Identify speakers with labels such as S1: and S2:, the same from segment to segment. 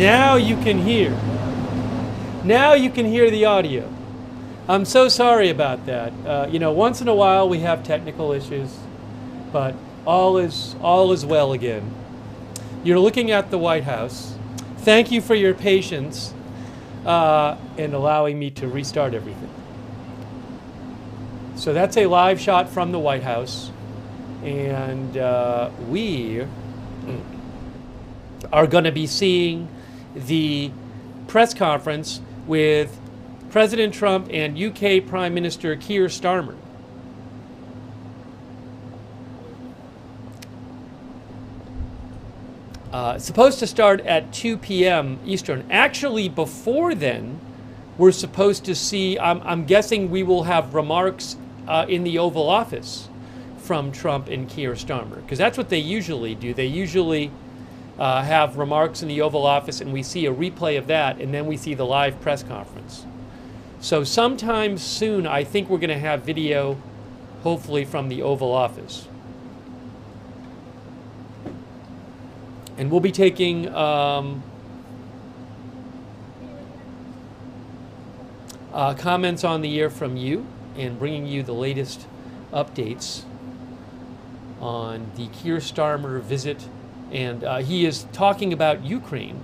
S1: Now you can hear. Now you can hear the audio. I'm so sorry about that. You know, once in a while we have technical issues, but all is well again. You're looking at the White House. Thank you for your patience in allowing me to restart everything. So that's a live shot from the White House, and we are going to be seeing the press conference with President Trump and UK Prime Minister Keir Starmer. It's supposed to start at 2 p.m. Eastern. Actually, before then, we're supposed to see, I'm guessing we will have remarks in the Oval Office from Trump and Keir Starmer, because that's what they usually do. They usually have remarks in the Oval Office, and we see a replay of that, and then we see the live press conference. So sometime soon, I think we're going to have video, hopefully from the Oval Office. And we'll be taking comments on the air from you and bringing you the latest updates on the Keir Starmer visit. And he is talking about Ukraine.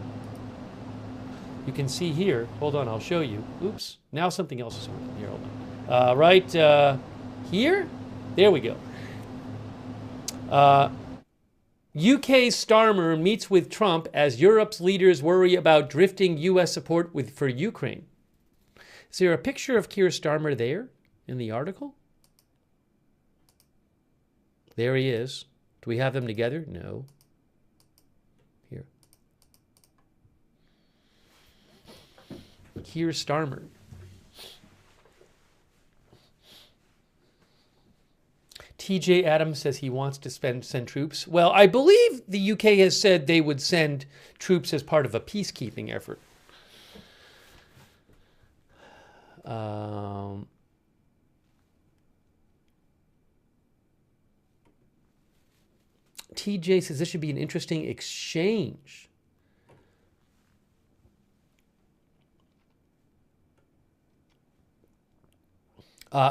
S1: You can see here, hold on, I'll show you. Oops, now something else is working here, hold on. Right here, there we go. UK Starmer meets with Trump as Europe's leaders worry about drifting US support for Ukraine. Is there a picture of Keir Starmer there in the article? There he is. Do we have them together? No. Here. Keir Starmer. TJ Adams says he wants to send troops. Well, I believe the UK has said they would send troops as part of a peacekeeping effort. TJ says this should be an interesting exchange.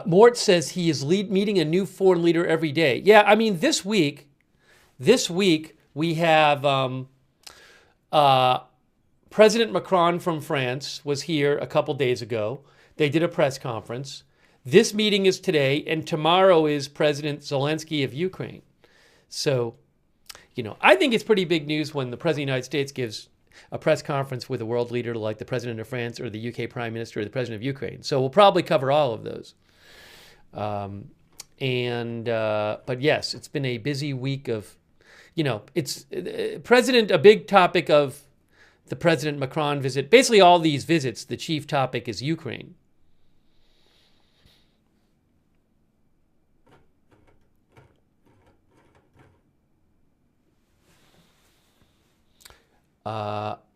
S1: Mort says he is meeting a new foreign leader every day. Yeah, I mean, this week we have President Macron from France was here a couple days ago. They did a press conference. This meeting is today, and tomorrow is President Zelenskyy of Ukraine. So, you know, I think it's pretty big news when the President of the United States gives a press conference with a world leader like the President of France or the UK Prime Minister or the President of Ukraine. So we'll probably cover all of those. But yes, it's been a busy week of, you know, it's a big topic of the President Macron visit. Basically all these visits, the chief topic is Ukraine.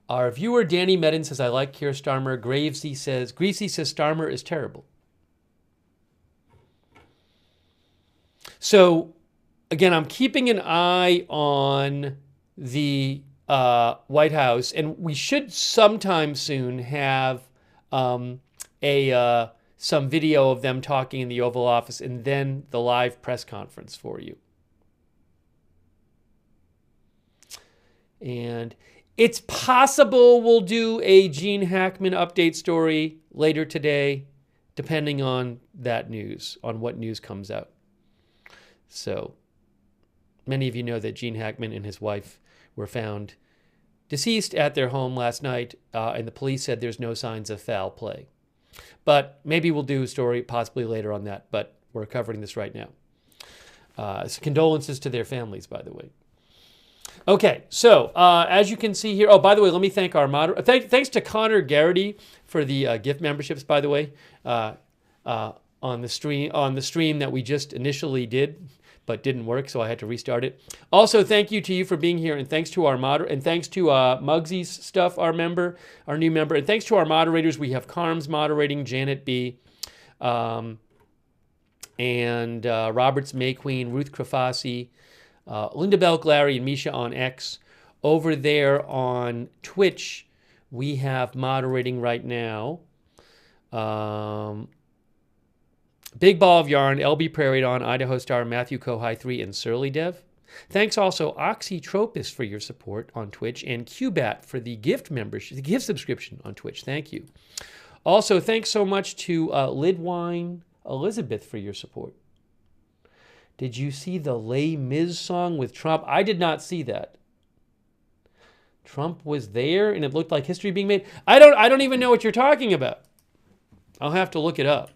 S1: Our viewer Danny Medin says, I like Keir Starmer. Greasy says Starmer is terrible. So, again, I'm keeping an eye on the White House, and we should sometime soon have some video of them talking in the Oval Office, and then the live press conference for you. And it's possible we'll do a Gene Hackman update story later today, depending on that news, on what news comes out. So, many of you know that Gene Hackman and his wife were found deceased at their home last night, and the police said there's no signs of foul play. But maybe we'll do a story possibly later on that, but we're covering this right now. So condolences to their families, by the way. Okay, so as you can see here, oh, by the way, let me thank our moderator. Thanks to Connor Garrity for the gift memberships, by the way, on the stream that we just initially did, but didn't work, so I had to restart it. Also, thank you to you for being here, and thanks to our moderator, and thanks to Muggsy's Stuff, our new member, and thanks to our moderators. We have Carms moderating, Janet B, and Roberts May Queen, Ruth Krafasi, Linda Belk, Larry, and Misha on X. Over there on Twitch, we have moderating right now. Big Ball of Yarn, LB Prairie Dawn, Idaho Star, Matthew Kohai 3, and Surly Dev. Thanks also Oxytropis for your support on Twitch, and Qbat for the gift membership, the gift subscription on Twitch. Thank you. Also, thanks so much to Lidwine Elizabeth for your support. Did you see the Les Mis song with Trump? I did not see that. Trump was there and it looked like history being made. I don't even know what you're talking about. I'll have to look it up.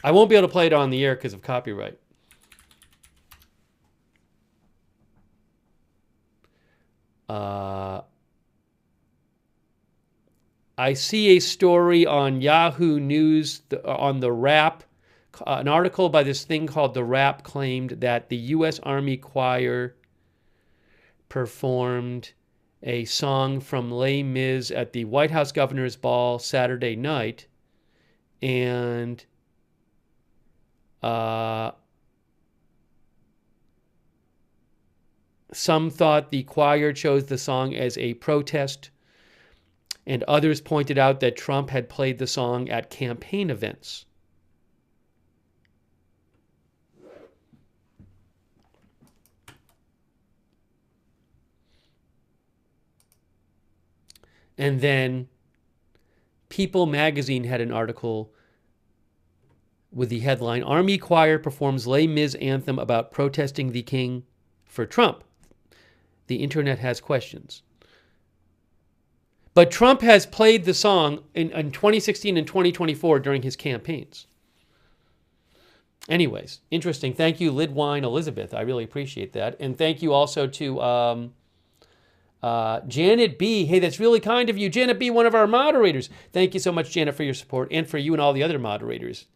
S1: I won't be able to play it on the air because of copyright. I see a story on Yahoo News on the Rap, an article by this thing called The Rap claimed that the U.S. Army Choir performed a song from Les Mis at the White House Governor's Ball Saturday night, and some thought the choir chose the song as a protest, and others pointed out that Trump had played the song at campaign events. And then People magazine had an article with the headline, Army Choir performs Les Mis anthem about protesting the king for Trump. The internet has questions. But Trump has played the song in 2016 and 2024 during his campaigns. Anyways, interesting. Thank you, Lidwine Elizabeth. I really appreciate that. And thank you also to Janet B. Hey, that's really kind of you. Janet B., one of our moderators. Thank you so much, Janet, for your support, and for you and all the other moderators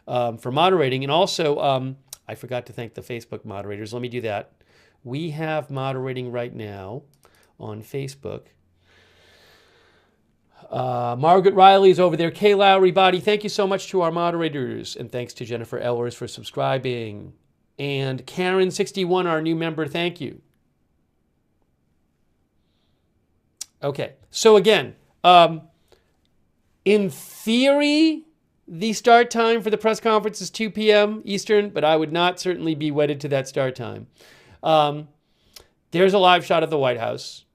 S1: for moderating. And also, I forgot to thank the Facebook moderators. Let me do that. We have moderating right now on Facebook. Margaret Riley is over there. Kay Lowry Body, thank you so much to our moderators. And thanks to Jennifer Ellers for subscribing. And Karen61, our new member, thank you. Okay, so again, in theory, the start time for the press conference is 2 p.m. Eastern, but I would not certainly be wedded to that start time. There's a live shot of the White House.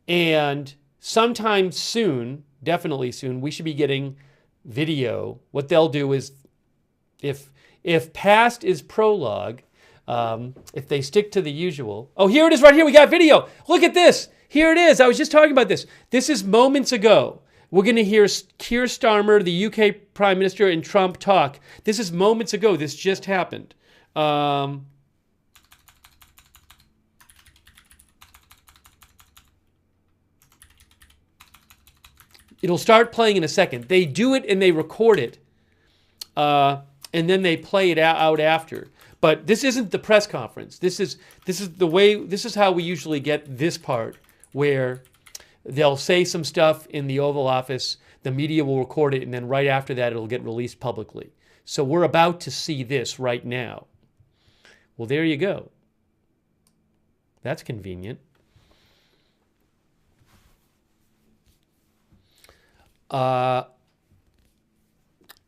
S1: And sometime soon, definitely soon, we should be getting video. What they'll do is, if past is prologue, if they stick to the usual. Oh, here it is right here. We got video. Look at this. Here it is. I was just talking about this. This is moments ago. We're going to hear Keir Starmer, the UK Prime Minister, and Trump talk. This is moments ago. This just happened. It'll start playing in a second. They do it and they record it, and then they play it out after. But this isn't the press conference. This is the way. This is how we usually get this part, where they'll say some stuff in the Oval Office, the media will record it, and then right after that it'll get released publicly. So we're about to see this right now. Well, there you go. That's convenient. By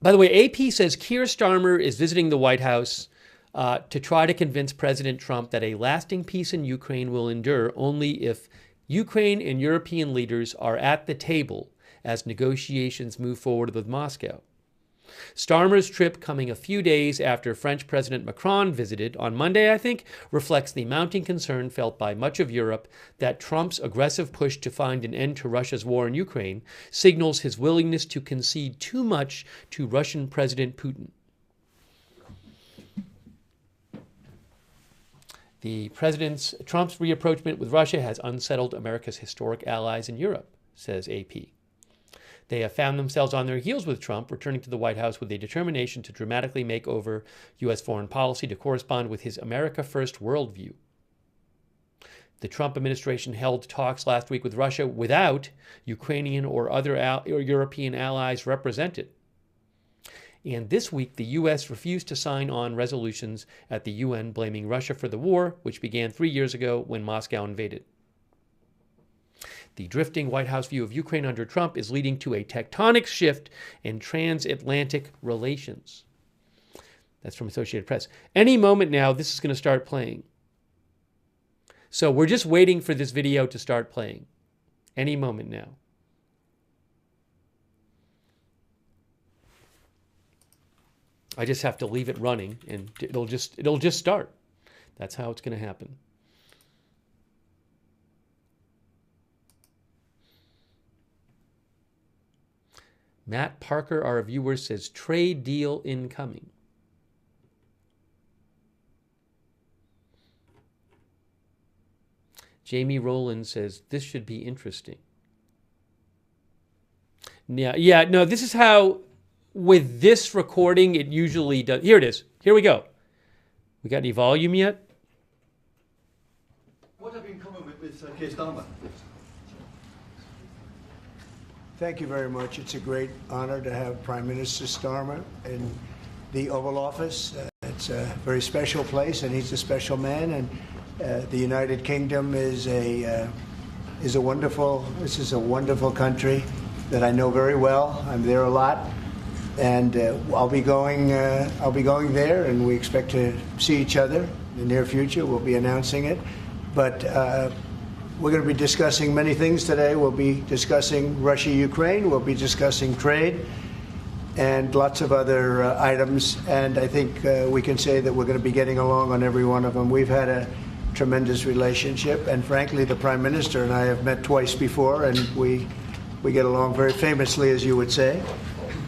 S1: the way, AP says Keir Starmer is visiting the White House to try to convince President Trump that a lasting peace in Ukraine will endure only if Ukraine and European leaders are at the table as negotiations move forward with Moscow. Starmer's trip, coming a few days after French President Macron visited on Monday, I think, reflects the mounting concern felt by much of Europe that Trump's aggressive push to find an end to Russia's war in Ukraine signals his willingness to concede too much to Russian President Putin. Trump's reapproachment with Russia has unsettled America's historic allies in Europe, says AP. They have found themselves on their heels with Trump, returning to the White House with a determination to dramatically make over U.S. foreign policy to correspond with his America First worldview. The Trump administration held talks last week with Russia without Ukrainian or other European allies represented. And this week, the U.S. refused to sign on resolutions at the UN blaming Russia for the war, which began 3 years ago when Moscow invaded. The drifting White House view of Ukraine under Trump is leading to a tectonic shift in transatlantic relations. That's from Associated Press. Any moment now, this is going to start playing. So we're just waiting for this video to start playing. Any moment now. I just have to leave it running and it'll just start. That's how it's going to happen. Matt Parker, our viewer, says trade deal incoming. Jamie Rowland says this should be interesting. Yeah, no, this is how with this recording it usually does. Here it is. Here we go. We got any volume yet?
S2: What have you in common with Keir Starmer?
S3: Thank you very much. It's a great honor to have Prime Minister Starmer in the Oval Office. It's a very special place, and he's a special man. And the United Kingdom is a wonderful. This is a wonderful country that I know very well. I'm there a lot, and I'll be going there, and we expect to see each other in the near future. We'll be announcing it, but. We're going to be discussing many things today. We'll be discussing Russia-Ukraine. We'll be discussing trade and lots of other items. And I think we can say that we're going to be getting along on every one of them. We've had a tremendous relationship. And frankly, the Prime Minister and I have met twice before, and we get along very famously, as you would say.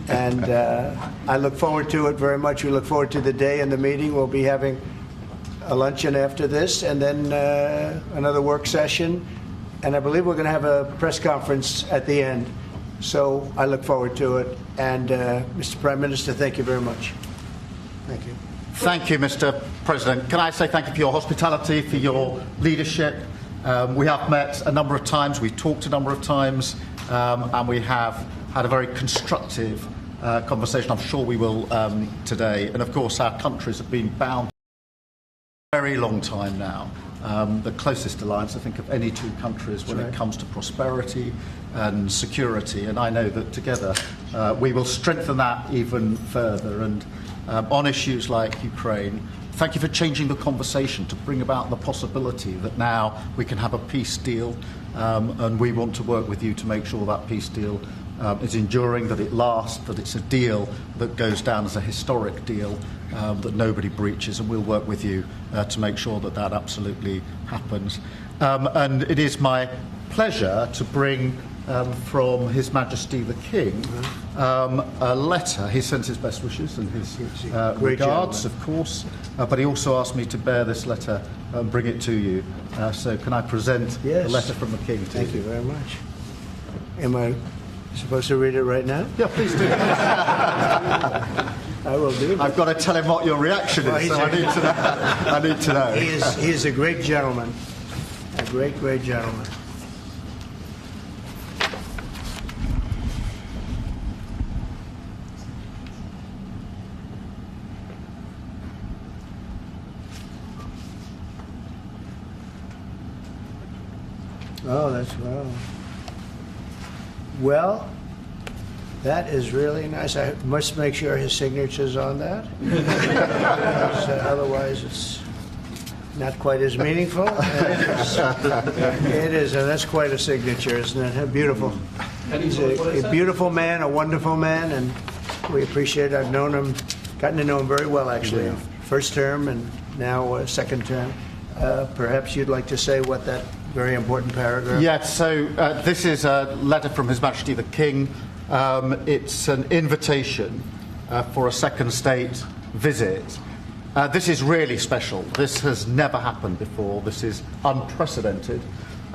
S3: And I look forward to it very much. We look forward to the day and the meeting. We'll be having a luncheon after this, and then another work session, and I believe we're going to have a press conference at the end. So I look forward to it. And Mr. Prime Minister, thank you very much. Thank you.
S2: Thank you, Mr. President. Can I say thank you for your hospitality, for your leadership? We have met a number of times, we've talked a number of times, and we have had a very constructive conversation. I'm sure we will today. And of course, our countries have been bound very long time now. The closest alliance, I think, of any two countries when it comes to prosperity and security. And I know that together we will strengthen that even further. And on issues like Ukraine, thank you for changing the conversation to bring about the possibility that now we can have a peace deal. And we want to work with you to make sure that peace deal is enduring, that it lasts, that it's a deal that goes down as a historic deal, that nobody breaches, and we'll work with you to make sure that that absolutely happens. And it is my pleasure to bring from His Majesty the King a letter. He sends his best wishes and his regards, of course, but he also asked me to bear this letter and bring it to you. So can I present the letter from the King to you?
S3: Thank you very much. Am I supposed to read it right now?
S2: Yeah, please do.
S3: I will do.
S2: I've got to tell him what your reaction is, so I need to know.
S3: He is a great gentleman, a great gentleman. Oh, that's well. Well, that is really nice. I must make sure his signature's on that. Otherwise, it's not quite as meaningful. It is, and that's quite a signature, isn't it? Beautiful. He's a beautiful man, a wonderful man, and we appreciate it. I've known him, gotten to know him very well, actually. Yeah. First term and now second term. Perhaps you'd like to say what that very important paragraph.
S2: Yes, so this is a letter from His Majesty the King. It's an invitation for a second state visit. This is really special. This has never happened before. This is unprecedented.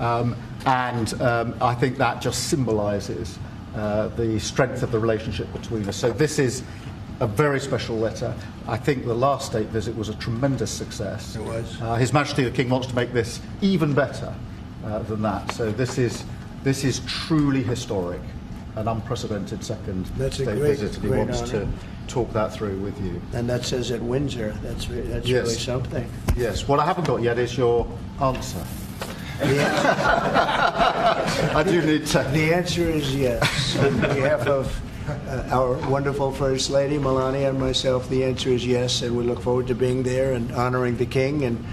S2: And I think that just symbolises the strength of the relationship between us. So this is a very special letter. I think the last state visit was a tremendous success.
S3: It was.
S2: His Majesty the King wants to make this even better than that. So this is truly historic, an unprecedented second state visit. And he wants to talk that through with you.
S3: And that says at Windsor. That's really something.
S2: Yes. What I haven't got yet is your answer. I do need to.
S3: The answer is yes. On behalf of our wonderful First Lady, Melania, and myself, the answer is yes, and we look forward to being there and honoring the King and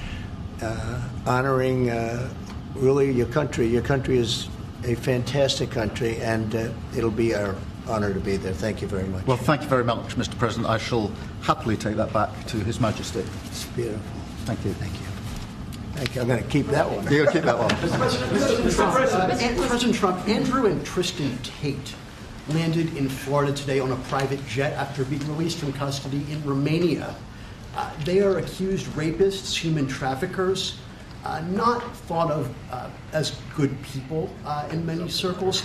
S3: honoring really your country. Your country is a fantastic country, and it'll be our honor to be there. Thank you very much.
S2: Well, thank you very much, Mr. President. I shall happily take that back to His Majesty.
S3: It's beautiful.
S2: Thank you.
S3: Thank you. Thank you. I'm going to keep that one.
S2: You'll keep that one.
S4: President Trump, Andrew and Tristan Tate landed in Florida today on a private jet after being released from custody in Romania. They are accused rapists, human traffickers, not thought of as good people in many circles.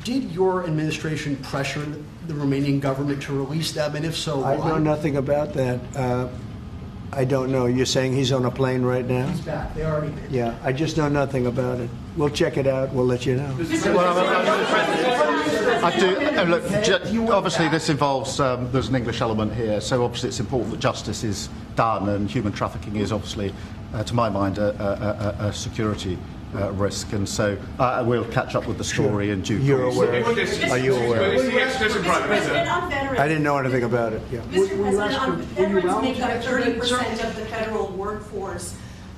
S4: Did your administration pressure the Romanian government to release them, and if so, why?
S3: I know nothing about that. I don't know. You're saying he's on a plane right now?
S4: He's back. They already did.
S3: Yeah, I just know nothing about it. We'll check it out. We'll let you know.
S2: I do. Look, obviously this involves, there's an English element here, so obviously it's important that justice is done, and human trafficking is obviously, to my mind, a security risk, and so we'll catch up with the story in due course.
S3: You're aware? Are you aware? I didn't know anything about it. Yeah.
S5: Mr. President, veterans make up 30% of the federal workforce.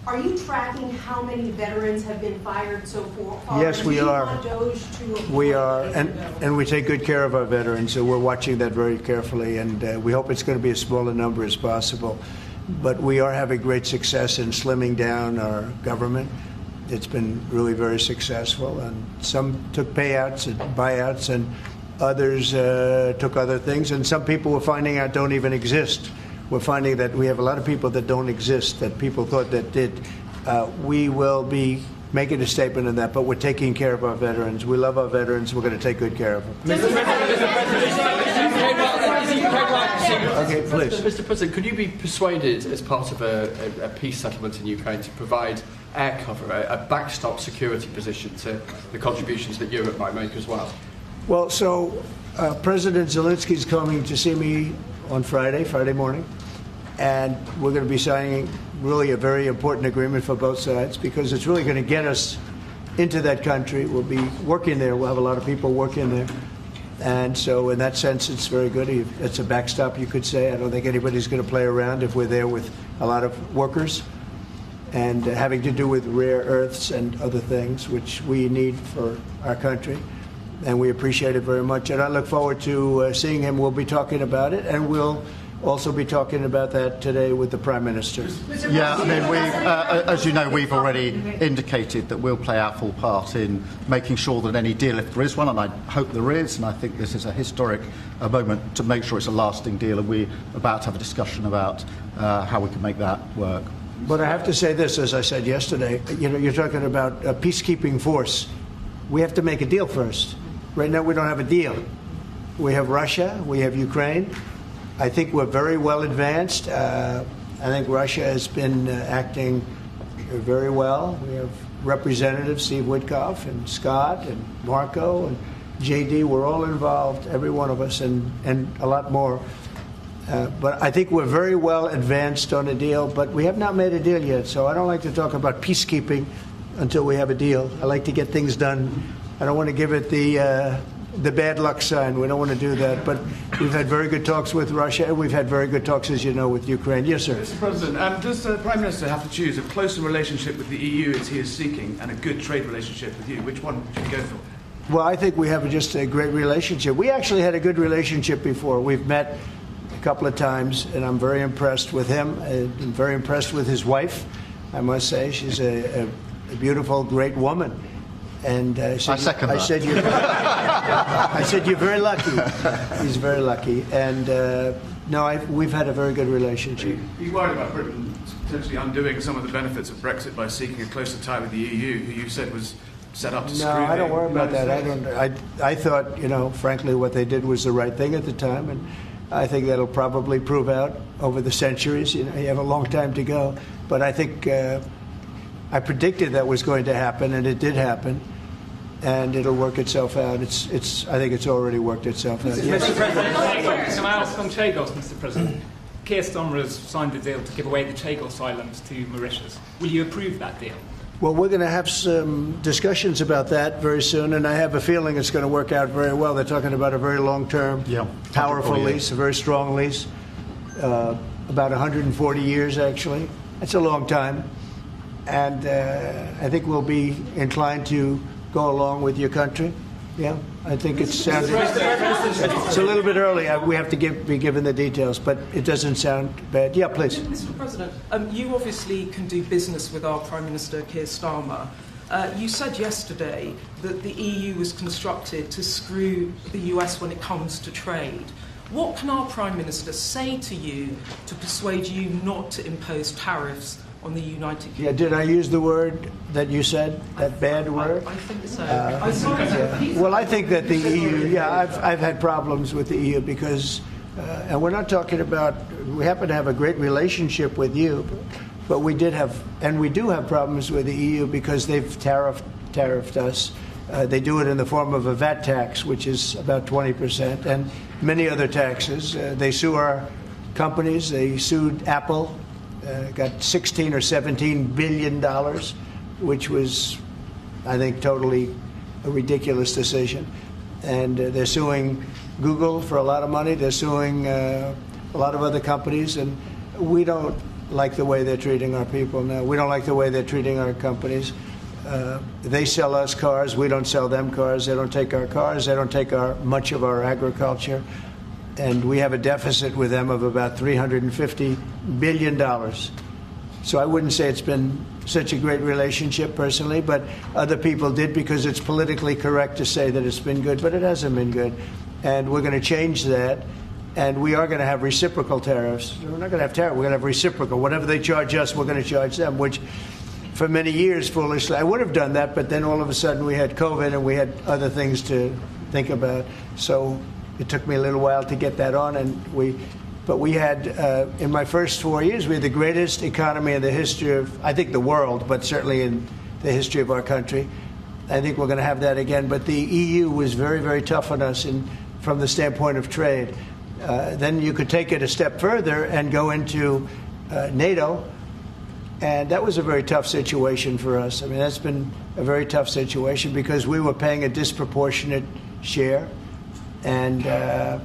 S5: Are you tracking how many veterans have been fired so far?
S3: Yes, we are. We are, and we take good care of our veterans, so we're watching that very carefully, and we hope it's going to be as small a number as possible. But we are having great success in slimming down our government. It's been really very successful, and some took payouts and buyouts, and others took other things, and some people we're finding out don't even exist. We're finding that we have a lot of people that don't exist, that people thought that did. We will be making a statement on that, but we're taking care of our veterans. We love our veterans. We're going to take good care of them. Okay, please.
S6: Mr. President, could you be persuaded, as part of a peace settlement in Ukraine, to provide air cover, a backstop security position to the contributions that Europe might make as well?
S3: Well, so President Zelenskyy is coming to see me on Friday morning, and we're going to be signing really a very important agreement for both sides, because it's really going to get us into that country. We'll be working there. We'll have a lot of people working there. And so in that sense, it's very good. It's a backstop, you could say. I don't think anybody's going to play around if we're there with a lot of workers and having to do with rare earths and other things, which we need for our country. And we appreciate it very much. And I look forward to seeing him. We'll be talking about it, and we'll also be talking about that today with the Prime Minister.
S2: Yeah, I mean, as you know, we've already indicated that we'll play our full part in making sure that any deal, if there is one, and I hope there is, and I think this is a historic moment to make sure it's a lasting deal, and we're about to have a discussion about how we can make that work.
S3: But I have to say this, as I said yesterday, you're talking about a peacekeeping force. We have to make a deal first. Right now, we don't have a deal. We have Russia, we have Ukraine. I think we're very well advanced. I think Russia has been acting very well. We have Representatives Steve Witkoff and Scott and Marco and JD. We're all involved, every one of us, and a lot more. But I think we're very well advanced on a deal, but we have not made a deal yet. So I don't like to talk about peacekeeping until we have a deal. I like to get things done. I don't want to give it the bad luck sign. We don't want to do that. But we've had very good talks with Russia, and we've had very good talks, as you know, with Ukraine. Yes, sir.
S7: Mr. President, does the Prime Minister have to choose a closer relationship with the EU as he is seeking and a good trade relationship with you? Which one should he go for?
S3: Well, I think we have just a great relationship. We actually had a good relationship before. We've met a couple of times, and I'm very impressed with him. I'm very impressed with his wife, I must say. She's a beautiful, great woman. And I said you're very lucky. He's very lucky. And we've had a very good relationship.
S7: He's worried about Britain potentially undoing some of the benefits of Brexit by seeking a closer tie with the EU, who you said was set up to screw.
S3: No, I don't worry about that. I thought, frankly, what they did was the right thing at the time, and I think that'll probably prove out over the centuries. You have a long time to go. But I think I predicted that was going to happen, and it did happen. And it'll work itself out. I think it's already worked itself out.
S8: Mr. President, can I ask on Chagos, Mr. President? Keir Starmer has signed a deal to give away the Chagos Islands to Mauritius. Will you approve that deal?
S3: Well, we're going to have some discussions about that very soon, and I have a feeling it's going to work out very well. They're talking about a very long-term, powerful lease, a very strong lease, about 140 years, actually. That's a long time. And I think we'll be inclined to go along with your country. Yeah, I think it's a little bit early. We have to be given the details, but it doesn't sound bad. Yeah, please.
S9: Mr. President, you obviously can do business with our Prime Minister, Keir Starmer. You said yesterday that the EU was constructed to screw the US when it comes to trade. What can our Prime Minister say to you to persuade you not to impose tariffs on the United Kingdom?
S3: Yeah, did I use the word that you said, that bad word?
S9: I think so.
S3: Well, I think that the EU, I've had problems with the EU because, and we're not talking about, we happen to have a great relationship with you, but we do have problems with the EU because they've tariffed us. They do it in the form of a VAT tax, which is about 20%, and many other taxes. They sue our companies. They sued Apple. Got $16 or $17 billion, which was, I think, totally a ridiculous decision. And they're suing Google for a lot of money. They're suing a lot of other companies. And we don't like the way they're treating our people now. We don't like the way they're treating our companies. They sell us cars. We don't sell them cars. They don't take our cars. They don't take much of our agriculture. And we have a deficit with them of about $350 billion. So I wouldn't say it's been such a great relationship personally, but other people did because it's politically correct to say that it's been good, but it hasn't been good. And we're going to change that. And we are going to have reciprocal tariffs. We're not going to have tariffs. We're going to have reciprocal. Whatever they charge us, we're going to charge them, which for many years, foolishly, I would have done that, but then all of a sudden we had COVID and we had other things to think about. So it took me a little while to get that on, but we had, in my first 4 years, we had the greatest economy in the history of, I think, the world, but certainly in the history of our country. I think we're going to have that again. But the EU was very, very tough on us from the standpoint of trade. Then you could take it a step further and go into NATO, and that was a very tough situation for us. I mean, that's been a very tough situation because we were paying a disproportionate share. And it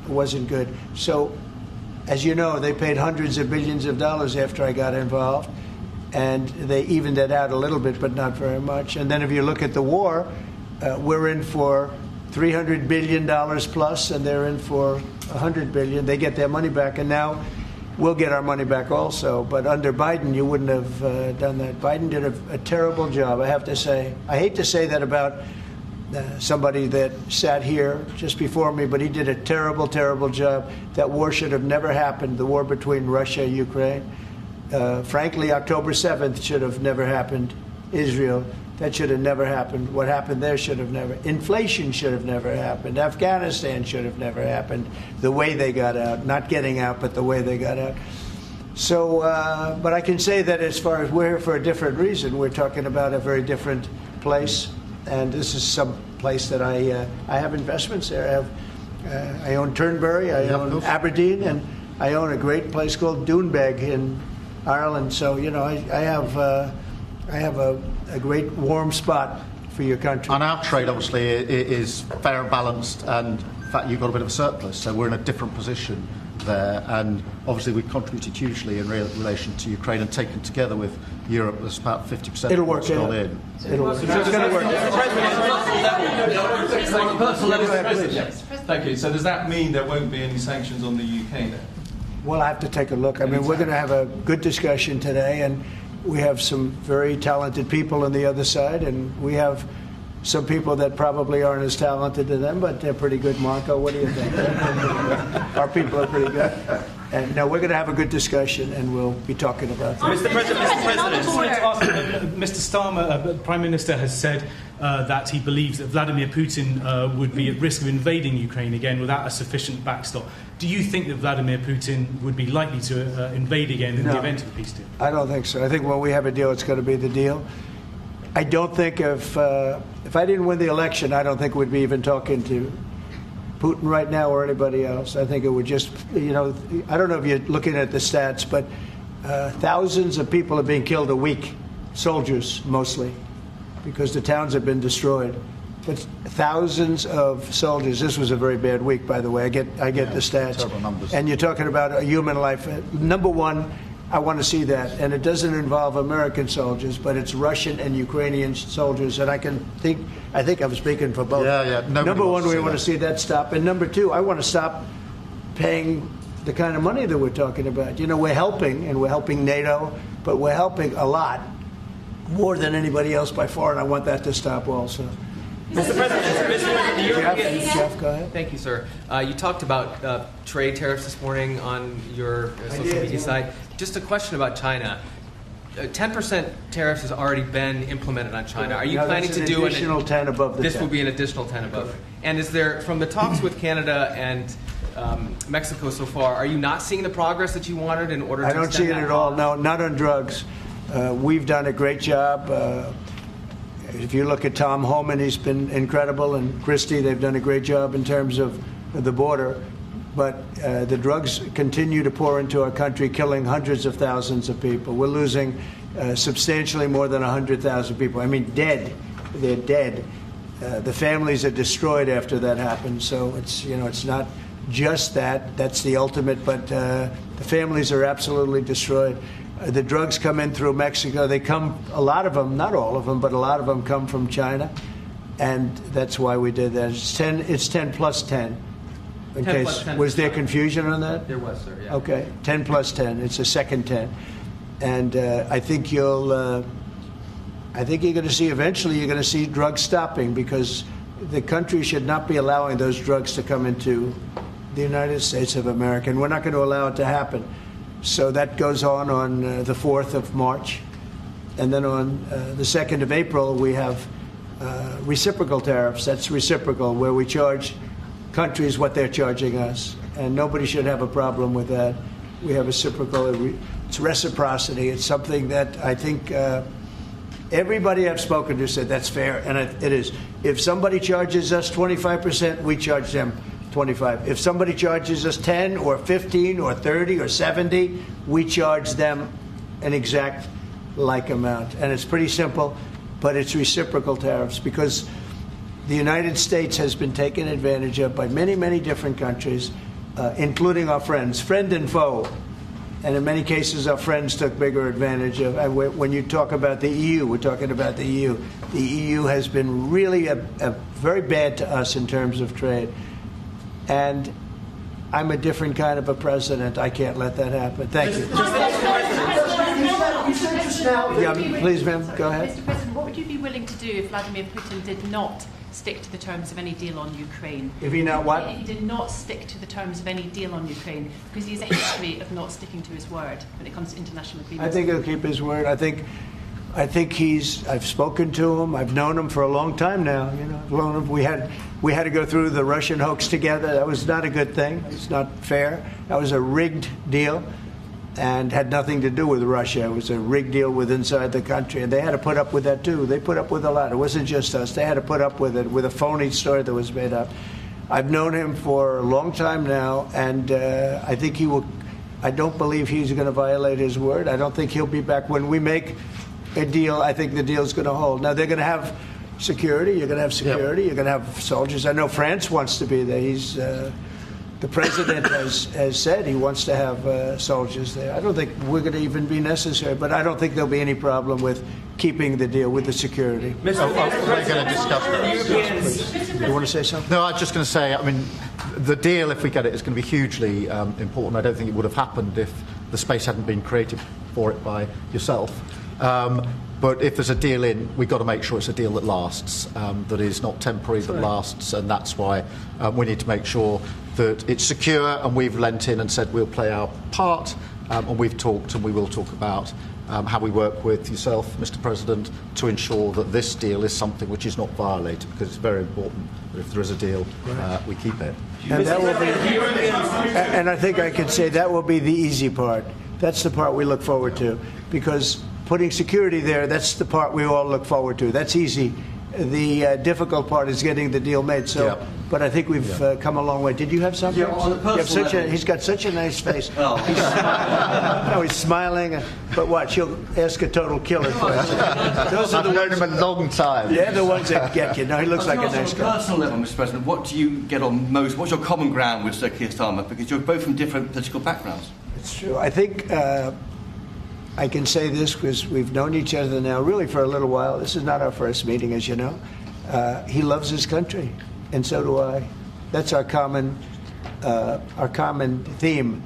S3: wasn't good. So, as you know, they paid hundreds of billions of dollars after I got involved, and they evened it out a little bit, but not very much. And then if you look at the war, we're in for $300 billion plus, and they're in for $100 billion. They get their money back, and now we'll get our money back also. But under Biden, you wouldn't have done that. Biden did a terrible job, I have to say. I hate to say that about somebody that sat here just before me, but he did a terrible, terrible job. That war should have never happened, the war between Russia and Ukraine. Frankly, October 7th should have never happened. Israel, that should have never happened. What happened there should have never. Inflation should have never happened. Afghanistan should have never happened. The way they got out, not getting out, but the way they got out. So, but I can say that as far as we're here for a different reason, we're talking about a very different place. And this is some place that I have investments there. I own Turnberry, I own Aberdeen, and I own a great place called Doonbeg in Ireland. So you know, I have a great warm spot for your country.
S2: And our trade, obviously, is fair and balanced, and in fact, you've got a bit of a surplus, so we're in a different position there. And obviously, we've contributed hugely in relation to Ukraine, and taken together with Europe, there's about 50%
S3: It'll
S2: of what's
S3: work,
S2: gone
S3: yeah.
S2: in.
S3: It'll work. It's going to work.
S10: On a personal level, thank you. So does that mean there won't be any sanctions on the UK then?
S3: Well, I have to take a look. I mean, we're going to have a good discussion today, and we have some very talented people on the other side, and we have some people that probably aren't as talented as them, but they're pretty good. Marco, what do you think? Our people are pretty good. And no, we're going to have a good discussion, and we'll be talking about that.
S8: Mr. President, I just wanted to ask, Mr. Starmer, Prime Minister, has said that he believes that Vladimir Putin would be at risk of invading Ukraine again without a sufficient backstop. Do you think that Vladimir Putin would be likely to invade again in the event of a peace deal?
S3: I don't think so. I think when we have a deal, it's going to be the deal. I don't think if I didn't win the election, I don't think we'd be even talking to Putin right now or anybody else. I think it would just, you know, I don't know if you're looking at the stats, but thousands of people are being killed a week soldiers mostly, because the towns have been destroyed. But thousands of soldiers. This was a very bad week, by the way. I get the stats.
S2: Terrible numbers.
S3: And you're talking about a human life. Number one, I want to see that. And it doesn't involve American soldiers, but it's Russian and Ukrainian soldiers. And I think I'm speaking for both.
S2: Yeah.
S3: Number one, we want to see that stop. And number two, I want to stop paying the kind of money that we're talking about. You know, we're helping, and we're helping NATO, but we're helping a lot, more than anybody else by far, and I want that to stop also.
S11: Mr. President, the European...
S3: Jeff, go ahead.
S11: Thank you, sir. You talked about trade tariffs this morning on your social media site. Just a question about China. 10% tariffs has already been implemented on China. Are you planning to do
S3: an additional 10 above the 10?
S11: This will be an additional 10 above. Correct. And is there, from the talks with Canada and Mexico so far, are you not seeing the progress that you wanted in order to
S3: I don't see it at all. No, not on drugs. We've done a great job. If you look at Tom Homan, he's been incredible, and Christie, they've done a great job in terms of the border. But the drugs continue to pour into our country, killing hundreds of thousands of people. We're losing substantially more than 100,000 people. I mean, dead. They're dead. The families are destroyed after that happens. So it's not just that. That's the ultimate. But the families are absolutely destroyed. The drugs come in through Mexico. They come, a lot of them, not all of them, but a lot of them come from China. And that's why we did that. It's 10 plus 10. In 10 case, 10 was there confusion on that?
S11: There was, sir, yeah.
S3: Okay, 10 plus 10. It's a second 10. And I think you're going to see, eventually you're going to see drugs stopping, because the country should not be allowing those drugs to come into the United States of America. And we're not going to allow it to happen. So that goes on the 4th of March. And then on the 2nd of April, we have reciprocal tariffs. That's reciprocal, where we charge countries what they're charging us. And nobody should have a problem with that. We have reciprocal. It's reciprocity. It's something that I think everybody I've spoken to said that's fair, and it is. If somebody charges us 25%, we charge them 25. If somebody charges us 10 or 15 or 30 or 70, we charge them an exact like amount. And it's pretty simple, but it's reciprocal tariffs, because the United States has been taken advantage of by many, many different countries, including our friends, friend and foe. And in many cases, our friends took bigger advantage of. And when you talk about the EU, we're talking about the EU. The EU has been really very bad to us in terms of trade. And I'm a different kind of a president. I can't let that happen. Thank you. Please, ma'am, go ahead.
S12: Mr. President, what would you be willing to do if Vladimir Putin did not stick to the terms of any deal on Ukraine?
S3: If he not what?
S12: If he did not stick to the terms of any deal on Ukraine, because he has a history of not sticking to his word when it comes to international agreements.
S3: I think he'll keep his word. I think I've spoken to him. I've known him for a long time now. You know, we had to go through the Russian hoax together. That was not a good thing. It's not fair. That was a rigged deal, and had nothing to do with Russia. It was a rigged deal with inside the country, and they had to put up with that too. They put up with a lot. It wasn't just us. They had to put up with it, with a phony story that was made up. I've known him for a long time now, and I think he will. I don't believe he's going to violate his word. I don't think he'll be back when we make a deal. I think the deal's going to hold. Now, they're going to have security. You're going to have security. Yep. You're going to have soldiers. I know France wants to be there. The president has said he wants to have soldiers there. I don't think we're going to even be necessary, but I don't think there'll be any problem with keeping the deal with the security.
S2: We're going to discuss that.
S3: You want to say something?
S2: No, I was just going to say, I mean, the deal, if we get it, is going to be hugely important. I don't think it would have happened if the space hadn't been created for it by yourself. But if there's a deal in, we've got to make sure it's a deal that lasts, that is not temporary, that lasts, and that's why we need to make sure that it's secure, and we've lent in and said we'll play our part, and we've talked and we will talk about how we work with yourself, Mr. President, to ensure that this deal is something which is not violated, because it's very important that if there is a deal, we keep it.
S3: And that will be, and I think I could say that will be the easy part. That's the part we look forward to, because putting security there, that's the part we all look forward to. That's easy. The difficult part is getting the deal made. So, but I think we've come a long way. Did you have something?
S13: Yeah, on a personal level.
S3: He's got such a nice face.
S13: Oh.
S3: He's smiling. But watch, he'll ask a total killer question. Those are the
S2: I've known him a long time.
S3: They're the ones that get you. No, he looks like a nice
S13: guy.
S3: guy.
S13: On a personal level, Mr. President, what do you get on most? What's your common ground with Sir Keir Starmer? Because you're both from different political backgrounds.
S3: It's true. I think I can say this because we've known each other now really for a little while. This is not our first meeting, as you know. He loves his country, and so do I. That's our common theme.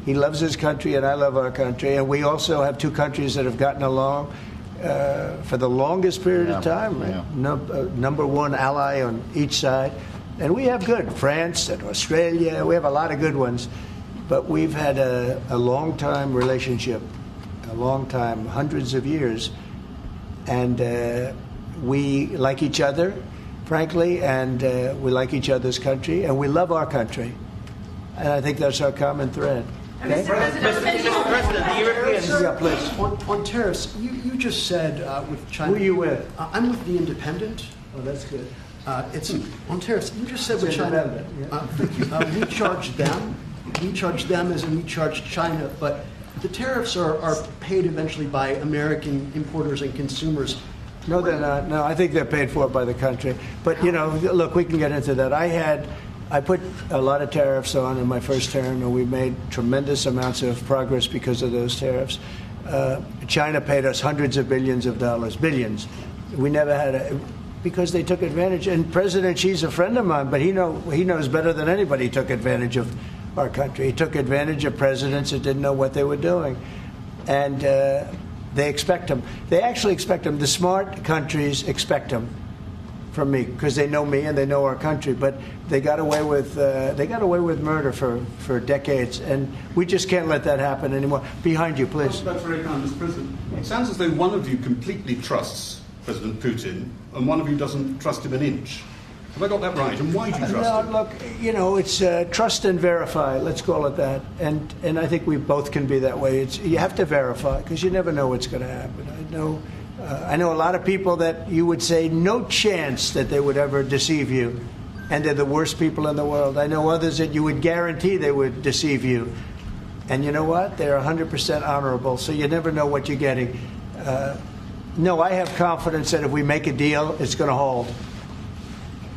S3: He loves his country, and I love our country. And we also have two countries that have gotten along for the longest period of time. Right?
S2: Yeah.
S3: Number one ally on each side. And we have good. France and Australia, we have a lot of good ones. But we've had a long-time relationship, a long time, hundreds of years. And we like each other, frankly, and we like each other's country, and we love our country. And I think that's our common thread. Okay?
S11: Mr. President, the Europeans...
S3: Yeah, please.
S4: On tariffs, you just said with China...
S3: Who are you with?
S4: I'm with The Independent.
S3: Oh, that's good.
S4: It's on tariffs. You just said with
S3: It's
S4: China...
S3: independent,
S4: we charge them. We charge them as in we charge China, but the tariffs are paid eventually by American importers and consumers.
S3: No, they're not. No, I think they're paid for by the country. But, look, we can get into that. I put a lot of tariffs on in my first term, and we made tremendous amounts of progress because of those tariffs. China paid us hundreds of billions of dollars, billions. We never had because they took advantage. And President Xi's a friend of mine, but he knows better than anybody took advantage of our country. He took advantage of presidents that didn't know what they were doing. And they expect them. They actually expect them. The smart countries expect them from me because they know me and they know our country. But they got away with murder for decades, and we just can't let that happen anymore. Behind you, please.
S14: That's very kind, Mr. President. It sounds as though one of you completely trusts President Putin and one of you doesn't trust him an inch. Have I got that right? And why do you trust him?
S3: Look, it's trust and verify. Let's call it that. And I think we both can be that way. You have to verify because you never know what's going to happen. I know a lot of people that you would say no chance that they would ever deceive you, and they're the worst people in the world. I know others that you would guarantee they would deceive you, and you know what? They're 100% honorable. So you never know what you're getting. No, I have confidence that if we make a deal, it's going to hold.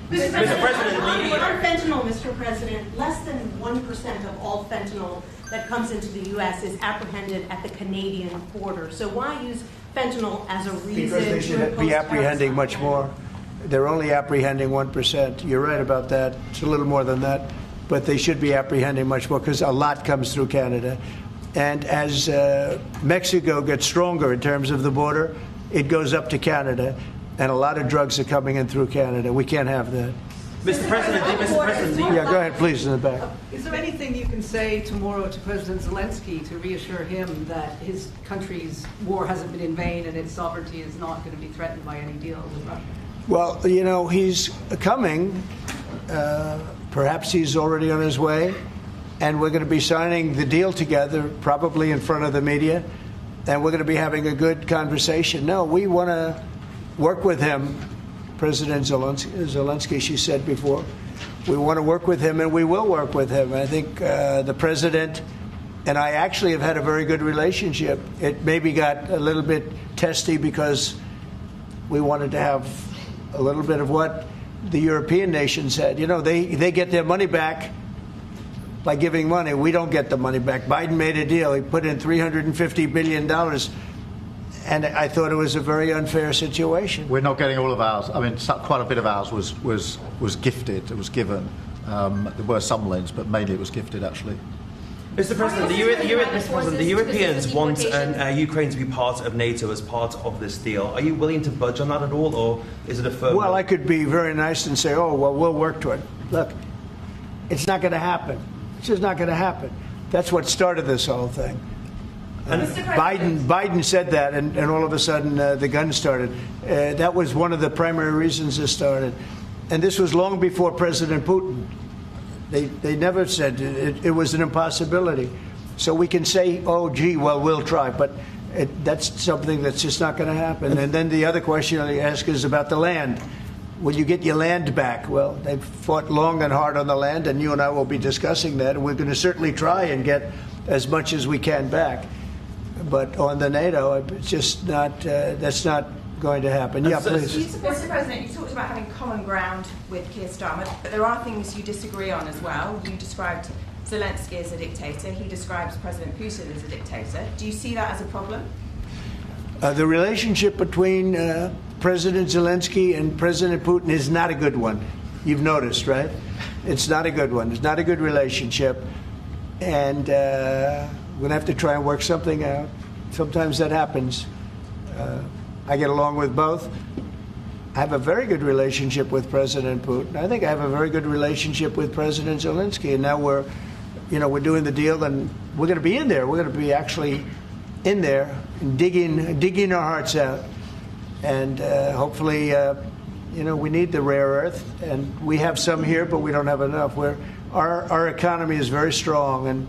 S5: Mr. President, on fentanyl, Mr. President, less than 1% of all fentanyl that comes into the U.S. is apprehended at the Canadian border. So why use fentanyl as a reason
S3: Because they should be apprehending much more. They're only apprehending 1%. You're right about that. It's a little more than that. But they should be apprehending much more because a lot comes through Canada. And as Mexico gets stronger in terms of the border, it goes up to Canada. And a lot of drugs are coming in through Canada. We can't have that.
S11: Mr. President,
S3: Yeah, go ahead, please, in the back.
S15: Is there anything you can say tomorrow to President Zelenskyy to reassure him that his country's war hasn't been in vain and its sovereignty is not going to be threatened by any deal with Russia?
S3: Well, he's coming. Perhaps he's already on his way. And we're going to be signing the deal together, probably in front of the media. And we're going to be having a good conversation. No, we want to work with him, President Zelenskyy, she said before. We want to work with him, and we will work with him. I think the president and I actually have had a very good relationship. It maybe got a little bit testy because we wanted to have a little bit of what the European nations had. They get their money back by giving money. We don't get the money back. Biden made a deal. He put in $350 billion. And I thought it was a very unfair situation.
S2: We're not getting all of ours. I mean, quite a bit of ours was gifted. It was given. There were some lends, but mainly it was gifted, actually.
S16: Mr. President, the Europeans want Ukraine to be part of NATO as part of this deal. Are you willing to budge on that at all, or is it a firm?
S3: Well, I could be very nice and say, we'll work to it. Look, it's not going to happen. It's just not going to happen. That's what started this whole thing. Biden said that, and all of a sudden the guns started. That was one of the primary reasons this started. And this was long before President Putin. They never said it was an impossibility. So we can say, we'll try. But that's something that's just not going to happen. And then the other question you ask is about the land. will you get your land back? Well, they've fought long and hard on the land, and you and I will be discussing that, and we're going to certainly try and get as much as we can back. But on the NATO, it's just not, that's not going to happen. Yeah, please.
S17: Mr. President, you talked about having common ground with Keir Starmer, but there are things you disagree on as well. You described Zelenskyy as a dictator. He describes President Putin as a dictator. Do you see that as a problem?
S3: The relationship between President Zelenskyy and President Putin is not a good one. You've noticed, right? It's not a good one. It's not a good relationship. And we're going to have to try and work something out. Sometimes that happens. I get along with both. I have a very good relationship with President Putin. I think I have a very good relationship with President Zelenskyy. And now we're doing the deal, and we're going to be in there. We're going to be actually in there and digging our hearts out. And hopefully, we need the rare earth, and we have some here, but we don't have enough. Our economy is very strong, and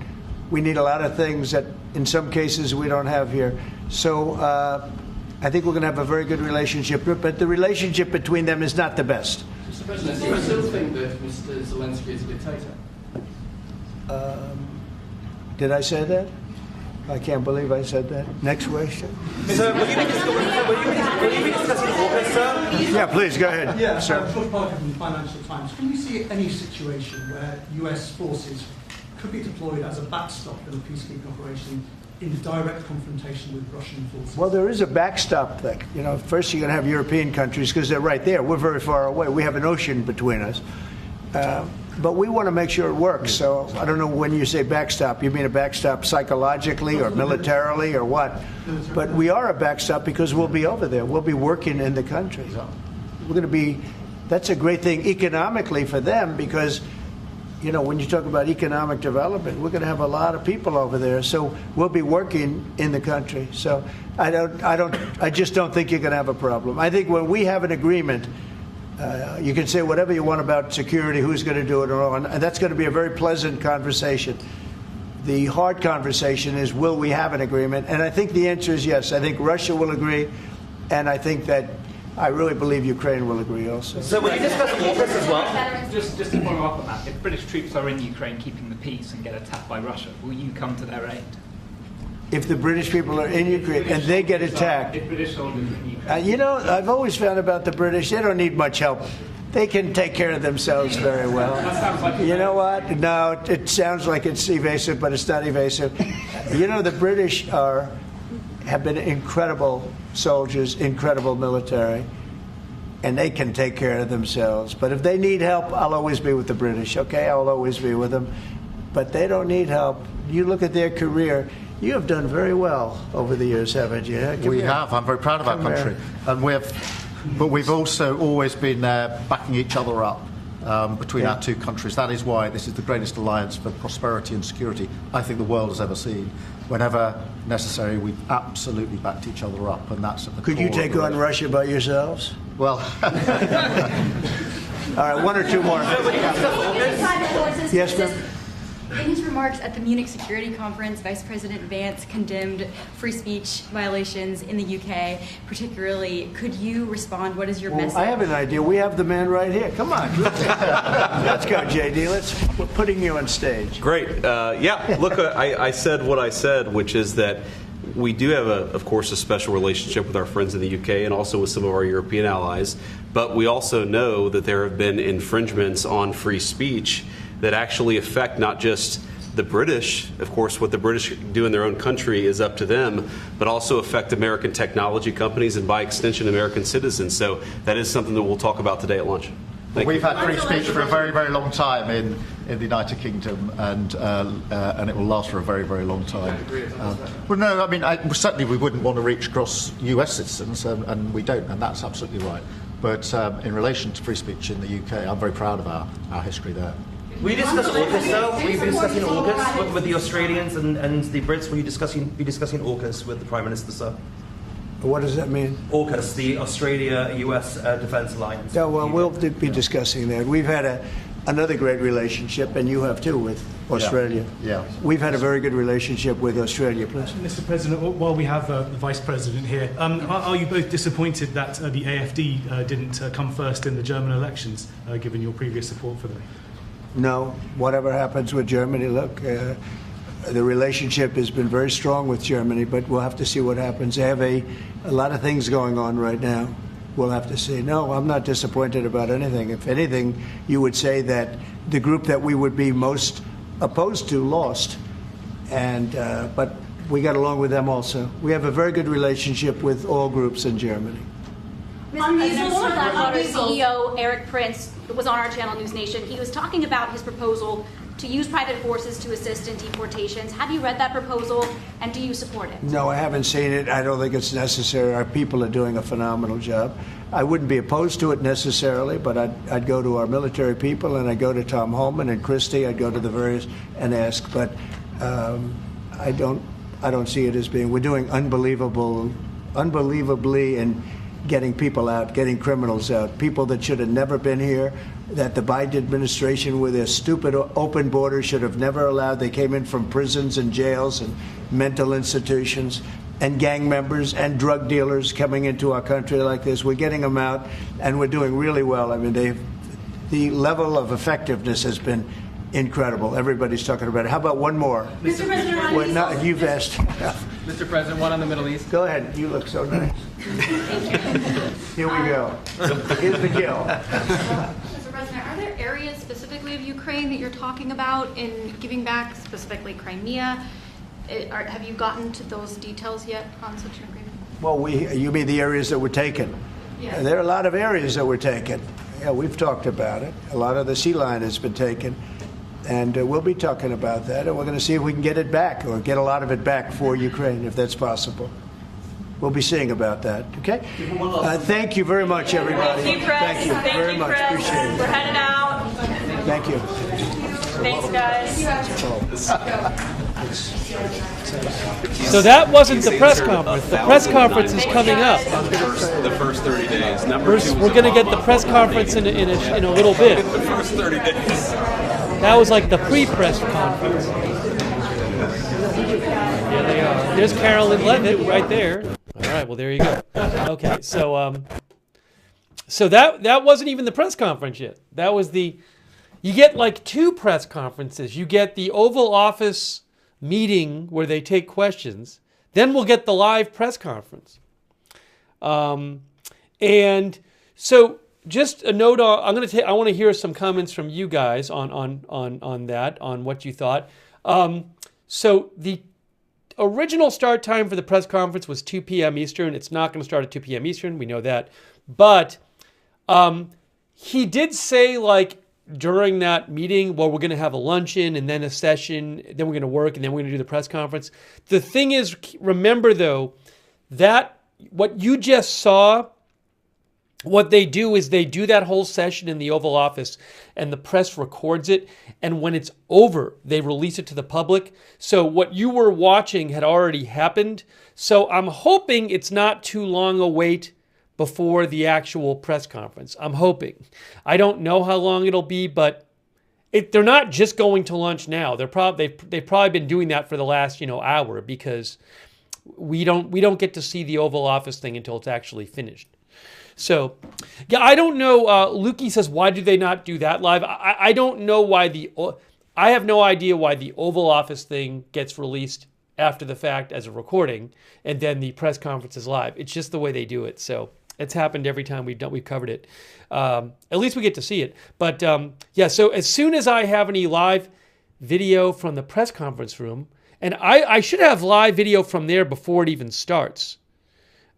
S3: we need a lot of things that, in some cases, we don't have here. So I think we're going to have a very good relationship, but the relationship between them is not the best.
S6: Mr. President, do you still think that Mr. Zelenskyy is a dictator?
S3: Did I say that? I can't believe I said that. Next question.
S16: Sir, will you be discussing AUKUS, sir?
S3: Yeah, please, go ahead.
S18: Yeah,
S3: sir.
S18: George Parker from the Financial Times. Can you see any situation where US forces could be deployed as a backstop in a peacekeeping operation in direct confrontation with Russian forces?
S3: Well, there is a backstop thing. First you're going to have European countries because they're right there. We're very far away. We have an ocean between us. But we want to make sure it works. So I don't know when you say backstop, you mean a backstop psychologically or militarily or what? But we are a backstop because we'll be over there. We'll be working in the country. We're going to be, that's a great thing economically for them because, when you talk about economic development, we're going to have a lot of people over there. So we'll be working in the country. So I just don't think you're going to have a problem. I think when we have an agreement, you can say whatever you want about security, who's going to do it, and that's going to be a very pleasant conversation. The hard conversation is, will we have an agreement? And I think the answer is yes. I think Russia will agree, and I really believe Ukraine will agree also.
S16: So will you discuss AUKUS as well?
S19: Just to follow up on that, if British troops are in Ukraine keeping the peace and get attacked by Russia, will you come to their aid?
S3: If the British people are in Ukraine and they get attacked.
S19: If British soldiers in Ukraine.
S3: I've always found about the British, they don't need much help. They can take care of themselves very well. You know what? No, it sounds like it's evasive, but it's not evasive. The British have been incredible soldiers, incredible military, and they can take care of themselves. But if they need help, I'll always be with the British, okay? I'll always be with them. But they don't need help. You look at their career. You have done very well over the years, haven't you?
S2: We have. I'm very proud of our country. And but we've also always been backing each other up between our two countries. That is why this is the greatest alliance for prosperity and security I think the world has ever seen. Whenever necessary, we've absolutely backed each other up, and that's at the
S3: Could
S2: core
S3: you take on Russia by yourselves?
S2: Well...
S3: All right, one or two more. Yes, ma'am?
S20: In his remarks at the Munich Security Conference, Vice President Vance condemned free speech violations in the UK, particularly. Could you respond? What is your message?
S3: I have an idea. We have the man right here. Come on. Let's go, JD. We're putting you on stage.
S21: Great. Look, I said what I said, which is that we do have, of course, a special relationship with our friends in the UK and also with some of our European allies. But we also know that there have been infringements on free speech that actually affect not just the British. Of course, what the British do in their own country is up to them, but also affect American technology companies and by extension American citizens. So that is something that we'll talk about today at lunch.
S2: We've had free speech for a very, very long time in the United Kingdom, and it will last for a very, very long time. Well, no, I mean, certainly we wouldn't want to reach across US citizens, and we don't, and that's absolutely right. But in relation to free speech in the UK, I'm very proud of our history there.
S16: Will you discuss AUKUS, though? Will you be discussing AUKUS with the Australians and the Brits? Will you be discussing AUKUS with the Prime Minister, sir?
S3: What does that mean?
S16: AUKUS, the Australia-US Defence Alliance.
S3: Yeah, well, we'll be discussing that. We've had another great relationship, and you have too, with Australia.
S2: Yeah.
S3: We've had a very good relationship with Australia, please.
S8: Mr. President, while we have the Vice President here, are you both disappointed that the AfD didn't come first in the German elections, given your previous support for them?
S3: No, whatever happens with Germany, look, the relationship has been very strong with Germany, but we'll have to see what happens. They have a lot of things going on right now. We'll have to see. No, I'm not disappointed about anything. If anything, you would say that the group that we would be most opposed to lost, but we got along with them also. We have a very good relationship with all groups in Germany.
S1: Former Blackwater CEO Eric Prince was on our channel News Nation. He was talking about his proposal to use private forces to assist in deportations. Have you read that proposal, and do you support it?
S3: No, I haven't seen it. I don't think it's necessary. Our people are doing a phenomenal job. I wouldn't be opposed to it necessarily, but I'd go to our military people, and I'd go to Tom Homan and Christie. I'd go to the various and ask, but I don't see it as being. We're doing unbelievably in getting people out, getting criminals out, people that should have never been here, that the Biden administration with their stupid open borders should have never allowed. They came in from prisons and jails and mental institutions, and gang members and drug dealers coming into our country like this. We're getting them out, and we're doing really well. I mean, the level of effectiveness has been incredible. Everybody's talking about it. How about one more?
S1: Mr. President,
S3: you've asked.
S11: Mr. President, one on the Middle East.
S3: Go ahead. You look so nice. Here we go. Here's the kill.
S22: Mr. President, are there areas specifically of Ukraine that you're talking about in giving back, specifically Crimea? Have you gotten to those details yet on such an agreement?
S3: Well, you mean the areas that were taken?
S22: Yes.
S3: There are a lot of areas that were taken. Yeah, we've talked about it. A lot of the sea line has been taken. And we'll be talking about that, and we're going to see if we can get it back or get a lot of it back for Ukraine, if that's possible. We'll be seeing about that, okay? Thank you very much, everybody.
S1: Thank you, Chris.
S3: Thank you very much.
S1: Chris.
S3: Appreciate it.
S1: We're headed out.
S3: Thank you.
S1: Thanks, guys.
S23: So that wasn't the press conference. The press conference is coming up.
S21: The first 30 days.
S23: We're going to get the press conference in a little bit.
S21: The first 30 days.
S23: That was like the pre-press conference. Here they are. There's Carolyn Levitt right there. All right, well, there you go. Okay, so that wasn't even the press conference yet. That was you get like two press conferences. You get the Oval Office meeting where they take questions. Then we'll get the live press conference. And so just a note on, I want to hear some comments from you guys on that, on what you thought. So the original start time for the press conference was 2 p.m. Eastern. It's not going to start at 2 p.m. Eastern. We know that. But he did say, like, during that meeting, well, we're going to have a luncheon and then a session, then we're going to work, and then we're going to do the press conference. The thing is, remember, though, that what you just saw, what they do is they do that whole session in the Oval Office, and the press records it, and when it's over, they release it to the public. So what you were watching had already happened. So I'm hoping it's not too long a wait before the actual press conference. I'm hoping. I don't know how long it'll be, but they're not just going to lunch now. They've probably been doing that for the last hour, because we don't get to see the Oval Office thing until it's actually finished. So, yeah, I don't know. Lukey says, why do they not do that live? I don't know why I have no idea why the Oval Office thing gets released after the fact as a recording, and then the press conference is live. It's just the way they do it. So it's happened every time we've covered it. At least we get to see it. But yeah, so as soon as I have any live video from the press conference room, and I should have live video from there before it even starts.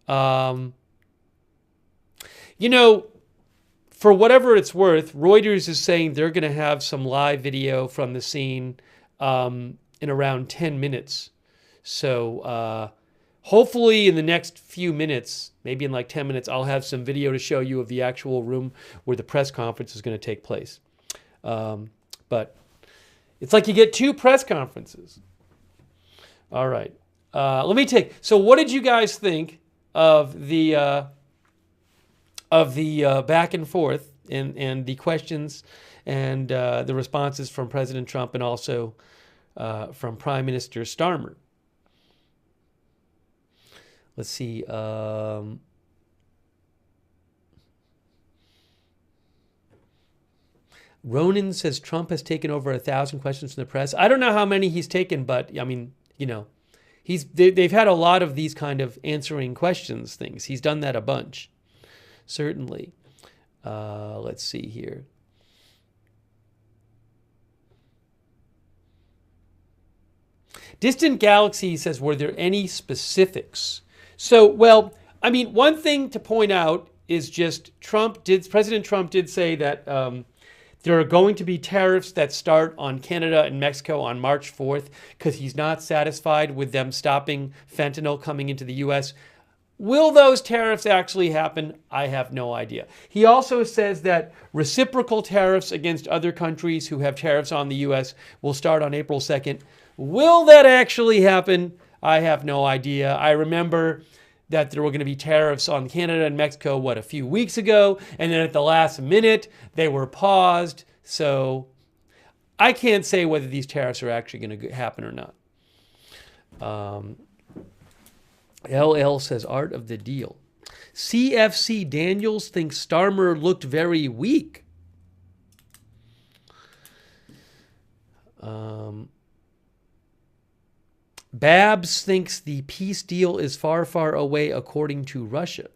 S23: For whatever it's worth, Reuters is saying they're going to have some live video from the scene in around 10 minutes. So hopefully in the next few minutes, maybe in like 10 minutes, I'll have some video to show you of the actual room where the press conference is going to take place. But it's like you get two press conferences. All right. So what did you guys think of the back and forth and the questions and the responses from President Trump and also from Prime Minister Starmer. Let's see. Ronan says Trump has taken over 1,000 questions from the press. I don't know how many he's taken, but I mean, you know, they've had a lot of these kind of answering questions things. He's done that a bunch, certainly. Let's see here. Distant Galaxy says, were there any specifics? So, well, I mean, one thing to point out is just President Trump did say that there are going to be tariffs that start on Canada and Mexico on March 4th because he's not satisfied with them stopping fentanyl coming into the U.S. Will those tariffs actually happen? I have no idea. He also says that reciprocal tariffs against other countries who have tariffs on the U.S. will start on April 2nd. Will that actually happen? I have no idea. I remember that there were going to be tariffs on Canada and Mexico, a few weeks ago, and then at the last minute, they were paused. So I can't say whether these tariffs are actually going to happen or not. LL says, art of the deal. CFC Daniels thinks Starmer looked very weak. Babs thinks the peace deal is far, far away according to Russia.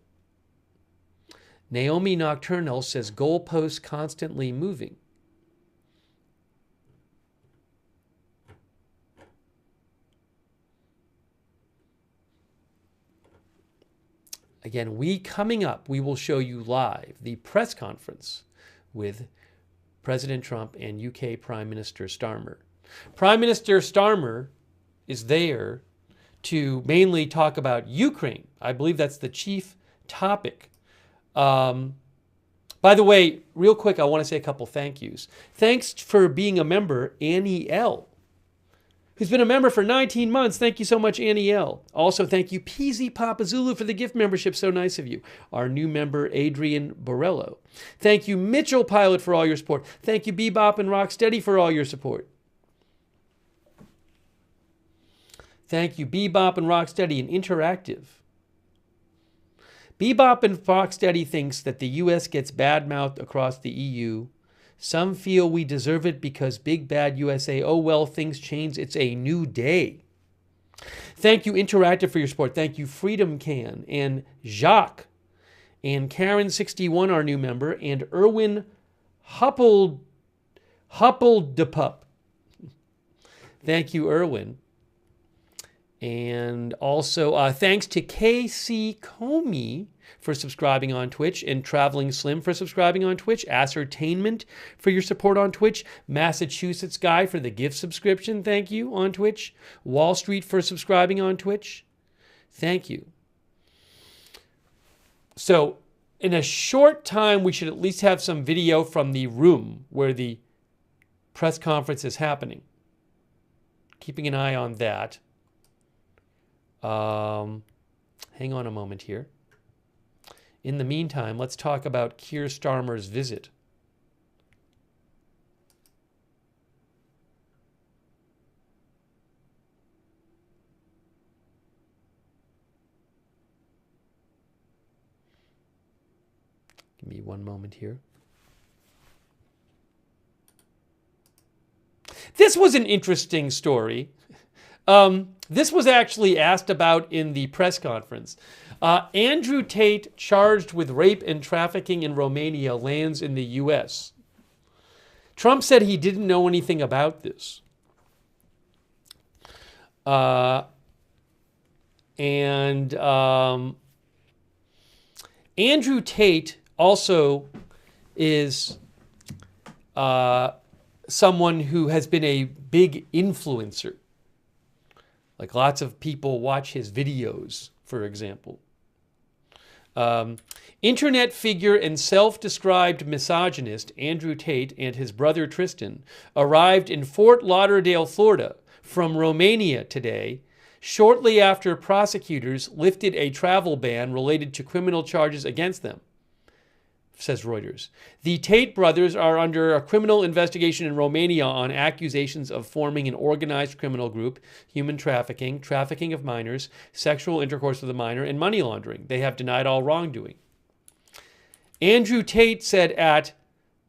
S23: Naomi Nocturnal says goalposts constantly moving. Again, coming up, we will show you live the press conference with President Trump and UK Prime Minister Starmer. Prime Minister Starmer is there to mainly talk about Ukraine. I believe that's the chief topic. By the way, real quick, I want to say a couple thank yous. Thanks for being a member, Annie L., who's been a member for 19 months. Thank you so much, Annie L. Also, thank you, PZ Papa Zulu, for the gift membership. So nice of you. Our new member, Adrian Borello. Thank you, Mitchell Pilot, for all your support. Thank you, Bebop and Rocksteady, for all your support. Thank you, Bebop and Rocksteady and Interactive. Bebop and Rocksteady thinks that the U.S. gets bad-mouthed across the EU. Some feel we deserve it because big bad USA. Oh, well, things change. It's a new day. Thank you, Interactive, for your support. Thank you, Freedom Can and Jacques and Karen61, our new member, and Erwin Huppeldepup. Thank you, Erwin. And also, thanks to KC Comey for subscribing on Twitch, and Traveling Slim for subscribing on Twitch, Ascertainment for your support on Twitch, Massachusetts Guy for the gift subscription, thank you, on Twitch, Wall Street for subscribing on Twitch, thank you. So, in a short time, we should at least have some video from the room where the press conference is happening. Keeping an eye on that. Hang on a moment here. In the meantime, let's talk about Keir Starmer's visit. Give me one moment here. This was an interesting story. This was actually asked about in the press conference. Andrew Tate, charged with rape and trafficking in Romania, lands in the U.S. Trump said he didn't know anything about this. Andrew Tate also is someone who has been a big influencer. Like lots of people watch his videos, for example. Internet figure and self-described misogynist Andrew Tate and his brother Tristan arrived in Fort Lauderdale, Florida, from Romania today, shortly after prosecutors lifted a travel ban related to criminal charges against them. says Reuters. The Tate brothers are under a criminal investigation in Romania on accusations of forming an organized criminal group, human trafficking, trafficking of minors, sexual intercourse with a minor, and money laundering. They have denied all wrongdoing. Andrew Tate said at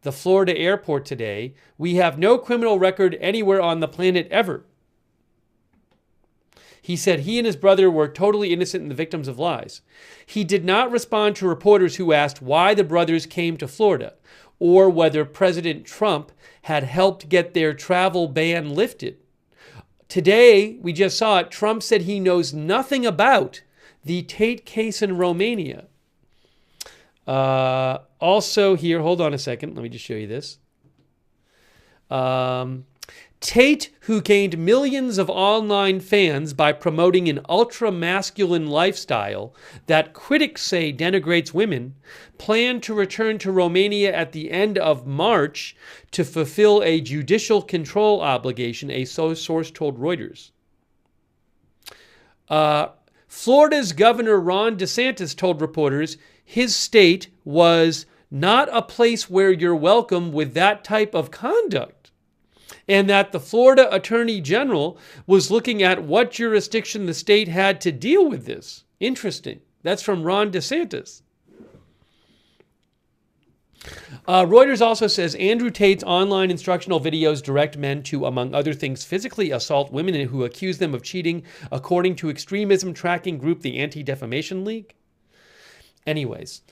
S23: the Florida airport today, "We have no criminal record anywhere on the planet ever." He said he and his brother were totally innocent and the victims of lies. He did not respond to reporters who asked why the brothers came to Florida or whether President Trump had helped get their travel ban lifted. Today, we just saw it, Trump said he knows nothing about the Tate case in Romania. Also here, hold on a second, let me just show you this. Tate, who gained millions of online fans by promoting an ultra-masculine lifestyle that critics say denigrates women, planned to return to Romania at the end of March to fulfill a judicial control obligation, a source told Reuters. Florida's Governor Ron DeSantis told reporters his state was not a place where you're welcome with that type of conduct, and that the Florida Attorney General was looking at what jurisdiction the state had to deal with this. Interesting. That's from Ron DeSantis. Reuters also says Andrew Tate's online instructional videos direct men to, among other things, physically assault women who accuse them of cheating, according to extremism tracking group the Anti-Defamation League. Anyways,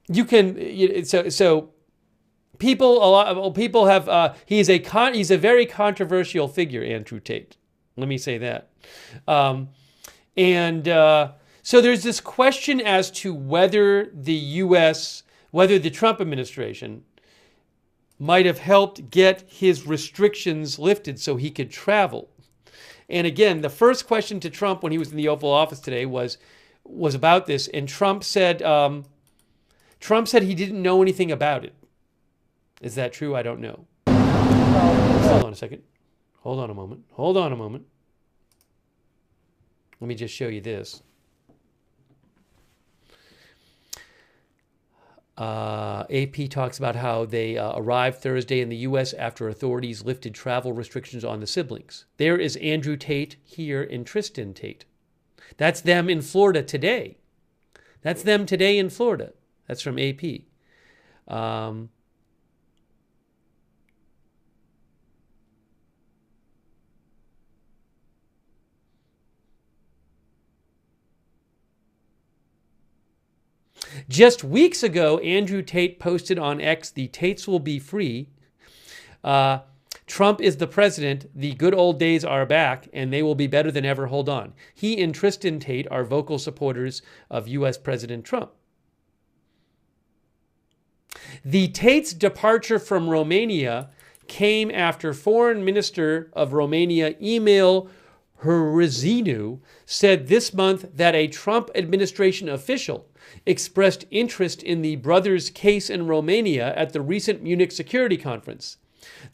S23: you can so people have he's a very controversial figure, Andrew Tate. Let me say that. So there's this question as to whether whether the Trump administration might have helped get his restrictions lifted so he could travel. And again, the first question to Trump when he was in the Oval Office today was about this, and Trump said he didn't know anything about it. Is that true? I don't know. Hold on a second. Hold on a moment. Hold on a moment. Let me just show you this. AP talks about how they arrived Thursday in the U.S. after authorities lifted travel restrictions on the siblings. There is Andrew Tate here and Tristan Tate. That's them in Florida today. That's them today in Florida. That's from AP. Just weeks ago, Andrew Tate posted on X, "The Tates will be free. Trump is the president. The good old days are back, and they will be better than ever. Hold on." He and Tristan Tate are vocal supporters of U.S. President Trump. The Tate's departure from Romania came after Foreign Minister of Romania, Emil Herăzinu, said this month that a Trump administration official expressed interest in the brothers' case in Romania at the recent Munich Security Conference.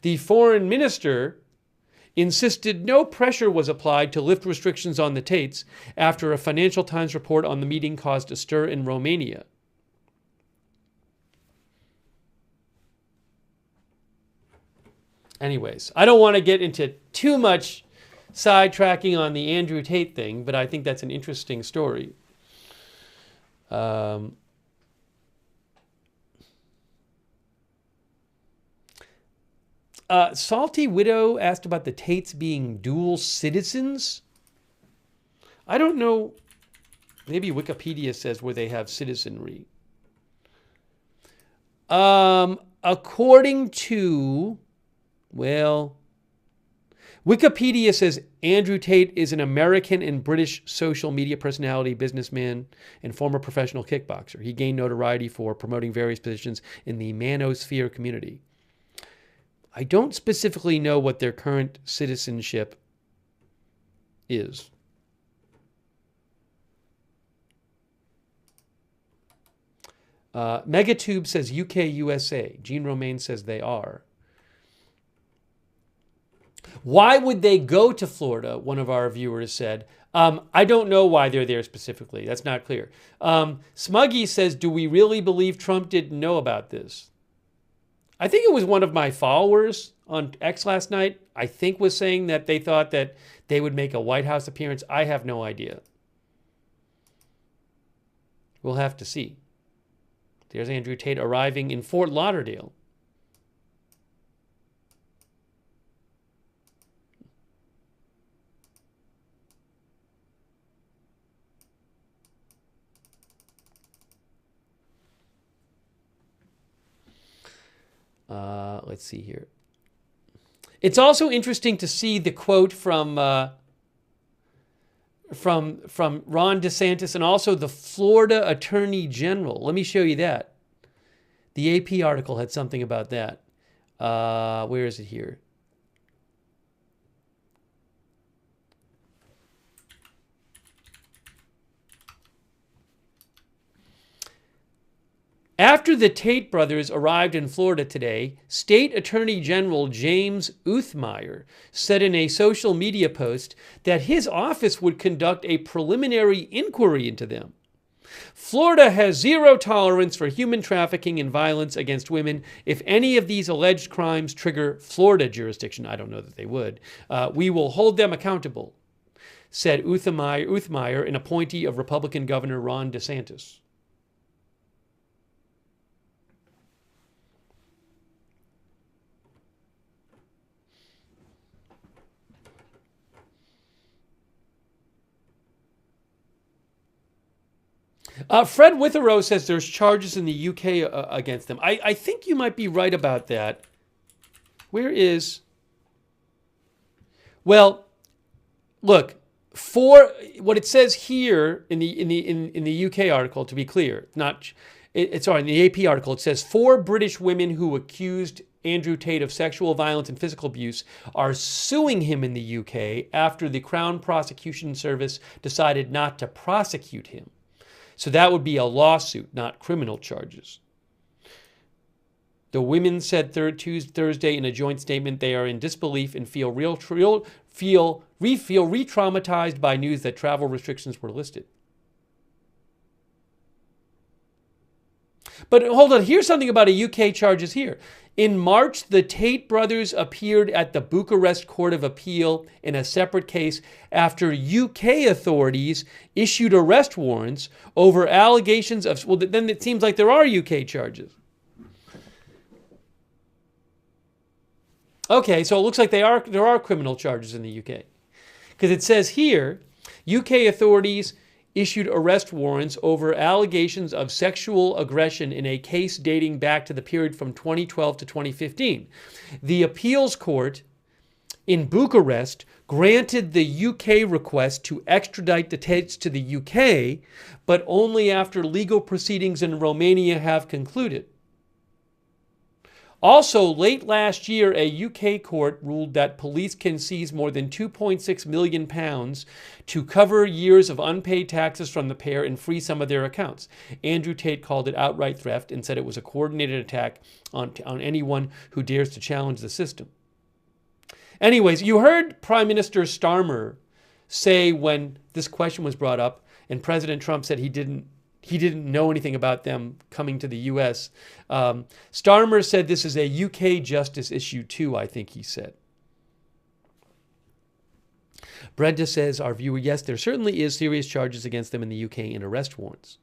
S23: The foreign minister insisted no pressure was applied to lift restrictions on the Tates after a Financial Times report on the meeting caused a stir in Romania. Anyways, I don't want to get into too much sidetracking on the Andrew Tate thing, but I think that's an interesting story. Salty Widow asked about the Tates being dual citizens. I don't know. Maybe Wikipedia says where they have citizenry. According to, well, Wikipedia says Andrew Tate is an American and British social media personality, businessman, and former professional kickboxer. He gained notoriety for promoting various positions in the manosphere community. I don't specifically know what their current citizenship is. Megatube says UK, USA. Jean Romaine says they are. Why would they go to Florida? One of our viewers said. I don't know why they're there specifically. That's not clear. Smuggy says, do we really believe Trump didn't know about this? I think it was one of my followers on X last night, I think, was saying that they thought that they would make a White House appearance. I have no idea. We'll have to see. There's Andrew Tate arriving in Fort Lauderdale. Let's see here. It's also interesting to see the quote from Ron DeSantis and also the Florida Attorney General. Let me show you that. The AP article had something about that. Where is it here? After the Tate brothers arrived in Florida today, State Attorney General James Uthmeier said in a social media post that his office would conduct a preliminary inquiry into them. Florida has zero tolerance for human trafficking and violence against women. If any of these alleged crimes trigger Florida jurisdiction, I don't know that they would, we will hold them accountable, said Uthmeier, an appointee of Republican Governor Ron DeSantis. Fred Witherow says there's charges in the UK against them. I think you might be right about that. Where is... Well, look, for what it says here in the UK article, to be clear, sorry, in the AP article, it says 4 British women who accused Andrew Tate of sexual violence and physical abuse are suing him in the UK after the Crown Prosecution Service decided not to prosecute him. So that would be a lawsuit, not criminal charges. The women said Thursday in a joint statement they are in disbelief and feel re-traumatized by news that travel restrictions were listed. But hold on, here's something about a UK charges here. In March, the Tate brothers appeared at the Bucharest Court of Appeal in a separate case after UK authorities issued arrest warrants over allegations of... Well, then it seems like there are UK charges. Okay, so it looks like there are criminal charges in the UK. Because it says here, UK authorities issued arrest warrants over allegations of sexual aggression in a case dating back to the period from 2012 to 2015. The appeals court in Bucharest granted the UK request to extradite the Tates to the UK, but only after legal proceedings in Romania have concluded. Also, late last year, a UK court ruled that police can seize more than £2.6 million to cover years of unpaid taxes from the pair and free some of their accounts. Andrew Tate called it outright theft and said it was a coordinated attack on anyone who dares to challenge the system. Anyways, you heard Prime Minister Starmer say when this question was brought up, and President Trump said he didn't know anything about them coming to the U.S. Starmer said this is a UK justice issue too, I think he said. Brenda says, our viewer, yes, there certainly is serious charges against them in the UK and arrest warrants.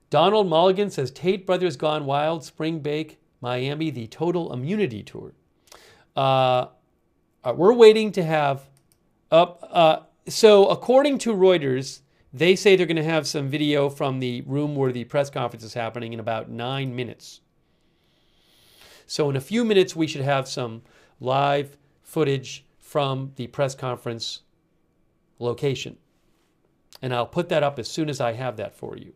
S23: Donald Mulligan says, Tate Brothers Gone Wild, Spring Break, Miami, the Total Immunity Tour. We're waiting to have up. So according to Reuters, they say they're going to have some video from the room where the press conference is happening in about 9 minutes. So in a few minutes, we should have some live footage from the press conference location. And I'll put that up as soon as I have that for you.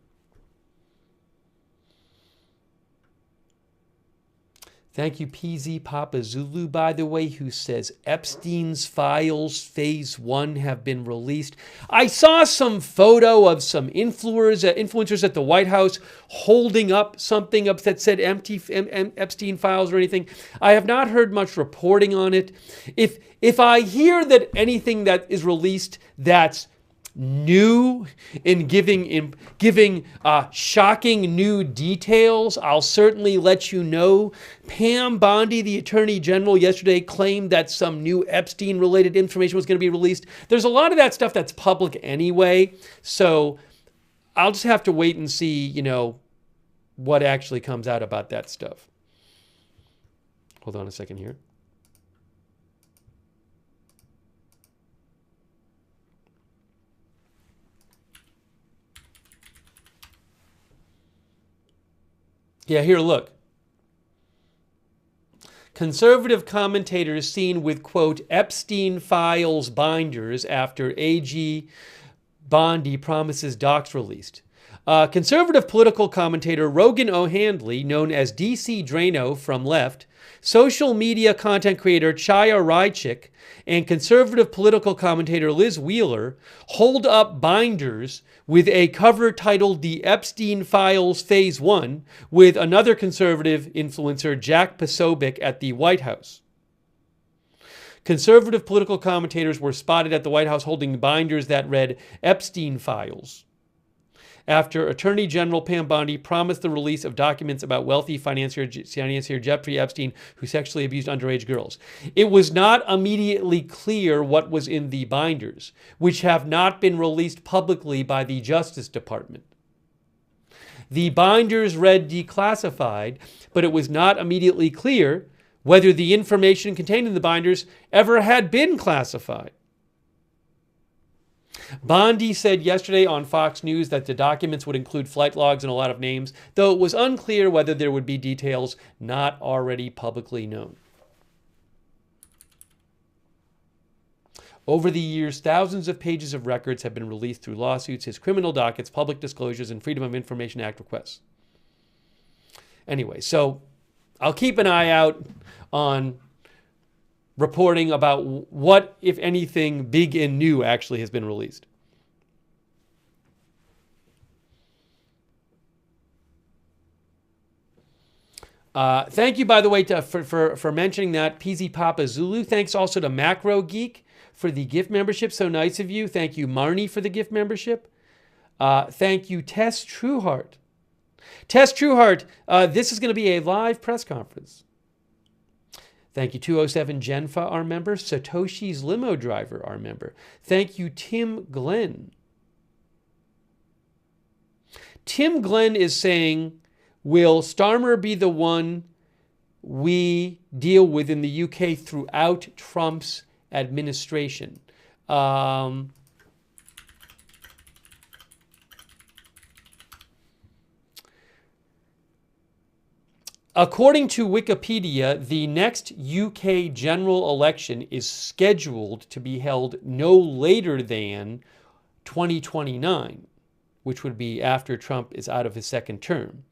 S23: Thank you, PZ Papa Zulu, by the way, who says Epstein's files phase 1 have been released. I saw some photo of some influencers at the White House holding up something that said Epstein files or anything. I have not heard much reporting on it. If I hear that anything that is released that's new in giving shocking new details, I'll certainly let you know. Pam Bondi, the Attorney General, yesterday claimed that some new Epstein-related information was going to be released. There's a lot of that stuff that's public anyway, so I'll just have to wait and see, what actually comes out about that stuff. Hold on a second here. Yeah, here, look. Conservative commentators seen with, quote, Epstein files binders after AG Bondi promises docs released. Conservative political commentator Rogan O'Handley, known as DC Drano from Left, social media content creator Chaya Rychik, and conservative political commentator Liz Wheeler hold up binders with a cover titled The Epstein Files Phase 1 with another conservative influencer, Jack Posobiec, at the White House. Conservative political commentators were spotted at the White House holding binders that read Epstein Files, after Attorney General Pam Bondi promised the release of documents about wealthy financier Jeffrey Epstein, who sexually abused underage girls. It was not immediately clear what was in the binders, which have not been released publicly by the Justice Department. The binders read declassified, but it was not immediately clear whether the information contained in the binders ever had been classified. Bondi said yesterday on Fox News that the documents would include flight logs and a lot of names, though it was unclear whether there would be details not already publicly known. Over the years, thousands of pages of records have been released through lawsuits, his criminal dockets, public disclosures, and Freedom of Information Act requests. Anyway, so I'll keep an eye out on reporting about what, if anything, big and new actually has been released. Thank you, by the way, for mentioning that, PZ Papa Zulu. Thanks also to Macro Geek for the gift membership. So nice of you. Thank you, Marnie, for the gift membership. Thank you, Tess Trueheart. Tess Trueheart, this is going to be a live press conference. Thank you, 207 Genfa, our member. Satoshi's Limo Driver, our member. Thank you, Tim Glenn. Tim Glenn is saying, will Starmer be the one we deal with in the UK throughout Trump's administration? According to Wikipedia, the next UK general election is scheduled to be held no later than 2029, which would be after Trump is out of his second term.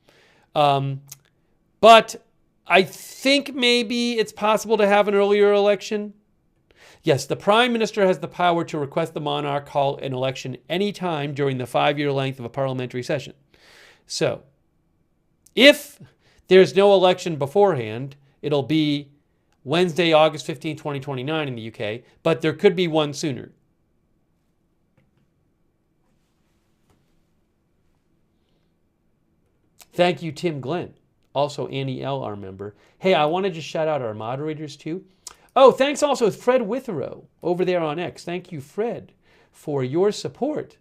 S23: But I think maybe it's possible to have an earlier election. Yes, the Prime Minister has the power to request the monarch call an election anytime during the 5-year length of a parliamentary session. So, if there's no election beforehand, it'll be Wednesday, August 15, 2029 in the UK, but there could be one sooner. Thank you, Tim Glenn. Also, Annie L., our member. Hey, I want to just shout out our moderators, too. Oh, thanks also Fred Witherow over there on X. Thank you, Fred, for your support.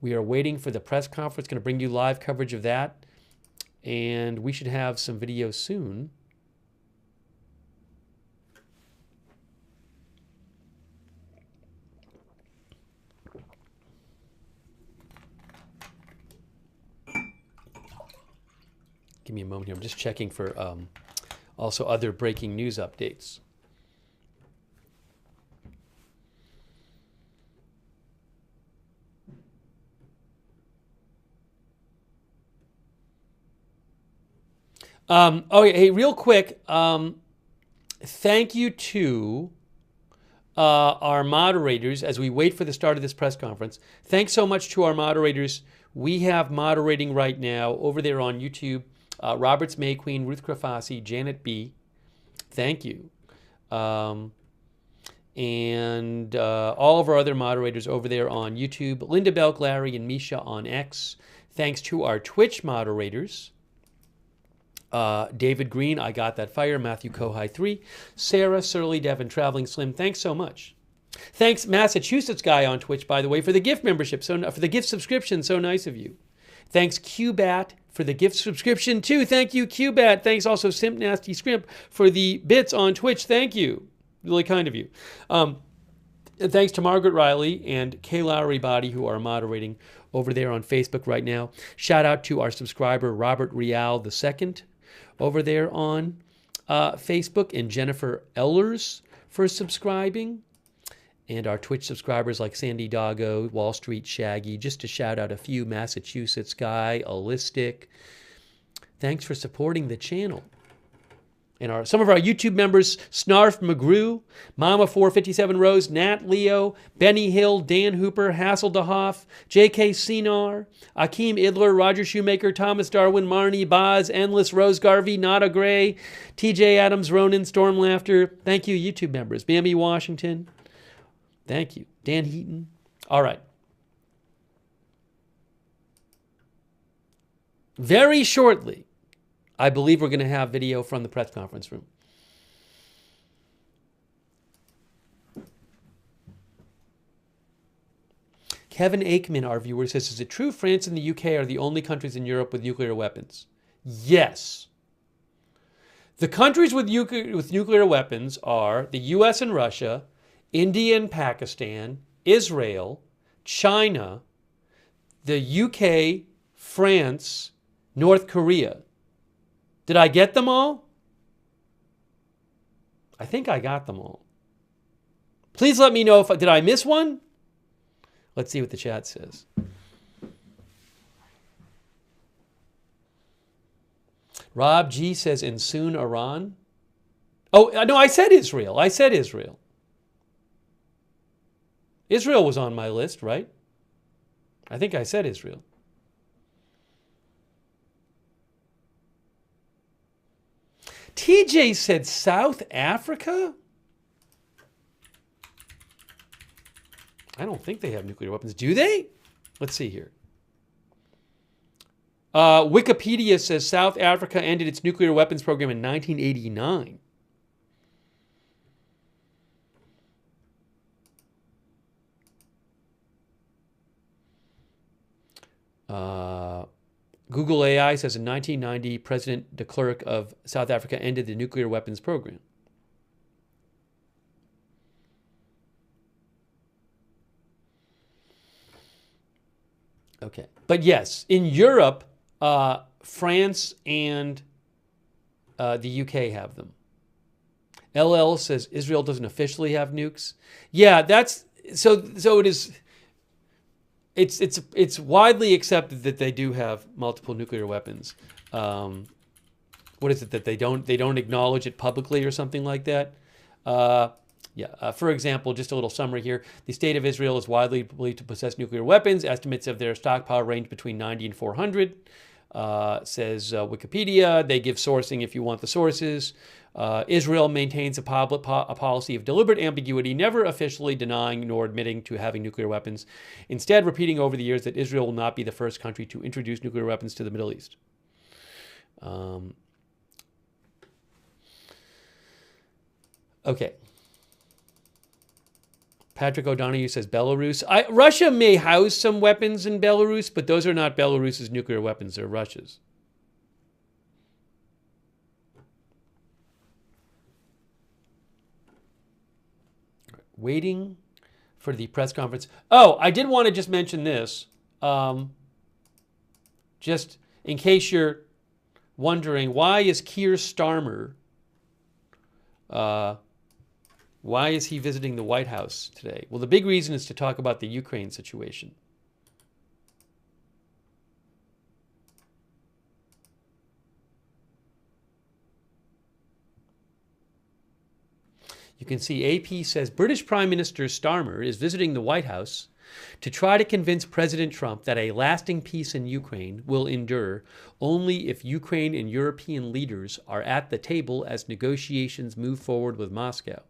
S23: We are waiting for the press conference. Going to bring you live coverage of that. And we should have some videos soon. Give me a moment here. I'm just checking for also other breaking news updates. Hey, real quick, thank you to our moderators as we wait for the start of this press conference. Thanks so much to our moderators. We have moderating right now over there on YouTube, Roberts May Queen, Ruth Krafasi, Janet B. Thank you. And all of our other moderators over there on YouTube, Linda Belk, Larry, and Misha on X. Thanks to our Twitch moderators, David Green, I Got That Fire, Matthew Kohai 3, Sarah, Surly, Devin, Traveling Slim. Thanks so much. Thanks, Massachusetts guy on Twitch, by the way, for the gift membership, for the gift subscription. So nice of you. Thanks, QBat, for the gift subscription too. Thank you, QBat. Thanks also, Simp Nasty Scrimp, for the bits on Twitch. Thank you. Really kind of you. And thanks to Margaret Riley and Kay Lowry Body, who are moderating over there on Facebook right now. Shout out to our subscriber, Robert Rial II, over there on Facebook, and Jennifer Ellers for subscribing. And our Twitch subscribers like Sandy Doggo, Wall Street Shaggy, just to shout out a few, Massachusetts Guy, Allistic. Thanks for supporting the channel. And some of our YouTube members, Snarf McGrew, Mama457 Rose, Nat Leo, Benny Hill, Dan Hooper, Hasseldehoff, J.K. Sinar, Akeem Idler, Roger Shoemaker, Thomas Darwin, Marnie, Boz, Endless, Rose Garvey, Nada Gray, TJ Adams, Ronan, Storm Laughter. Thank you, YouTube members. Bambi Washington. Thank you. Dan Heaton. All right. Very shortly, I believe we're going to have video from the press conference room. Kevin Aikman, our viewer, says, is it true France and the UK are the only countries in Europe with nuclear weapons? Yes. The countries with nuclear weapons are the US and Russia, India and Pakistan, Israel, China, the UK, France, North Korea. Did I get them all? I think I got them all. Please let me know if did I miss one? Let's see what the chat says. Rob G says, and soon Iran. Oh, no, I said Israel. I said Israel. Israel was on my list, right? I think I said Israel. TJ said South Africa? I don't think they have nuclear weapons. Do they? Let's see here. Wikipedia says South Africa ended its nuclear weapons program in 1989. Google AI says in 1990, President de Klerk of South Africa ended the nuclear weapons program. Okay. But yes, in Europe, France and the UK have them. LL says Israel doesn't officially have nukes. Yeah, that's so it is. It's widely accepted that they do have multiple nuclear weapons. What is it that they don't acknowledge it publicly or something like that? For example, just a little summary here. The state of Israel is widely believed to possess nuclear weapons. Estimates of their stockpile range between 90 and 400. Says Wikipedia. They give sourcing if you want the sources. Israel maintains a policy of deliberate ambiguity, never officially denying nor admitting to having nuclear weapons, instead repeating over the years that Israel will not be the first country to introduce nuclear weapons to the Middle East. Okay. Patrick O'Donoghue says Belarus. Russia may house some weapons in Belarus, but those are not Belarus's nuclear weapons. They're Russia's. Waiting for the press conference. Oh, I did want to just mention this. Just in case you're wondering, why is Keir Starmer, why is he visiting the White House today? Well, the big reason is to talk about the Ukraine situation. You can see AP says British Prime Minister Starmer is visiting the White House to try to convince President Trump that a lasting peace in Ukraine will endure only if Ukraine and European leaders are at the table as negotiations move forward with Moscow.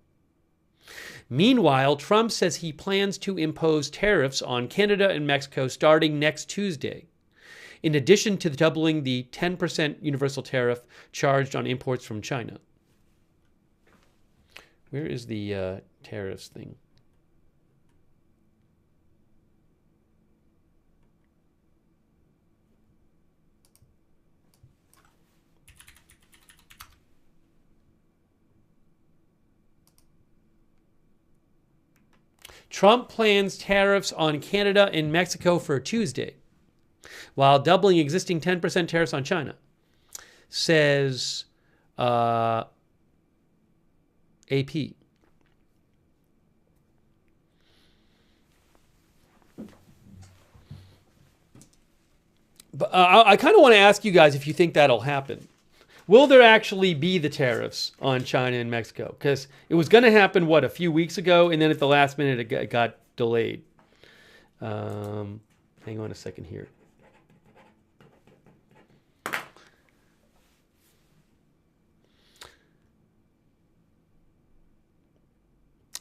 S23: Meanwhile, Trump says he plans to impose tariffs on Canada and Mexico starting next Tuesday, in addition to doubling the 10% universal tariff charged on imports from China. Where is the tariffs thing? Trump plans tariffs on Canada and Mexico for Tuesday, while doubling existing 10% tariffs on China, says AP. But I kind of want to ask you guys if you think that'll happen. Will there actually be the tariffs on China and Mexico? Because it was going to happen, what, a few weeks ago, and then at the last minute it got delayed. Hang on a second here.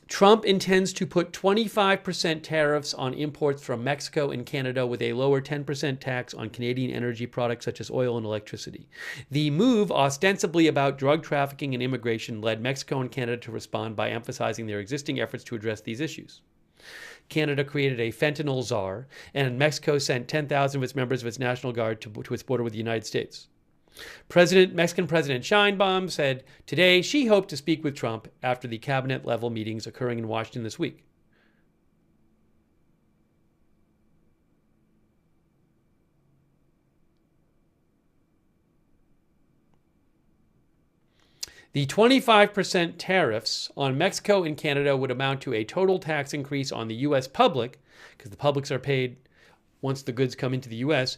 S23: Trump intends to put 25% tariffs on imports from Mexico and Canada with a lower 10% tax on Canadian energy products such as oil and electricity. The move, ostensibly about drug trafficking and immigration, led Mexico and Canada to respond by emphasizing their existing efforts to address these issues. Canada created a fentanyl czar, and Mexico sent 10,000 of its members of its National Guard to its border with the United States. Mexican President Sheinbaum said today she hoped to speak with Trump after the cabinet-level meetings occurring in Washington this week. The 25% tariffs on Mexico and Canada would amount to a total tax increase on the U.S. public, because the publics are paid once the goods come into the U.S.,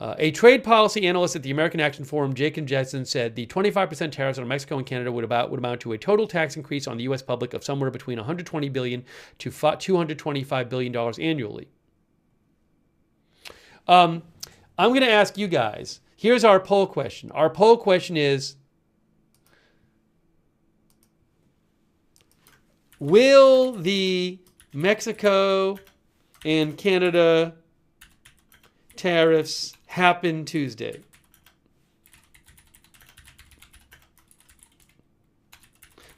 S23: a trade policy analyst at the American Action Forum, Jacob Jetson, said the 25% tariffs on Mexico and Canada would amount to a total tax increase on the U.S. public of somewhere between $120 billion to $225 billion annually. I'm going to ask you guys, here's our poll question. Our poll question is, will the Mexico and Canada tariffs happen Tuesday?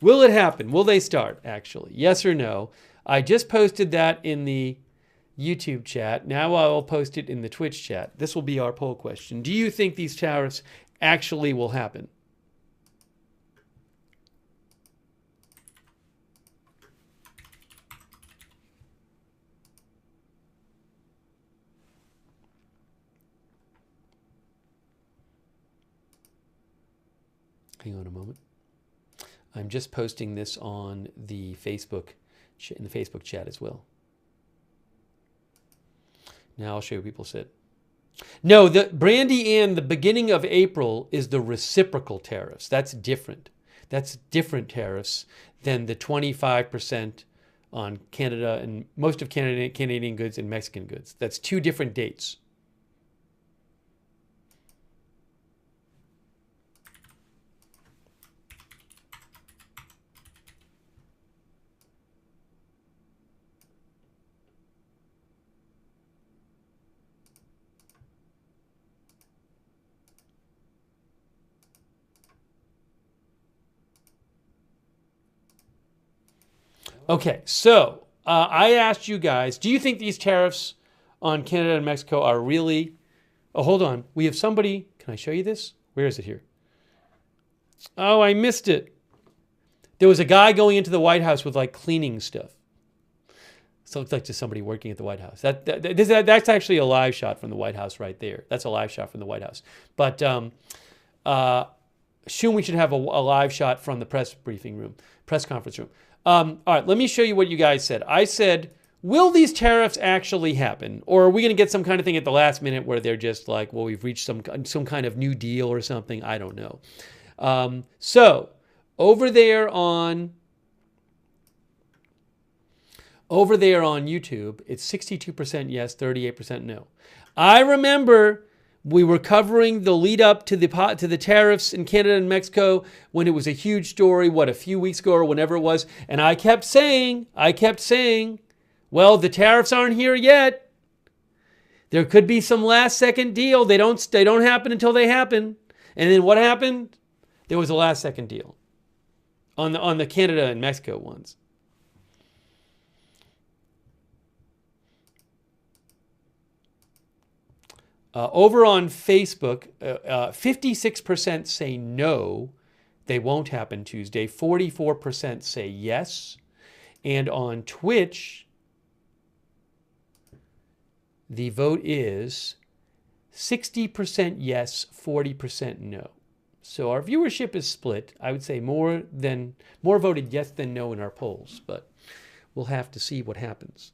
S23: Will it happen? Will they start, actually? Yes or no? I just posted that in the YouTube chat. Now I will post it in the Twitch chat. This will be our poll question. Do you think these tariffs actually will happen? Hang on a moment. I'm just posting this on the Facebook, in the Facebook chat as well. Now I'll show you what people said. No, Brandy Ann, the beginning of April is the reciprocal tariffs. That's different. That's different tariffs than the 25% on Canada and most of Canadian goods and Mexican goods. That's two different dates. Okay, so I asked you guys, do you think these tariffs on Canada and Mexico are really... Oh, hold on. We have somebody... Can I show you this? Where is it here? Oh, I missed it. There was a guy going into the White House with, like, cleaning stuff. So it looks like just somebody working at the White House. That's actually a live shot from the White House right there. That's a live shot from the White House. But soon we should have a live shot from the press conference room. All right, let me show you what you guys said. I said, will these tariffs actually happen? Or are we going to get some kind of thing at the last minute where they're just like, well, we've reached some kind of new deal or something? I don't know. over there on YouTube, it's 62% yes, 38% no. I remember we were covering the lead up to the tariffs in Canada and Mexico when it was a huge story, a few weeks ago or whenever it was, and I kept saying, well, the tariffs aren't here yet. There could be some last second deal. They don't happen until they happen. And then what happened? There was a last second deal on the Canada and Mexico ones. Over on Facebook, 56% say no, they won't happen Tuesday. 44% say yes. And on Twitch, the vote is 60% yes, 40% no. So our viewership is split. I would say more voted yes than no in our polls, but we'll have to see what happens.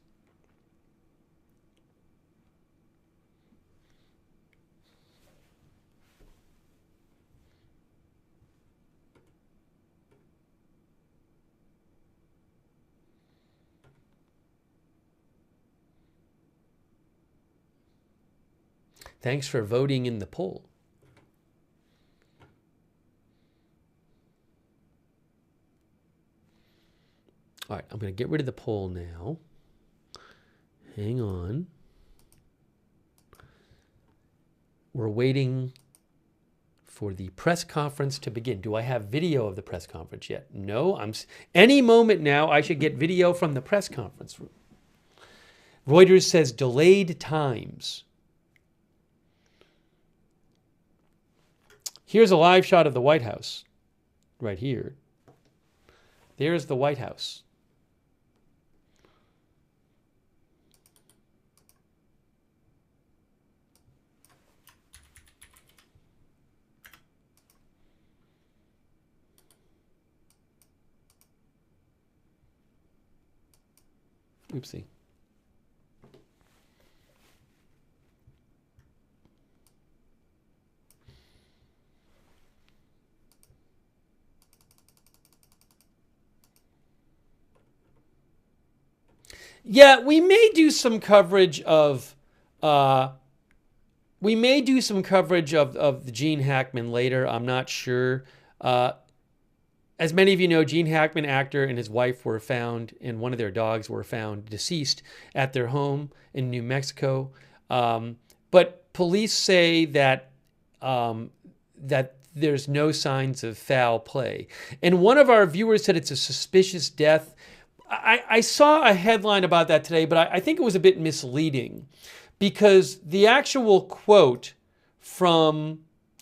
S23: Thanks for voting in the poll. All right, I'm going to get rid of the poll now. Hang on. We're waiting for the press conference to begin. Do I have video of the press conference yet? No. Any moment now, I should get video from the press conference room. Reuters says delayed times. Here's a live shot of the White House, right here. There's the White House. Oopsie. Yeah, we may do some coverage of the Gene Hackman later. I'm not sure. As many of you know, Gene Hackman, actor, and his wife were found, and one of their dogs were found deceased at their home in New Mexico. But police say that there's no signs of foul play. And one of our viewers said it's a suspicious death. I saw a headline about that today, but I think it was a bit misleading because the actual quote from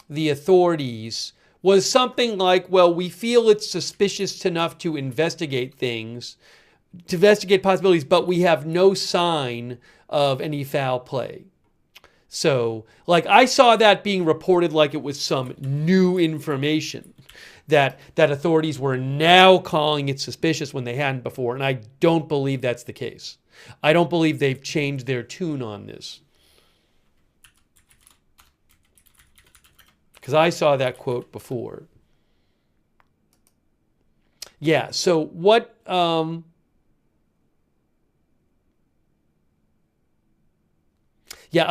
S23: the authorities was something like, well, we feel it's suspicious enough to investigate things, to investigate possibilities, but we have no sign of any foul play. So, I saw that being reported like it was some new information. That authorities were now calling it suspicious when they hadn't before, and I don't believe that's the case. I don't believe they've changed their tune on this. Because I saw that quote before. Yeah, so what... a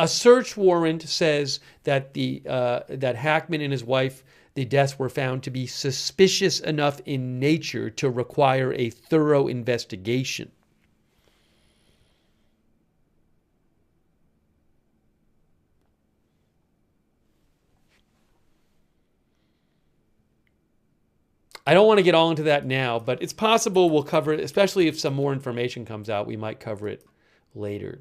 S23: search warrant says that that Hackman and his wife, the deaths were found to be suspicious enough in nature to require a thorough investigation. I don't want to get all into that now, but it's possible we'll cover it, especially if some more information comes out, we might cover it later.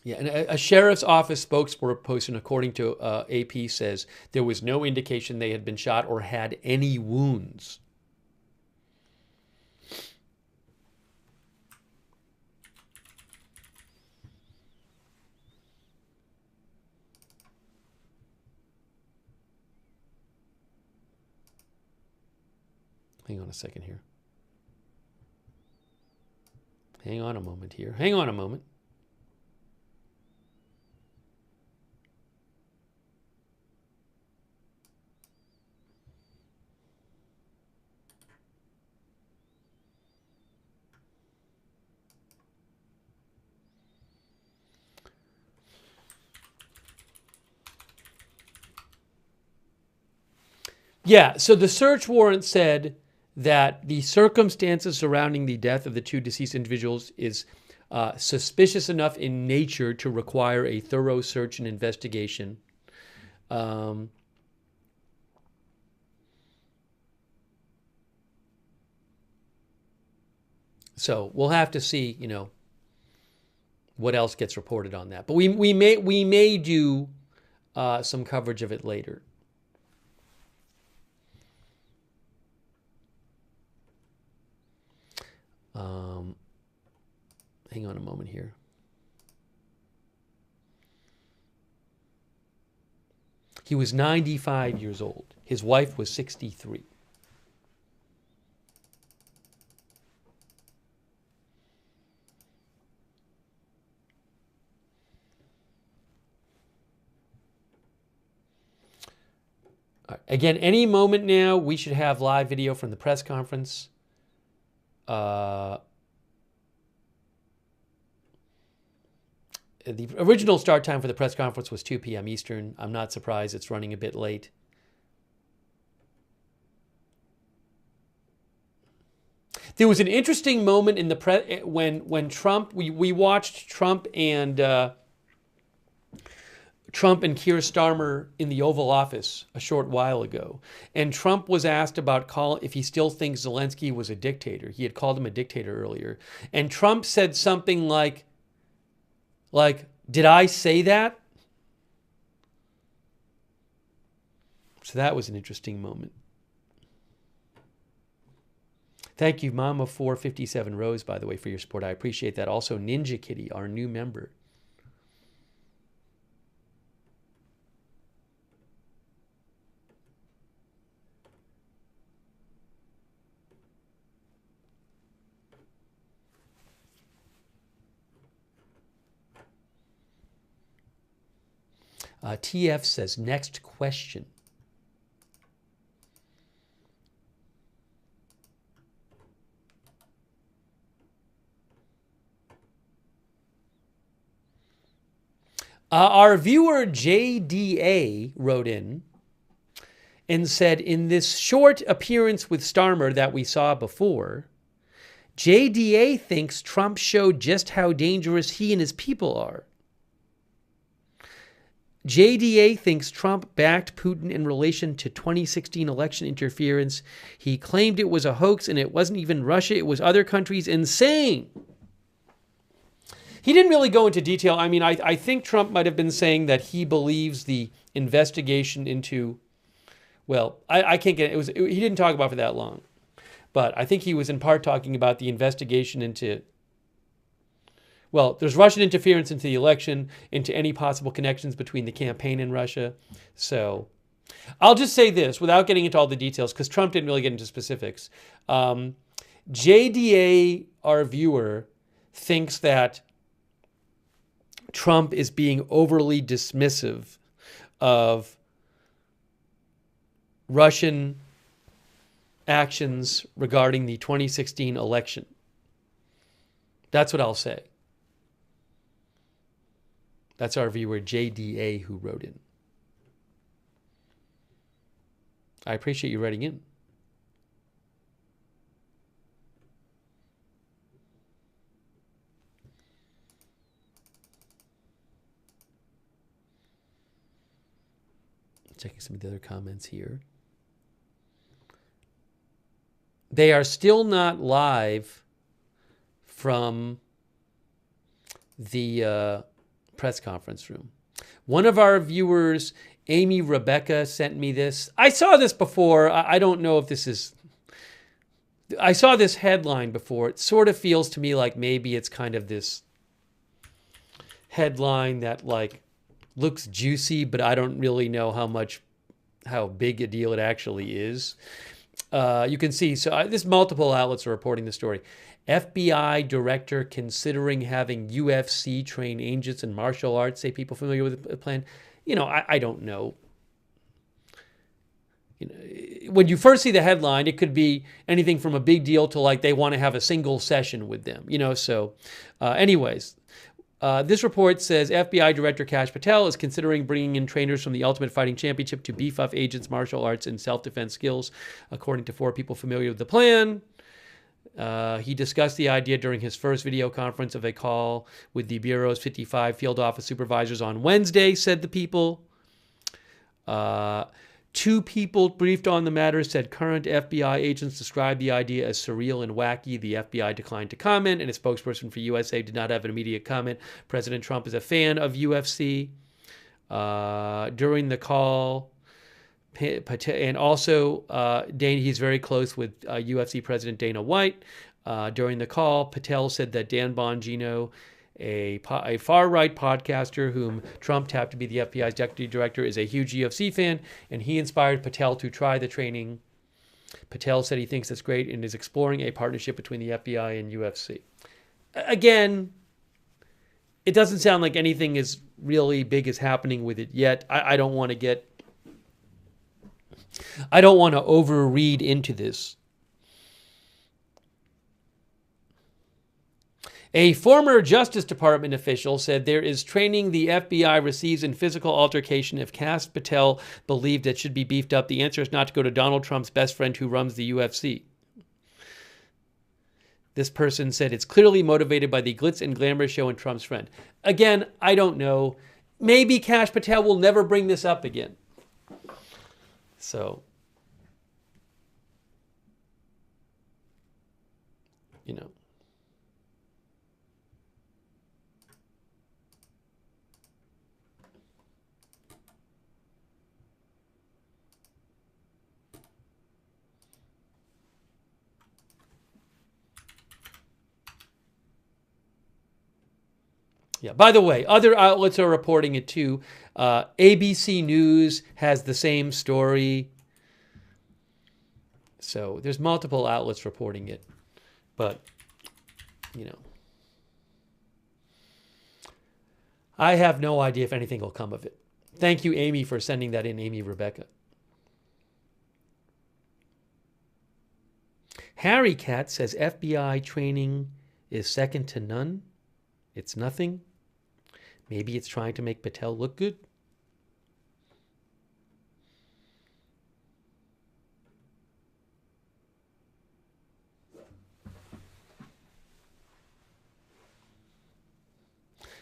S23: Yeah, and a sheriff's office spokesperson, according to AP, says there was no indication they had been shot or had any wounds. Hang on a second here. Hang on a moment here. Hang on a moment. Yeah, so the search warrant said that the circumstances surrounding the death of the two deceased individuals is suspicious enough in nature to require a thorough search and investigation. So we'll have to see, what else gets reported on that. But we may do some coverage of it later. Hang on a moment here. He was 95 years old. His wife was 63. All right. Again, any moment now, we should have live video from the press conference. The original start time for the press conference was 2 p.m. Eastern. I'm not surprised it's running a bit late. There was an interesting moment in the when Trump, we watched Trump and Keir Starmer in the Oval Office a short while ago. And Trump was asked about if he still thinks Zelenskyy was a dictator. He had called him a dictator earlier. And Trump said something like, did I say that? So that was an interesting moment. Thank you, Mama 457 Rose, by the way, for your support. I appreciate that. Also, Ninja Kitty, our new member. TF says, next question. Our viewer JDA wrote in and said, in this short appearance with Starmer that we saw before, JDA thinks Trump showed just how dangerous he and his people are. JDA thinks Trump backed Putin in relation to 2016 election interference. He claimed it was a hoax and it wasn't even Russia, it was other countries. Insane. He didn't really go into detail. I mean, I think Trump might have been saying that he believes the investigation into, well, I can't get it. He didn't talk about it for that long. But I think he was in part talking about the investigation into, well, there's Russian interference into the election, into any possible connections between the campaign and Russia. So I'll just say this without getting into all the details, because Trump didn't really get into specifics. JDA, our viewer, thinks that Trump is being overly dismissive of Russian actions regarding the 2016 election. That's what I'll say. That's our viewer, JDA, who wrote in. I appreciate you writing in. Checking some of the other comments here. They are still not live from the press conference room. One of our viewers, Amy Rebecca, sent me this. I saw this before. I don't know if this is... I saw this headline before. It sort of feels to me like maybe it's kind of this headline that like looks juicy, but I don't really know how big a deal it actually is. You can see, so there's multiple outlets are reporting the story. FBI director considering having UFC train agents in martial arts, say people familiar with the plan. I don't know. When you first see the headline, it could be anything from a big deal to like they want to have a single session with them. Anyways, this report says FBI Director Kash Patel is considering bringing in trainers from the Ultimate Fighting Championship to beef up agents' martial arts and self-defense skills, according to 4 people familiar with the plan. He discussed the idea during his first video conference of a call with the Bureau's 55 field office supervisors on Wednesday, said the people. 2 people briefed on the matter said current FBI agents described the idea as surreal and wacky. The FBI declined to comment, and a spokesperson for USA did not have an immediate comment. President Trump is a fan of UFC. During the call, and also he's very close with UFC President Dana White. During the call, Patel said that Dan Bongino, a far-right podcaster whom Trump tapped to be the FBI's deputy director, is a huge UFC fan, and he inspired Patel to try the training. Patel said he thinks it's great and is exploring a partnership between the FBI and UFC. Again, it doesn't sound like anything is really big is happening with it yet. I don't want to overread into this. A former Justice Department official said there is training the FBI receives in physical altercation. If Kash Patel believed it should be beefed up, the answer is not to go to Donald Trump's best friend who runs the UFC. This person said it's clearly motivated by the glitz and glamour show and Trump's friend. Again, I don't know. Maybe Kash Patel will never bring this up again. So, Yeah. By the way, other outlets are reporting it too. ABC News has the same story. So there's multiple outlets reporting it. But, I have no idea if anything will come of it. Thank you, Amy, for sending that in, Amy Rebecca. Harry Cat says FBI training is second to none. It's nothing. Maybe it's trying to make Patel look good.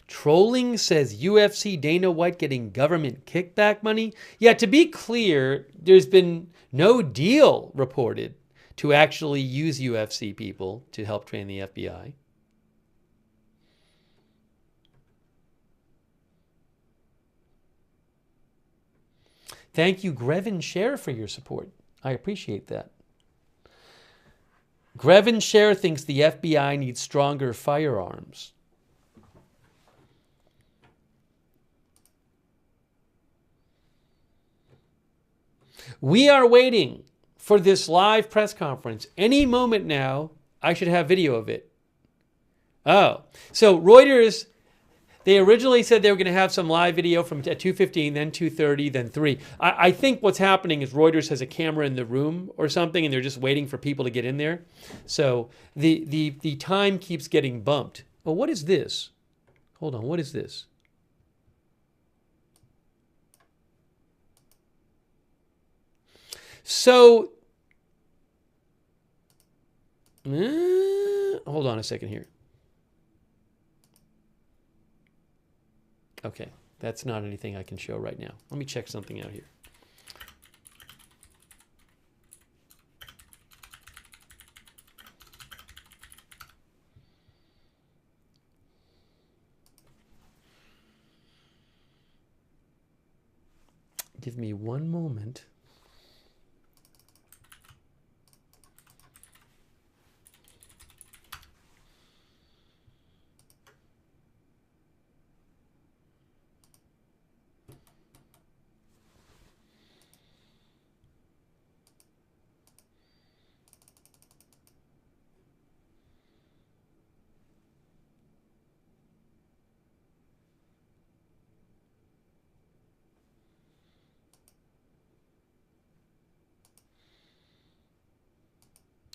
S23: Trolling says UFC Dana White getting government kickback money. Yeah, to be clear, there's been no deal reported to actually use UFC people to help train the FBI. Thank you, Grevin Share, for your support. I appreciate that. Grevin Share thinks the FBI needs stronger firearms. We are waiting for this live press conference. Any moment now, I should have video of it. Oh, so Reuters, they originally said they were going to have some live video from at 2:15, then 2:30, then 3. I think what's happening is Reuters has a camera in the room or something, and they're just waiting for people to get in there. So the time keeps getting bumped. Oh, what is this? Hold on, what is this? So, hold on a second here. Okay, that's not anything I can show right now. Let me check something out here. Give me one moment.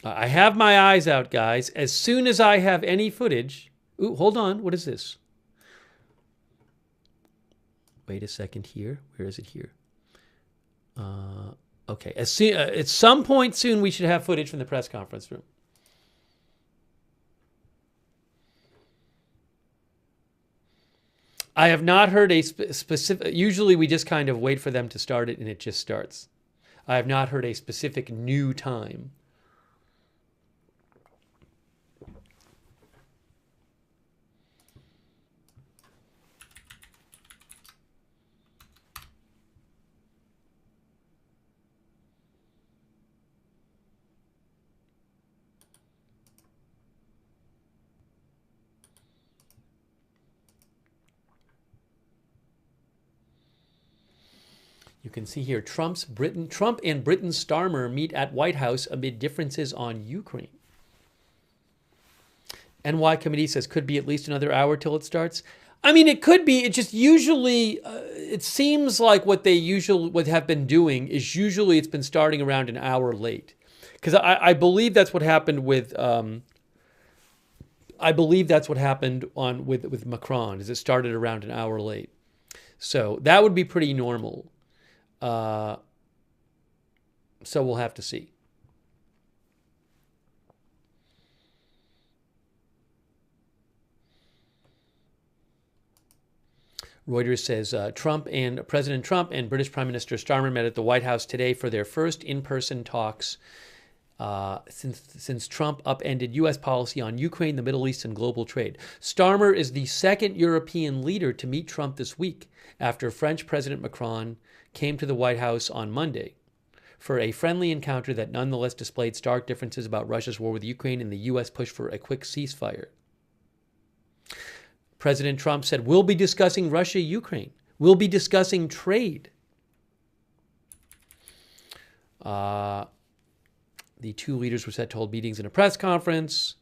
S23: I have my eyes out, guys. As soon as I have any footage... Ooh, hold on. What is this? Wait a second here. Where is it here? Okay. At some point soon, we should have footage from the press conference room. I have not heard a specific... Usually we just kind of wait for them to start it and it just starts. I have not heard a specific new time. You can see here, Trump and Britain's Starmer meet at White House amid differences on Ukraine. NY committee says could be at least another hour till it starts. I mean, it could be. It just usually, it seems like what they would have been doing is usually it's been starting around an hour late. Because I believe that's what happened with, with Macron, is it started around an hour late. So that would be pretty normal. So we'll have to see. Reuters says President Trump and British Prime Minister Starmer met at the White House today for their first in-person talks since Trump upended U.S. policy on Ukraine, the Middle East, and global trade. Starmer is the second European leader to meet Trump this week after French President Macron came to the White House on Monday for a friendly encounter that nonetheless displayed stark differences about Russia's war with Ukraine and the U.S. push for a quick ceasefire. President Trump said, "We'll be discussing Russia-Ukraine. We'll be discussing trade." The two leaders were set to hold meetings in a press conference.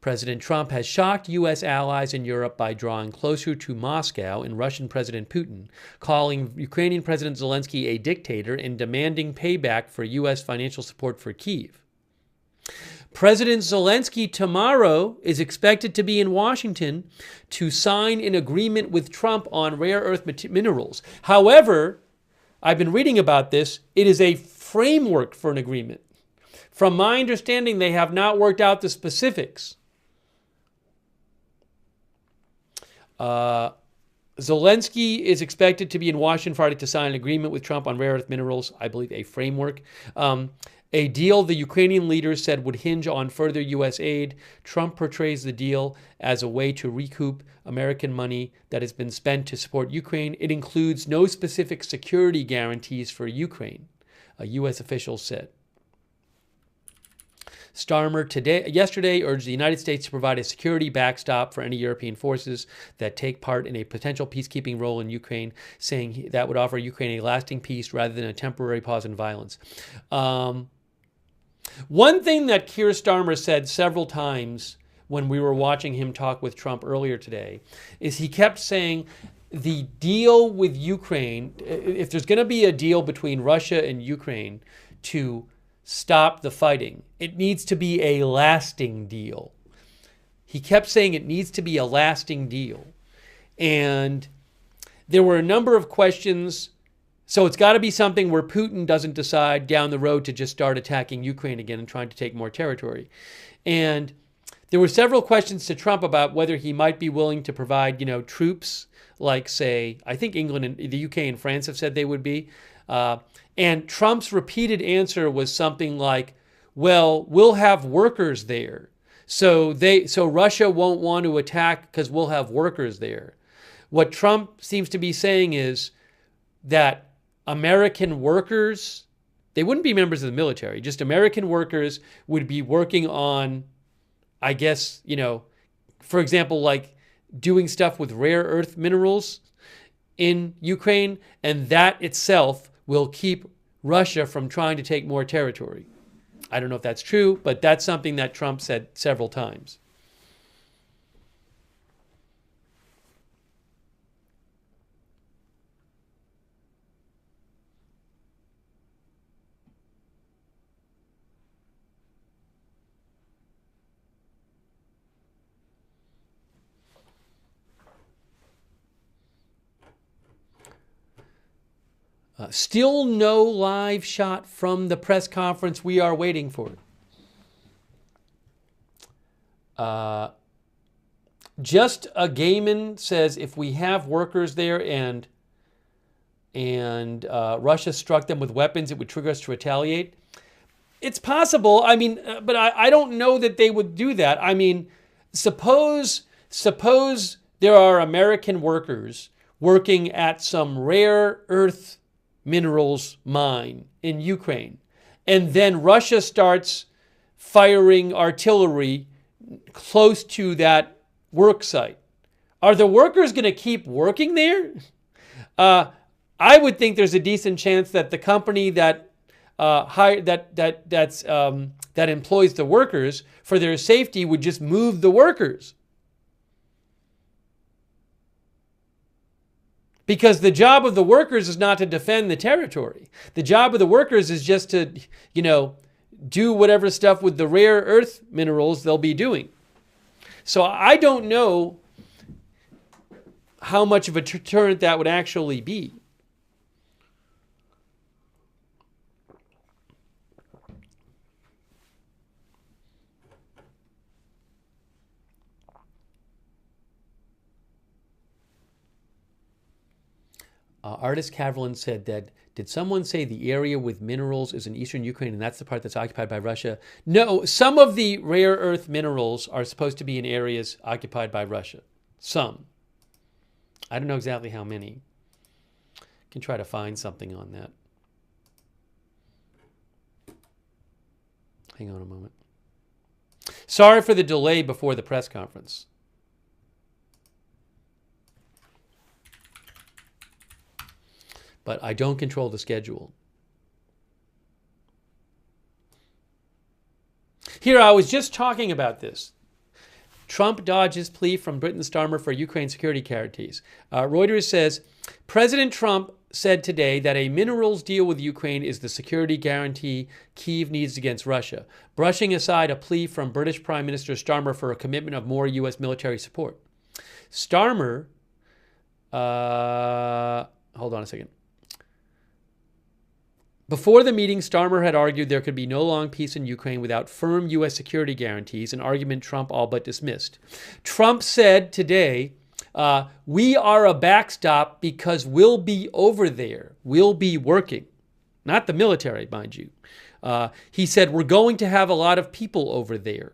S23: President Trump has shocked U.S. allies in Europe by drawing closer to Moscow and Russian President Putin, calling Ukrainian President Zelenskyy a dictator and demanding payback for U.S. financial support for Kyiv. President Zelenskyy tomorrow is expected to be in Washington to sign an agreement with Trump on rare earth minerals. However, I've been reading about this. It is a framework for an agreement. From my understanding, they have not worked out the specifics. Zelenskyy is expected to be in Washington Friday to sign an agreement with Trump on rare earth minerals, I believe a framework. A deal the Ukrainian leaders said would hinge on further U.S. aid. Trump portrays the deal as a way to recoup American money that has been spent to support Ukraine. It includes no specific security guarantees for Ukraine, a U.S. official said. Starmer yesterday urged the United States to provide a security backstop for any European forces that take part in a potential peacekeeping role in Ukraine, saying that would offer Ukraine a lasting peace rather than a temporary pause in violence. One thing that Keir Starmer said several times when we were watching him talk with Trump earlier today is he kept saying the deal with Ukraine, if there's going to be a deal between Russia and Ukraine to stop the fighting, it needs to be a lasting deal. He kept saying it needs to be a lasting deal. And there were a number of questions. So it's got to be something where Putin doesn't decide down the road to just start attacking Ukraine again and trying to take more territory. And there were several questions to Trump about whether he might be willing to provide, troops like, say, I think England and the UK and France have said they would be. And Trump's repeated answer was something like, well, we'll have workers there. So Russia won't want to attack because we'll have workers there. What Trump seems to be saying is that American workers, they wouldn't be members of the military, just American workers would be working on, I guess, for example, like doing stuff with rare earth minerals in Ukraine, and that itself will keep Russia from trying to take more territory. I don't know if that's true, but that's something that Trump said several times. Still no live shot from the press conference. We are waiting for it. Just a Gaiman says if we have workers there and Russia struck them with weapons, it would trigger us to retaliate. It's possible. I mean, but I don't know that they would do that. I mean, suppose there are American workers working at some rare earth minerals mine in Ukraine, and then Russia starts firing artillery close to that work site. Are the workers going to keep working there? I would think there's a decent chance that the company that employs the workers for their safety would just move the workers. Because the job of the workers is not to defend the territory. The job of the workers is just to, do whatever stuff with the rare earth minerals they'll be doing. So I don't know how much of a deterrent that would actually be. Artist Kavlin said that, did someone say the area with minerals is in eastern Ukraine and that's the part that's occupied by Russia? No, some of the rare earth minerals are supposed to be in areas occupied by Russia. Some. I don't know exactly how many. I can try to find something on that. Hang on a moment. Sorry for the delay before the press conference. But I don't control the schedule. Here, I was just talking about this. Trump dodges plea from Britain's Starmer for Ukraine security guarantees. Reuters says, President Trump said today that a minerals deal with Ukraine is the security guarantee Kyiv needs against Russia, brushing aside a plea from British Prime Minister Starmer for a commitment of more U.S. military support. Starmer, hold on a second. Before the meeting, Starmer had argued there could be no long peace in Ukraine without firm U.S. security guarantees, an argument Trump all but dismissed. Trump said today, we are a backstop because we'll be over there. We'll be working. Not the military, mind you. He said, we're going to have a lot of people over there.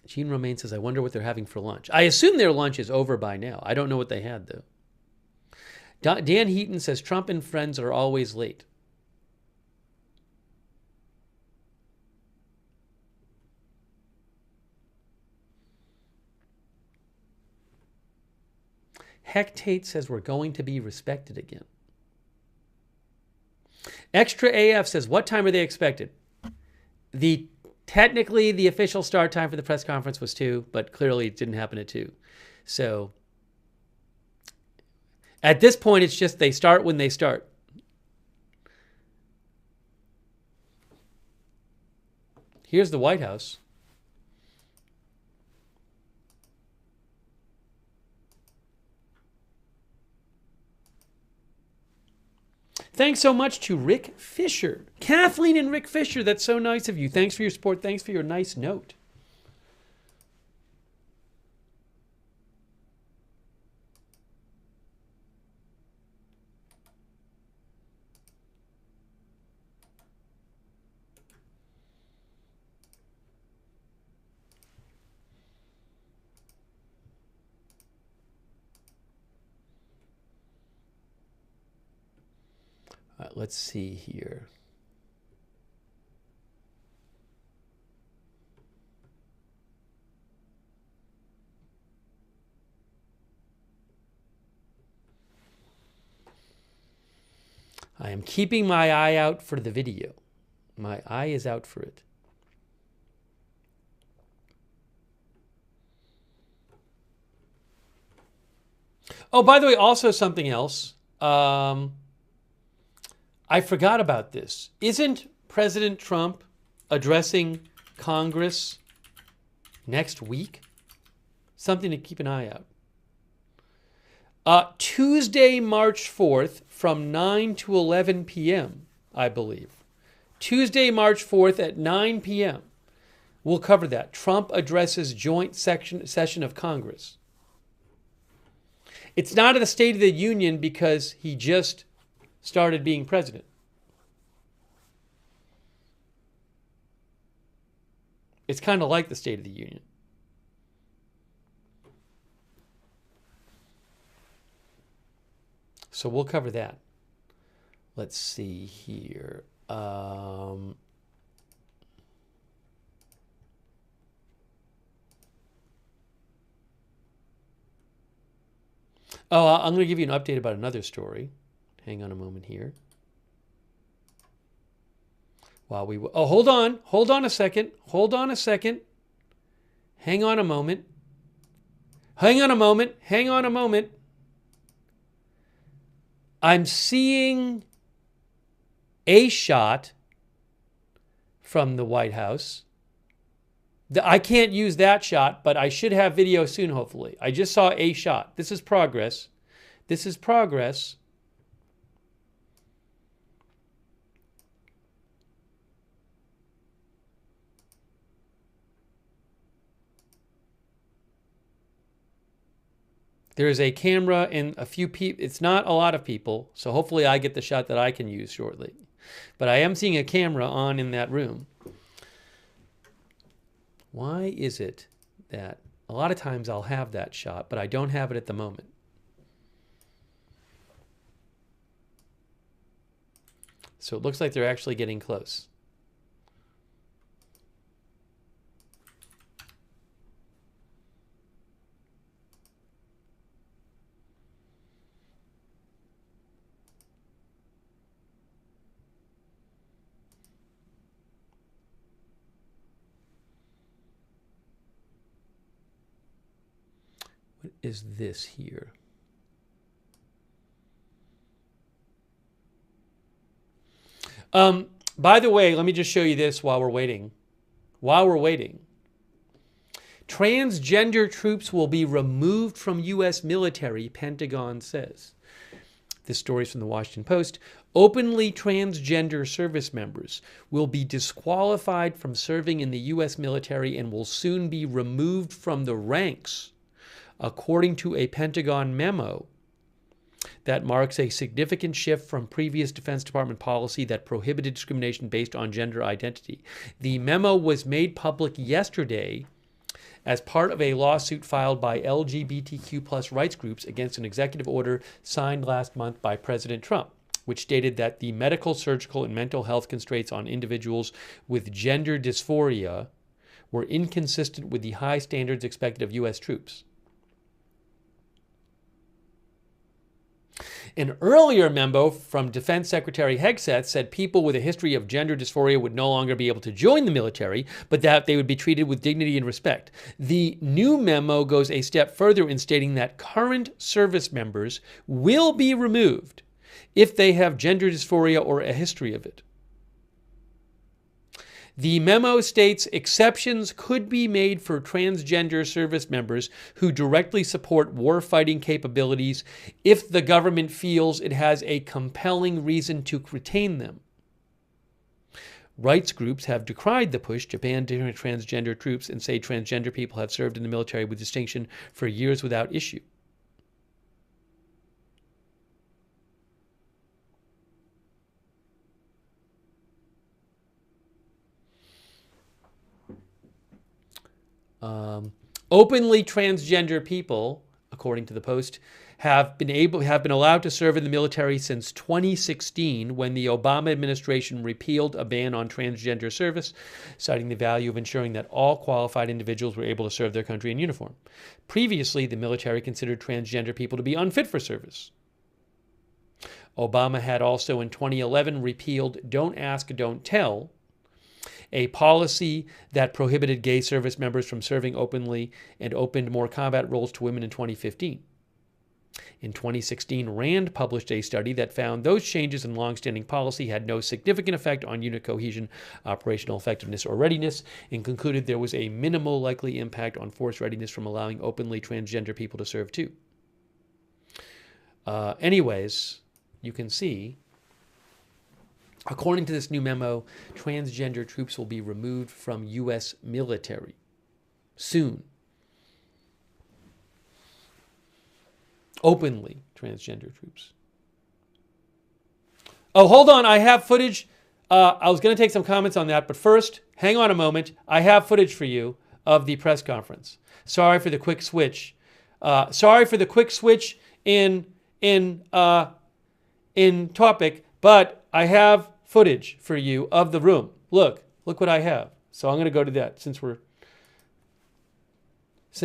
S23: Jean Romaine says, I wonder what they're having for lunch. I assume their lunch is over by now. I don't know what they had, though. Dan Heaton says, Trump and friends are always late. Heck Tate says, we're going to be respected again. Extra AF says, what time are they expected? Technically, the official start time for the press conference was 2, but clearly it didn't happen at 2. So at this point, it's just they start when they start. Here's the White House. Thanks so much to Rick Fisher. Kathleen and Rick Fisher, that's so nice of you. Thanks for your support. Thanks for your nice note. Let's see here. I am keeping my eye out for the video. My eye is out for it. Oh, by the way, also something else. I forgot about this. Isn't President Trump addressing Congress next week? Something to keep an eye out. Tuesday, March 4th from 9 to 11 p.m., I believe. Tuesday, March 4th at 9 p.m. We'll cover that. Trump addresses joint session of Congress. It's not a State of the Union because he just started being president. It's kind of like the State of the Union. So we'll cover that. Let's see here. I'm going to give you an update about another story. Hang on a moment here. Hold on a second. Hang on a moment. I'm seeing a shot from the White House. I can't use that shot, but I should have video soon, hopefully. I just saw a shot. This is progress. There is a camera and a few people. It's not a lot of people, so hopefully I get the shot that I can use shortly. But I am seeing a camera on in that room. Why is it that a lot of times I'll have that shot, but I don't have it at the moment? So it looks like they're actually getting close. What is this here? By the way, let me just show you this while we're waiting. Transgender troops will be removed from U.S. military, Pentagon says. This story is from the Washington Post. Openly transgender service members will be disqualified from serving in the U.S. military and will soon be removed from the ranks, according to a Pentagon memo that marks a significant shift from previous Defense Department policy that prohibited discrimination based on gender identity. The memo was made public yesterday as part of a lawsuit filed by LGBTQ+ rights groups against an executive order signed last month by President Trump, which stated that the medical, surgical, and mental health constraints on individuals with gender dysphoria were inconsistent with the high standards expected of U.S. troops. An earlier memo from Defense Secretary Hegseth said people with a history of gender dysphoria would no longer be able to join the military, but that they would be treated with dignity and respect. The new memo goes a step further in stating that current service members will be removed if they have gender dysphoria or a history of it. The memo states exceptions could be made for transgender service members who directly support warfighting capabilities if the government feels it has a compelling reason to retain them. Rights groups have decried the push to ban transgender troops and say transgender people have served in the military with distinction for years without issue. Openly transgender people, according to the Post, have been allowed to serve in the military since 2016, when the Obama administration repealed a ban on transgender service, citing the value of ensuring that all qualified individuals were able to serve their country in uniform. Previously, the military considered transgender people to be unfit for service. Obama had also in 2011 repealed Don't Ask, Don't Tell, a policy that prohibited gay service members from serving openly and opened more combat roles to women in 2015. In 2016, RAND published a study that found those changes in longstanding policy had no significant effect on unit cohesion, operational effectiveness, or readiness, and concluded there was a minimal likely impact on force readiness from allowing openly transgender people to serve too. Anyways, you can see, according to this new memo, transgender troops will be removed from U.S. military soon. Openly transgender troops. Oh, hold on. I have footage. I was going to take some comments on that, but first, hang on a moment. I have footage for you of the press conference. Sorry for the quick switch. In topic, but I have footage for you of the room. Look what I have. So I'm going to go to that since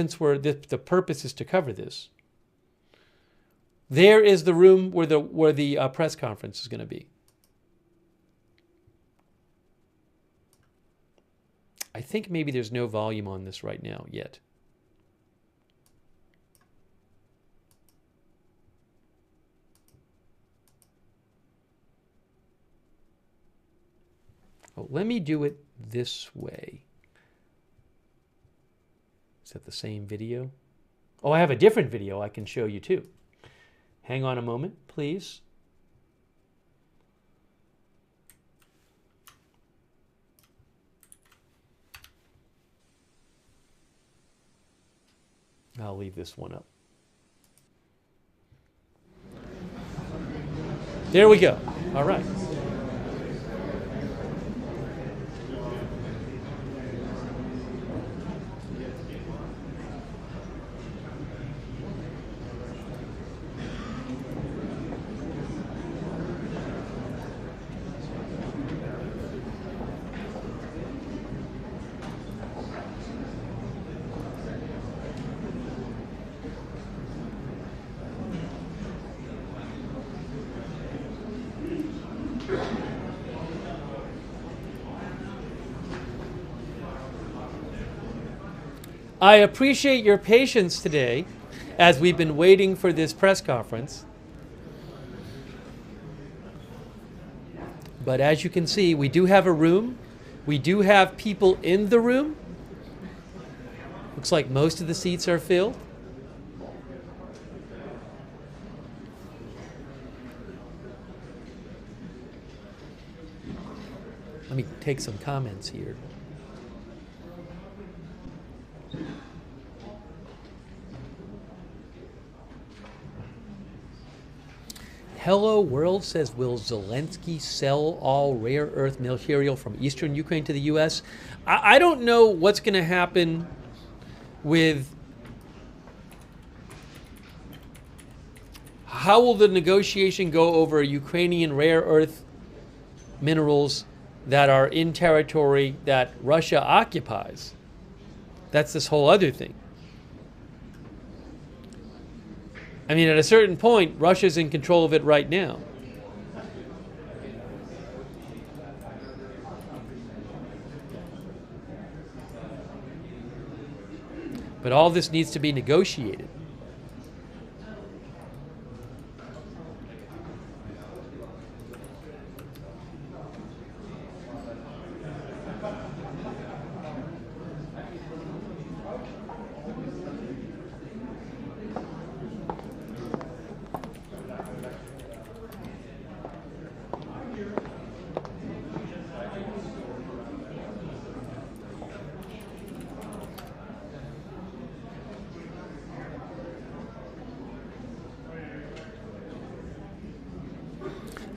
S23: the purpose is to cover this. There is the room where the press conference is going to be. I think maybe there's no volume on this right now yet. Oh, let me do it this way. Is that the same video? Oh, I have a different video I can show you too. Hang on a moment, please. I'll leave this one up. There we go. All right. I appreciate your patience today as we've been waiting for this press conference. But as you can see, we do have a room. We do have people in the room. Looks like most of the seats are filled. Let me take some comments here. Hello World says, will Zelenskyy sell all rare earth material from eastern Ukraine to the U.S.? I don't know what's going to happen with... How will the negotiation go over Ukrainian rare earth minerals that are in territory that Russia occupies? That's this whole other thing. I mean, at a certain point, Russia's in control of it right now. But all this needs to be negotiated.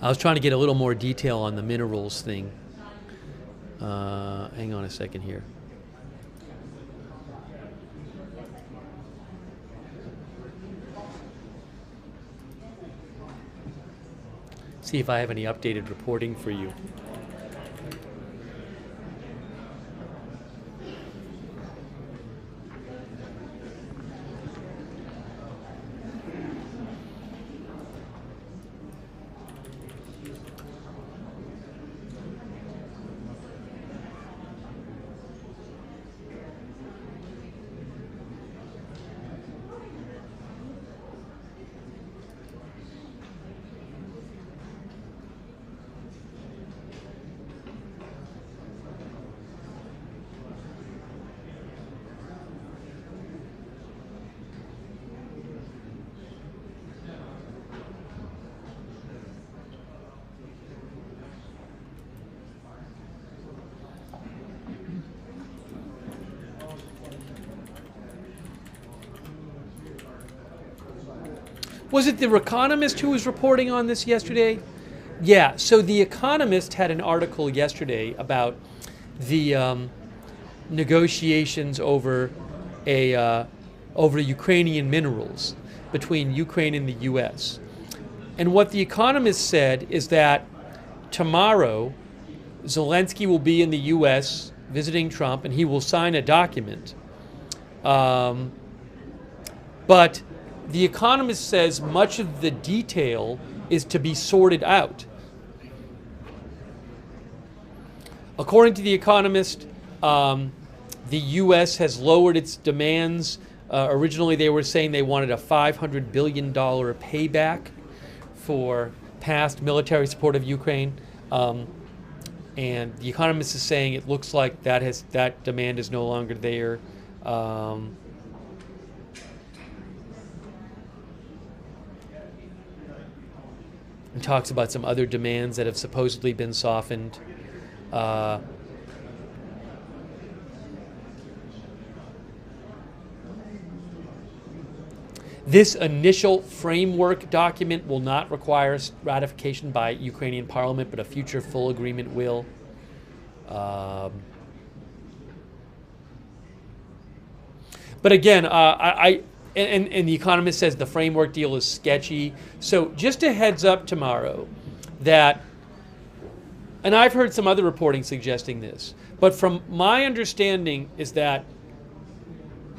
S23: I was trying to get a little more detail on the minerals thing. Hang on a second here. See if I have any updated reporting for you. Was it The Economist who was reporting on this yesterday? Yeah, so The Economist had an article yesterday about the negotiations over Ukrainian minerals between Ukraine and the U.S. And what The Economist said is that tomorrow Zelenskyy will be in the U.S. visiting Trump, and he will sign a document. But The Economist says much of the detail is to be sorted out. According to The Economist, the U.S. has lowered its demands. Originally, they were saying they wanted a $500 billion payback for past military support of Ukraine. And The Economist is saying it looks like that demand is no longer there. And talks about some other demands that have supposedly been softened. This initial framework document will not require ratification by Ukrainian parliament, but a future full agreement will. But again, and The Economist says the framework deal is sketchy. So just a heads up tomorrow that, and I've heard some other reporting suggesting this, but from my understanding is that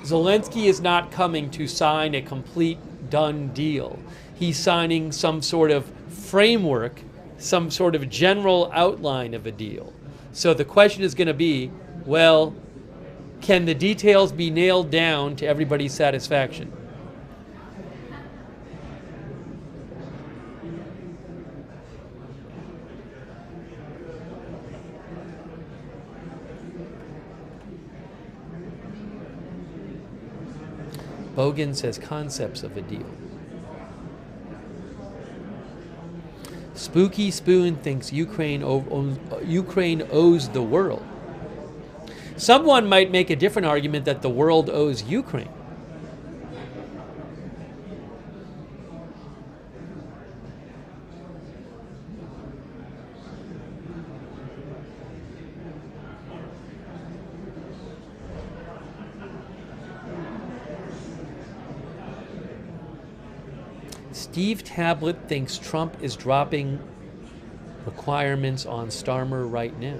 S23: Zelenskyy is not coming to sign a complete done deal. He's signing some sort of framework, some sort of general outline of a deal. So the question is going to be, well, can the details be nailed down to everybody's satisfaction? Bogan says concepts of a deal. Spooky Spoon thinks Ukraine owes the world. Someone might make a different argument that the world owes Ukraine. Steve Tablet thinks Trump is dropping requirements on Starmer right now.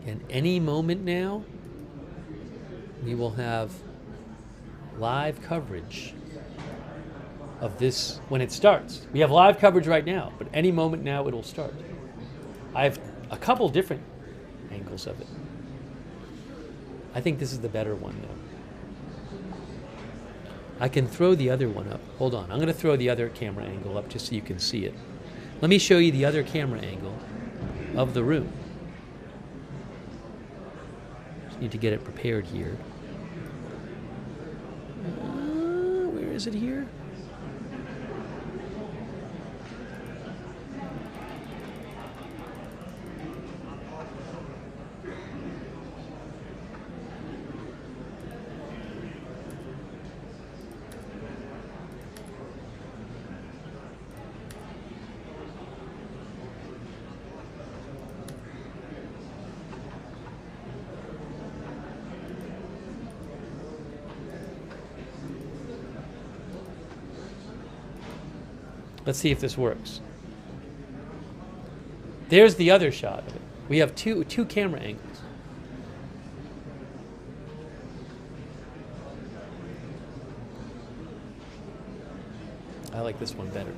S23: And any moment now, we will have live coverage of this when it starts. We have live coverage right now, but any moment now it will start. I have a couple different angles of it. I think this is the better one, though. I can throw the other one up. Hold on. I'm going to throw the other camera angle up just so you can see it. Let me show you the other camera angle of the room. Need to get it prepared here. Where is it here? Let's see if this works. There's the other shot of it. We have two camera angles. I like this one better.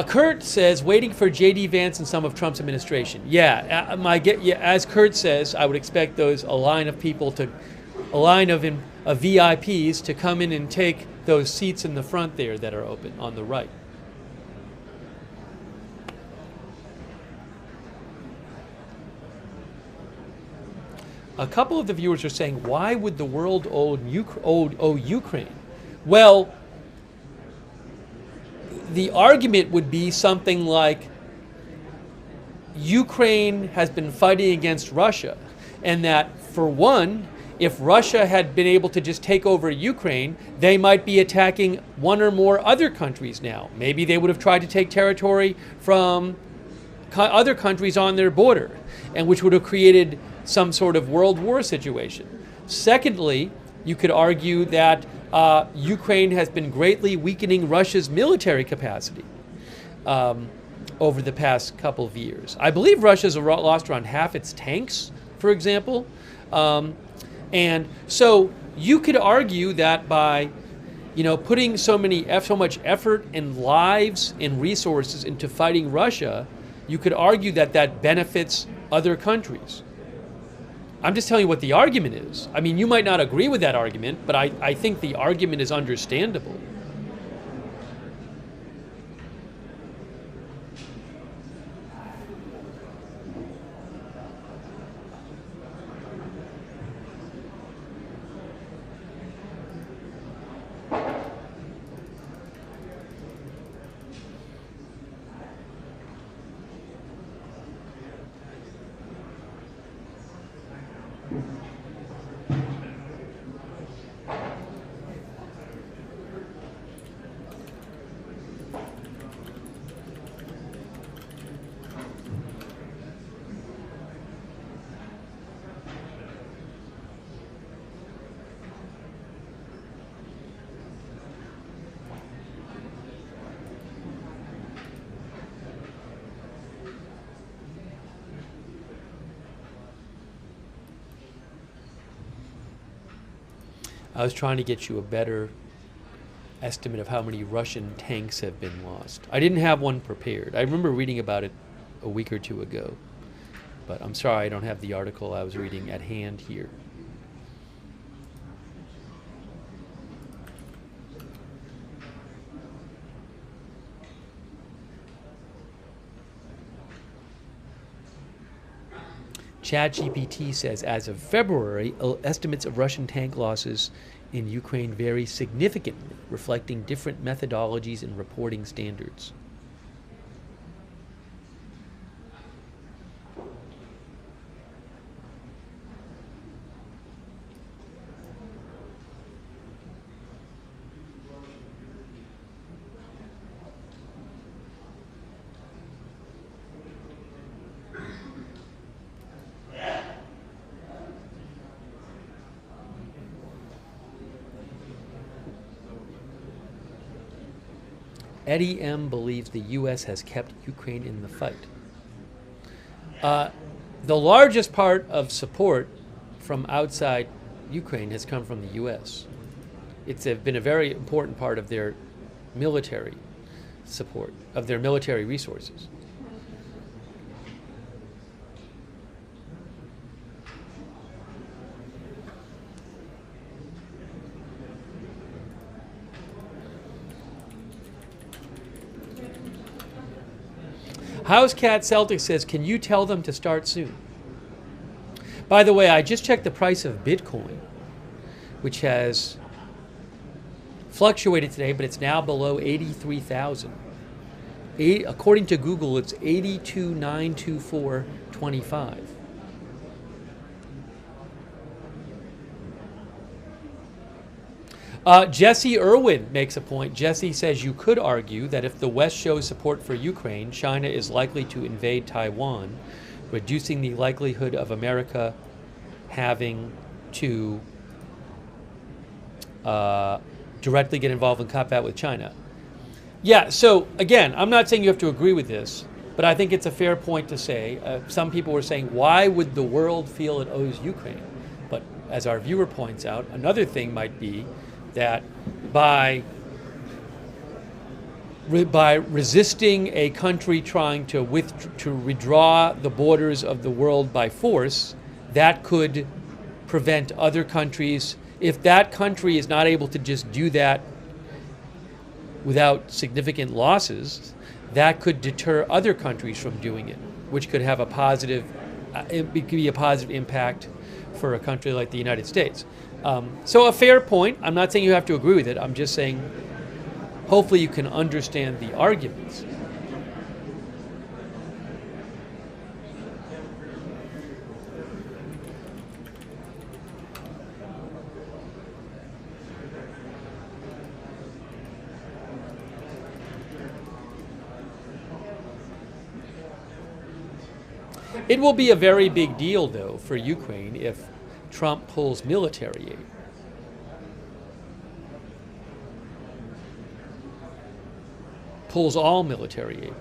S23: Kurt says, waiting for J.D. Vance and some of Trump's administration. Yeah, as Kurt says, I would expect a line of VIPs to come in and take those seats in the front there that are open on the right. A couple of the viewers are saying, why would the world owe Ukraine? Well, the argument would be something like Ukraine has been fighting against Russia, and that, for one, if Russia had been able to just take over Ukraine, they might be attacking one or more other countries now. Maybe they would have tried to take territory from other countries on their border, and which would have created some sort of world war situation. Secondly, you could argue that Ukraine has been greatly weakening Russia's military capacity over the past couple of years. I believe Russia's lost around half its tanks, for example. And so you could argue that by putting so much effort and lives and resources into fighting Russia, you could argue that that benefits other countries. I'm just telling you what the argument is. I mean, you might not agree with that argument, but I think the argument is understandable. I was trying to get you a better estimate of how many Russian tanks have been lost. I didn't have one prepared. I remember reading about it a week or two ago, but I'm sorry I don't have the article I was reading at hand here. ChatGPT says, as of February, estimates of Russian tank losses in Ukraine vary significantly, reflecting different methodologies and reporting standards. Eddie M. believes the U.S. has kept Ukraine in the fight. The largest part of support from outside Ukraine has come from the U.S. It's been a very important part of their military support, of their military resources. Housecat Celtic says, can you tell them to start soon? By the way, I just checked the price of Bitcoin, which has fluctuated today, but it's now below 83,000. According to Google, it's 82,924.25. Jesse Irwin makes a point. Jesse says you could argue that if the West shows support for Ukraine, China is likely to invade Taiwan, reducing the likelihood of America having to directly get involved in combat with China. Yeah, so again, I'm not saying you have to agree with this, but I think it's a fair point to say. Some people were saying, why would the world feel it owes Ukraine? But as our viewer points out, another thing might be that by resisting a country trying to withdraw the borders of the world by force, that could prevent other countries. If that country is not able to just do that without significant losses, that could deter other countries from doing it, which could have a positive impact for a country like the United States. So a fair point. I'm not saying you have to agree with it. I'm just saying hopefully you can understand the arguments. It will be a very big deal, though, for Ukraine if Trump pulls military aid. Pulls all military aid.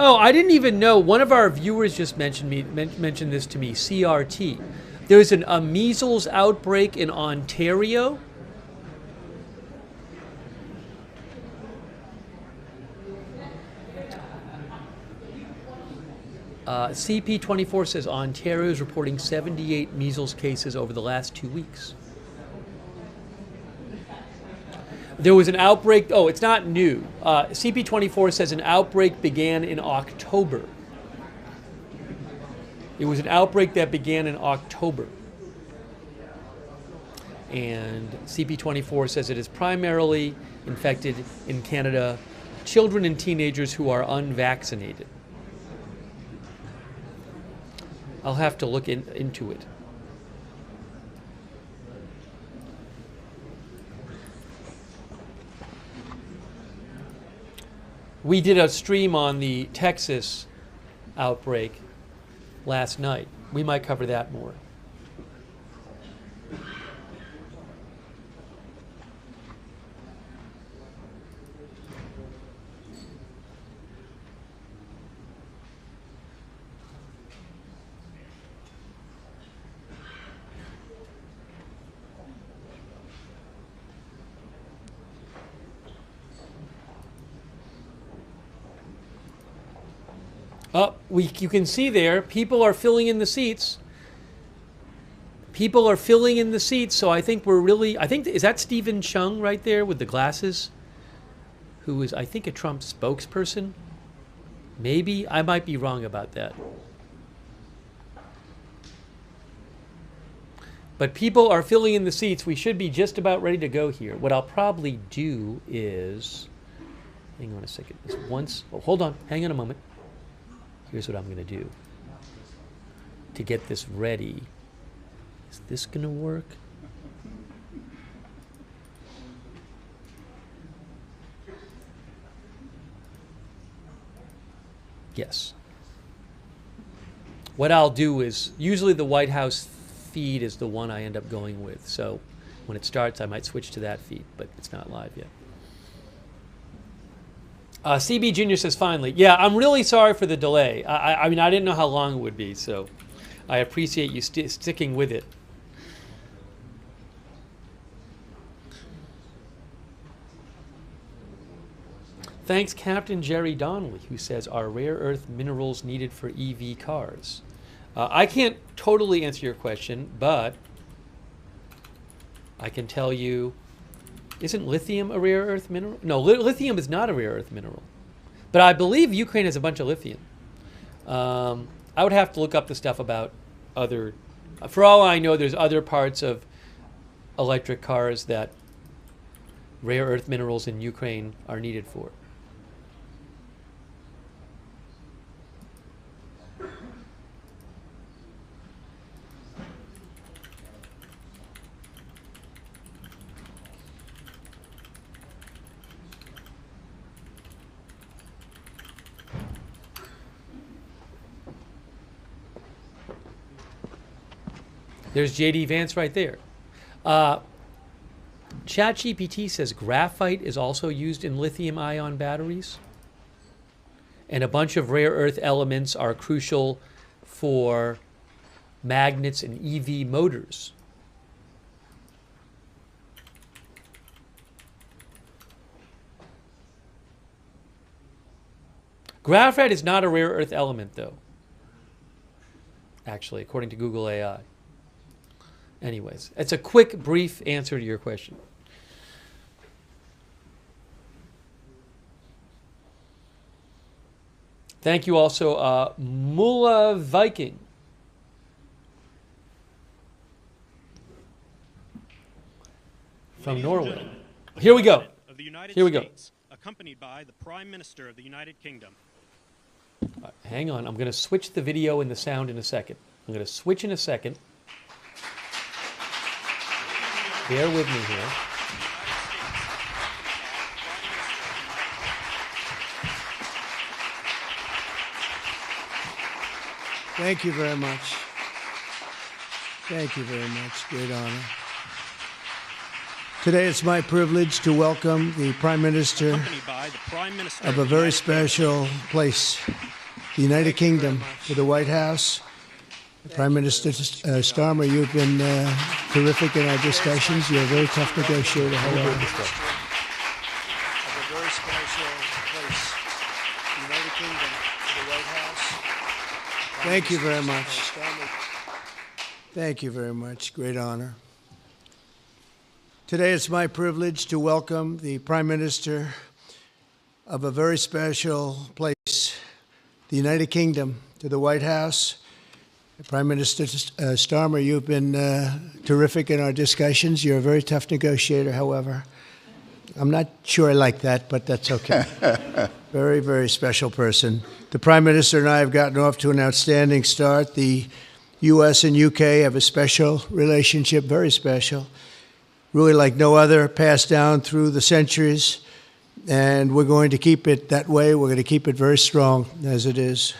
S23: Oh, I didn't even know. One of our viewers just mentioned this to me. CRT. There's a measles outbreak in Ontario. CP24 says Ontario is reporting 78 measles cases over the last 2 weeks. There was an outbreak. Oh, it's not new. CP24 says an outbreak began in October. It was an outbreak that began in October. And CP24 says it is primarily infected in Canada children and teenagers who are unvaccinated. I'll have to look into it. We did a stream on the Texas outbreak last night. We might cover that more. You can see there, people are filling in the seats. People are filling in the seats, so I think is that Stephen Chung right there with the glasses? Who is, I think, a Trump spokesperson? Maybe. I might be wrong about that. But people are filling in the seats. We should be just about ready to go here. What I'll probably do is, hang on a second. Hold on, hang on a moment. Here's what I'm going to do to get this ready. Is this going to work? Yes. What I'll do is, usually the White House feed is the one I end up going with. So when it starts, I might switch to that feed, but it's not live yet. CB Jr. says, finally. Yeah, I'm really sorry for the delay. I mean, I didn't know how long it would be, so I appreciate you sticking with it. Thanks, Captain Jerry Donnelly, who says, are rare earth minerals needed for EV cars? I can't totally answer your question, but I can tell you, isn't lithium a rare earth mineral? No, lithium is not a rare earth mineral. But I believe Ukraine has a bunch of lithium. I would have to look up the stuff about other For all I know, there's other parts of electric cars that rare earth minerals in Ukraine are needed for. There's JD Vance right there. ChatGPT says graphite is also used in lithium-ion batteries. And a bunch of rare earth elements are crucial for magnets and EV motors. Graphite is not a rare earth element, though, actually, according to Google AI. Anyways, it's a quick, brief answer to your question. Thank you also, Mula Viking. From Norway. Here we go. Here we go.
S7: Accompanied by the Prime Minister of the United Kingdom.
S23: Hang on, I'm going to switch the video and the sound in a second. I'm going to switch in a second. Bear with me here.
S3: Thank you very much. Thank you very much. Great honor. Today it's my privilege to welcome the Prime Minister of a very special place, the United Kingdom, to the White House. Prime Minister Starmer, you've been terrific in our discussions. You're a very tough negotiator. However, of a very special place, the United Kingdom, to the White House. Thank you very much. Thank you very much. Great honor. Today it's my privilege to welcome the Prime Minister of a very special place, the United Kingdom, to the White House. Prime Minister Starmer, you've been terrific in our discussions. You're a very tough negotiator, however. I'm not sure I like that, but that's okay. Very, very special person. The Prime Minister and I have gotten off to an outstanding start. The U.S. and UK have a special relationship, very special, really like no other, passed down through the centuries, and we're going to keep it that way. We're going to keep it very strong as it is.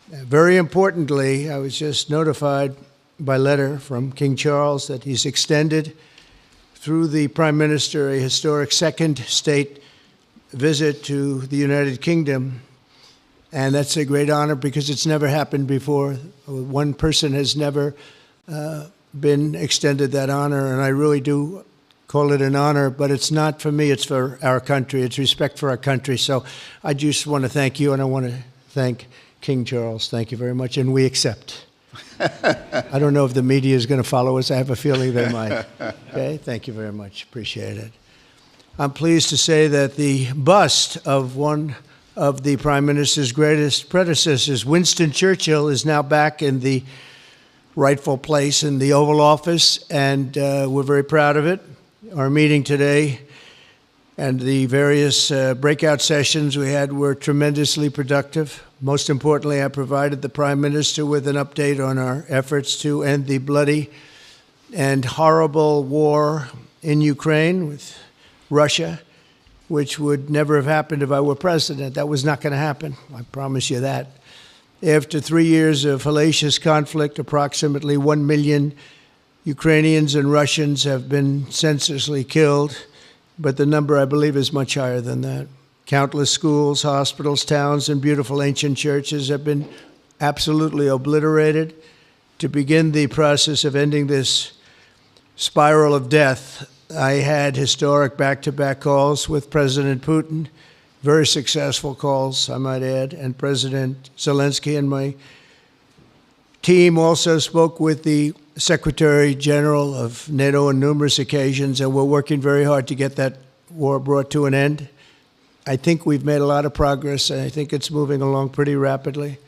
S3: Very importantly, I was just notified by letter from King Charles that he's extended through the Prime Minister a historic second state visit to the United Kingdom. And that's a great honor because it's never happened before. One person has never been extended that honor, and I really do call it an honor, but it's not for me, it's for our country. It's respect for our country. So I just want to thank you, and I want to thank King Charles. Thank you very much, and we accept. I don't know if the media is going to follow us. I have a feeling they might. Okay, thank you very much. Appreciate it. I'm pleased to say that the bust of one of the Prime Minister's greatest predecessors, Winston Churchill, is now back in the rightful place in the Oval Office, and we're very proud of it. Our meeting today and the various breakout sessions we had were tremendously productive. Most importantly, I provided the Prime Minister with an update on our efforts to end the bloody and horrible war in Ukraine with Russia, which would never have happened if I were president. That was not going to happen. I promise you that. After 3 years of hellacious conflict, approximately 1 million Ukrainians and Russians have been senselessly killed, but the number, I believe, is much higher than that. Countless schools, hospitals, towns, and beautiful ancient churches have been absolutely obliterated. To begin the process of ending this spiral of death, I had historic back-to-back calls with President Putin, very successful calls, I might add, and President Zelenskyy, and my team also spoke with the Secretary General of NATO on numerous occasions, and we're working very hard to get that war brought to an end. I think we've made a lot of progress, and I think it's moving along pretty rapidly.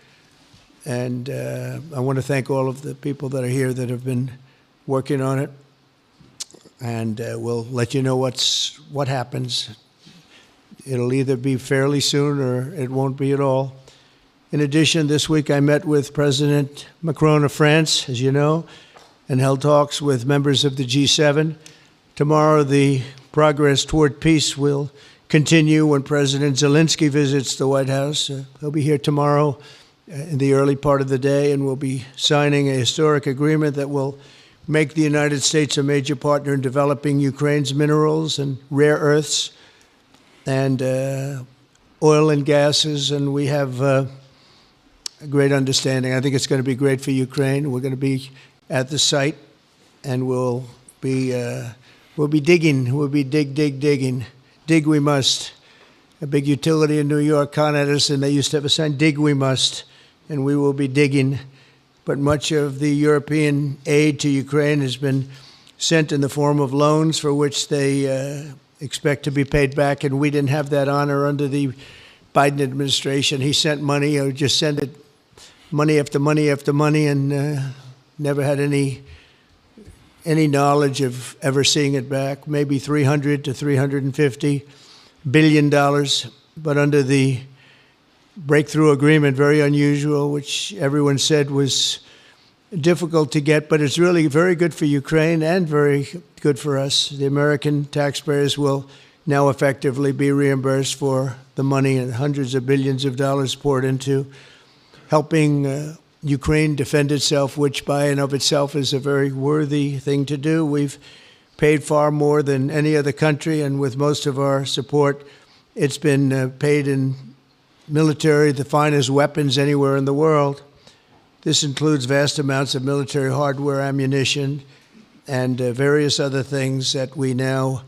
S3: And I want to thank all of the people that are here that have been working on it. And we'll let you know what happens. It'll either be fairly soon or it won't be at all. In addition, this week I met with President Macron of France, as you know, and held talks with members of the G7. Tomorrow, the progress toward peace will continue when President Zelenskyy visits the White House. He'll be here tomorrow in the early part of the day, and we'll be signing a historic agreement that will make the United States a major partner in developing Ukraine's minerals and rare earths and oil and gases, and we have a great understanding. I think it's going to be great for Ukraine. We're going to be at the site, and we'll be digging. We'll be digging. Dig we must. A big utility in New York, Con Edison, they used to have a sign, dig we must, and we will be digging. But much of the European aid to Ukraine has been sent in the form of loans for which they expect to be paid back, and we didn't have that honor under the Biden administration. He sent money, or just sent it, money after money after money, and never had any knowledge of ever seeing it back. Maybe $300 to $350 billion, but under the breakthrough agreement, very unusual, which everyone said was difficult to get, but it's really very good for Ukraine and very good for us. The American taxpayers will now effectively be reimbursed for the money and hundreds of billions of dollars poured into helping Ukraine defend itself, which by and of itself is a very worthy thing to do. We've paid far more than any other country, and with most of our support, it's been paid in military, the finest weapons anywhere in the world. This includes vast amounts of military hardware, ammunition, and various other things that we now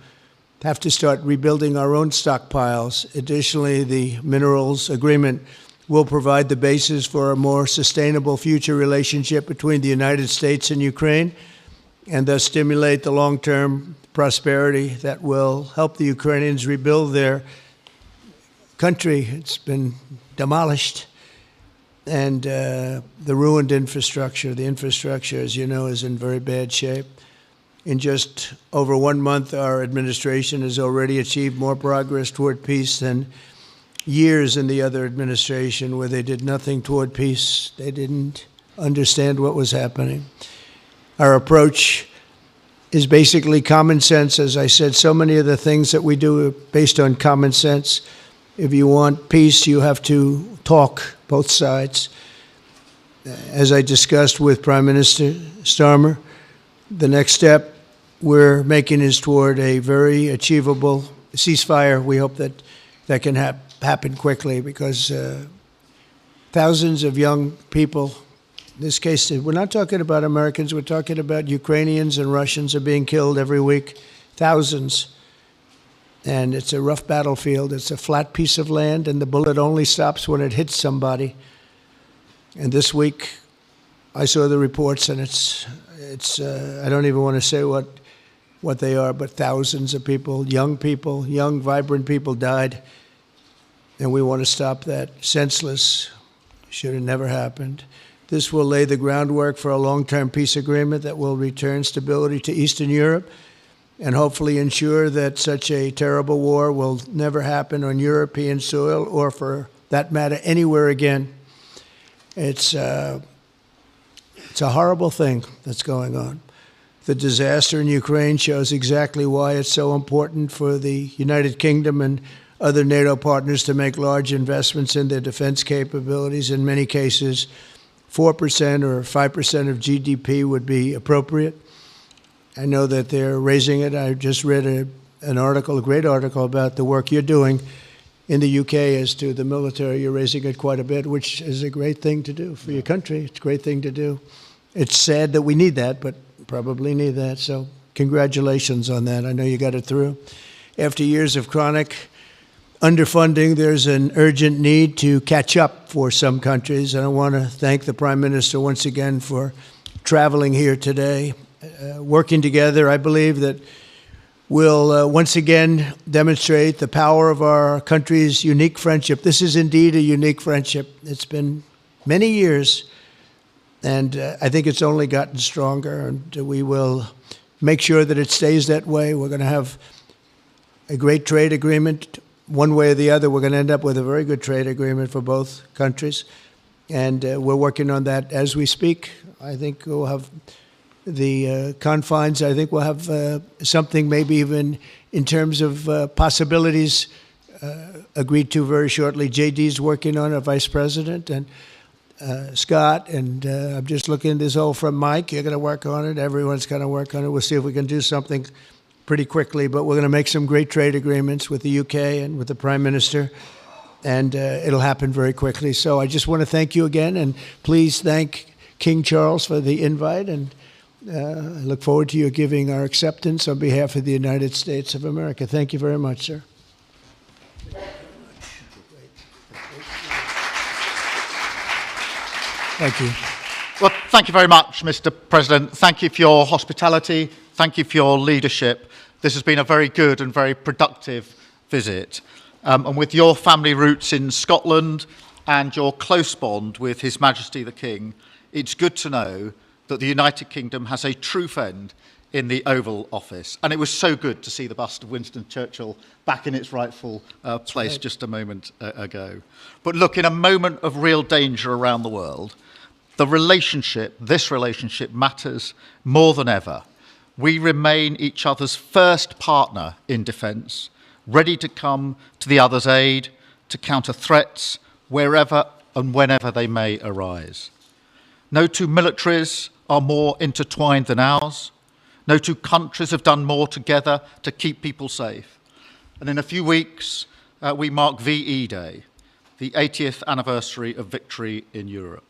S3: have to start rebuilding our own stockpiles. Additionally, the minerals agreement will provide the basis for a more sustainable future relationship between the United States and Ukraine, and thus stimulate the long-term prosperity that will help the Ukrainians rebuild their country. It's been demolished, and the ruined infrastructure. The infrastructure, as you know, is in very bad shape. In just over 1 month, our administration has already achieved more progress toward peace than years in the other administration where they did nothing toward peace. They didn't understand what was happening. Our approach is basically common sense. As I said, so many of the things that we do are based on common sense. If you want peace, you have to talk, both sides. As I discussed with Prime Minister Starmer, the next step we're making is toward a very achievable ceasefire. We hope that that can happen quickly, because thousands of young people, in this case, we're not talking about Americans, we're talking about Ukrainians and Russians are being killed every week, thousands. And it's a rough battlefield. It's a flat piece of land, and the bullet only stops when it hits somebody. And this week, I saw the reports, and it's I don't even want to say what they are, but thousands of people, young, vibrant people died. And we want to stop that. Senseless. Should have never happened. This will lay the groundwork for a long-term peace agreement that will return stability to Eastern Europe and hopefully ensure that such a terrible war will never happen on European soil, or for that matter, anywhere again. It's a horrible thing that's going on. The disaster in Ukraine shows exactly why it's so important for the United Kingdom and other NATO partners to make large investments in their defense capabilities. In many cases, 4% or 5% of GDP would be appropriate. I know that they're raising it. I just read an article, a great article, about the work you're doing in the UK as to the military. You're raising it quite a bit, which is a great thing to do for your country. It's a great thing to do. It's sad that we need that, but probably need that. So congratulations on that. I know you got it through. After years of chronic underfunding, there's an urgent need to catch up for some countries. And I want to thank the Prime Minister once again for traveling here today. Working together, I believe that will once again demonstrate the power of our country's unique friendship. This is indeed a unique friendship. It's been many years, and I think it's only gotten stronger, and we will make sure that it stays that way. We're going to have a great trade agreement. One way or the other, we're going to end up with a very good trade agreement for both countries, and we're working on that as we speak. I think we'll have the confines. I think we'll have something maybe even in terms of possibilities agreed to very shortly. JD's working on it, Vice President, and Scott, and I'm just looking at this all from Mike. You're going to work on it. Everyone's going to work on it. We'll see if we can do something pretty quickly, but we're going to make some great trade agreements with the UK and with the Prime Minister, and it'll happen very quickly. So I just want to thank you again, and please thank King Charles for the invite, and I look forward to you giving our acceptance on behalf of the United States of America. Thank you very much, sir. Thank you.
S2: Well, thank you very much, Mr. President. Thank you for your hospitality. Thank you for your leadership. This has been a very good and very productive visit. And with your family roots in Scotland and your close bond with His Majesty the King, it's good to know that the United Kingdom has a true friend in the Oval Office. And it was so good to see the bust of Winston Churchill back in its rightful place just a moment ago. But look, in a moment of real danger around the world, this relationship matters more than ever. We remain each other's first partner in defence, ready to come to the other's aid, to counter threats wherever and whenever they may arise. No two militaries are more intertwined than ours. No two countries have done more together to keep people safe. And in a few weeks, we mark VE Day, the 80th anniversary of victory in Europe.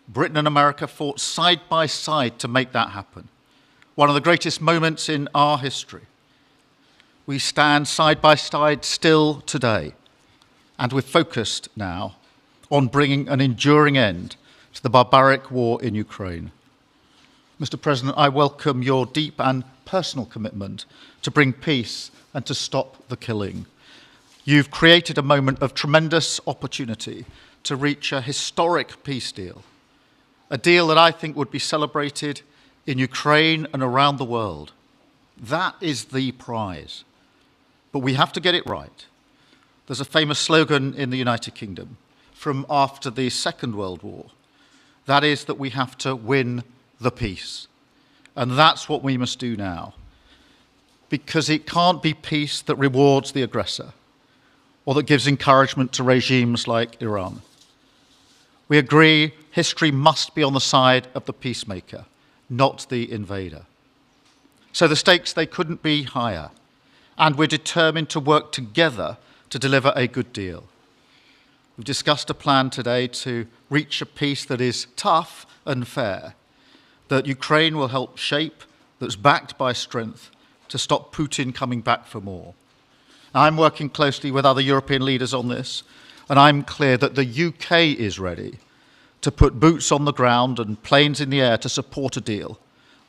S2: Britain and America fought side by side to make that happen. One of the greatest moments in our history. We stand side by side still today, and we're focused now on bringing an enduring end to the barbaric war in Ukraine. Mr. President, I welcome your deep and personal commitment to bring peace and to stop the killing. You've created a moment of tremendous opportunity to reach a historic peace deal. A deal that I think would be celebrated in Ukraine and around the world. That is the prize. But we have to get it right. There's a famous slogan in the United Kingdom from after the Second World War. That is that we have to win the peace. And that's what we must do now. Because it can't be peace that rewards the aggressor or that gives encouragement to regimes like Iran. We agree history must be on the side of the peacemaker, not the invader. So the stakes, they couldn't be higher, and we're determined to work together to deliver a good deal. We've discussed a plan today to reach a peace that is tough and fair, that Ukraine will help shape, that's backed by strength, to stop Putin coming back for more. I'm working closely with other European leaders on this, and I'm clear that the UK is ready to put boots on the ground and planes in the air to support a deal,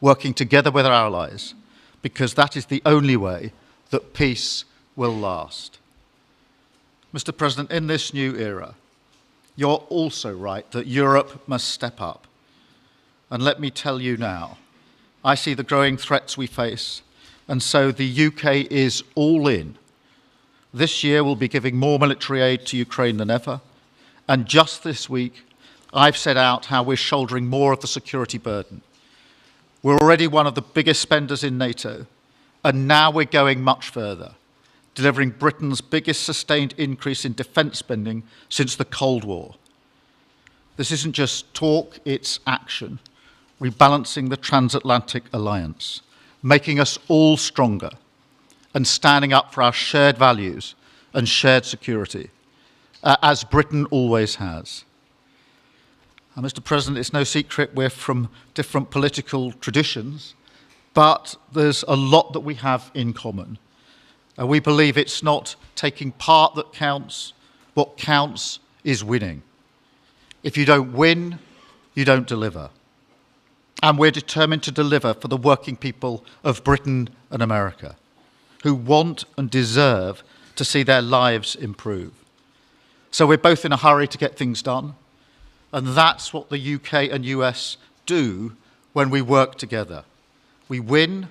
S2: working together with our allies, because that is the only way that peace will last. Mr. President, in this new era, you're also right that Europe must step up. And let me tell you now, I see the growing threats we face, and so the UK is all in. This year we'll be giving more military aid to Ukraine than ever, and just this week I've set out how we're shouldering more of the security burden. We're already one of the biggest spenders in NATO, and now we're going much further, delivering Britain's biggest sustained increase in defence spending since the Cold War. This isn't just talk, it's action, rebalancing the transatlantic alliance, making us all stronger, and standing up for our shared values and shared security, as Britain always has. Mr. President, it's no secret we're from different political traditions, but there's a lot that we have in common. We believe it's not taking part that counts. What counts is winning. If you don't win, you don't deliver. And we're determined to deliver for the working people of Britain and America, who want and deserve to see their lives improve. So we're both in a hurry to get things done, And that's what the UK and US do when we work together. We win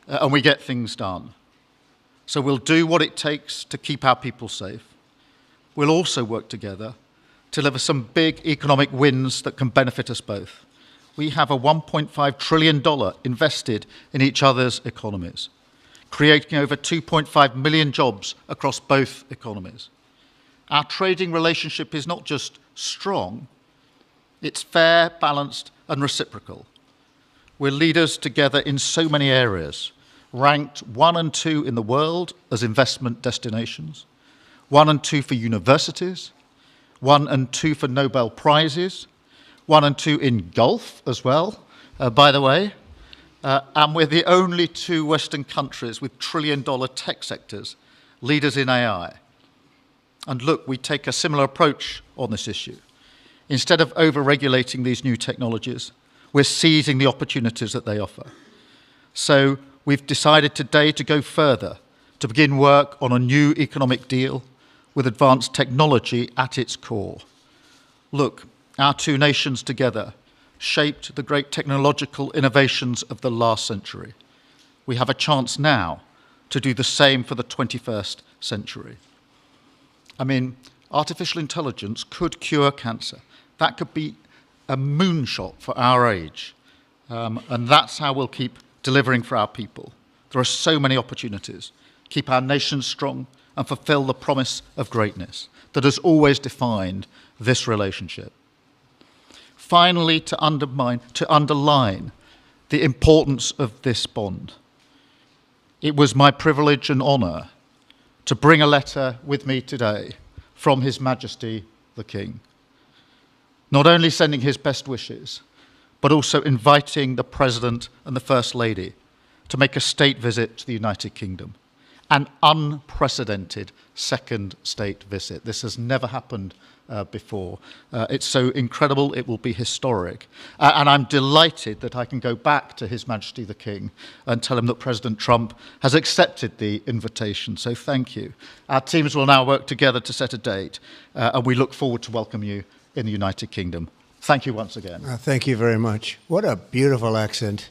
S2: and we get things done. So we'll do what it takes to keep our people safe. We'll also work together to deliver some big economic wins that can benefit us both. We have a $1.5 trillion invested in each other's economies, creating over 2.5 million jobs across both economies. Our trading relationship is not just strong, it's fair, balanced, and reciprocal. We're leaders together in so many areas, ranked 1 and 2 in the world as investment destinations, 1 and 2 for universities, 1 and 2 for Nobel Prizes, 1 and 2 in golf as well, by the way. And we're the only 2 Western countries with trillion-dollar tech sectors, leaders in AI. And look, we take a similar approach on this issue. Instead of over-regulating these new technologies, we're seizing the opportunities that they offer. So we've decided today to go further, to begin work on a new economic deal with advanced technology at its core. Look, our 2 nations together shaped the great technological innovations of the last century. We have a chance now to do the same for the 21st century. I mean, artificial intelligence could cure cancer. That could be a moonshot for our age. And that's how we'll keep delivering for our people. There are so many opportunities. Keep our nation strong and fulfill the promise of greatness that has always defined this relationship. Finally, to underline the importance of this bond, it was my privilege and honour to bring a letter with me today from His Majesty the King, not only sending his best wishes, but also inviting the President and the First Lady to make a state visit to the United Kingdom, an unprecedented second state visit. This has never happened before. It's so incredible, it will be historic. And I'm delighted that I can go back to His Majesty the King and tell him that President Trump has accepted the invitation. So thank you. Our teams will now work together to set a date, and we look forward to welcome you in the United Kingdom. Thank you once again.
S3: Thank you very much. What a beautiful accent.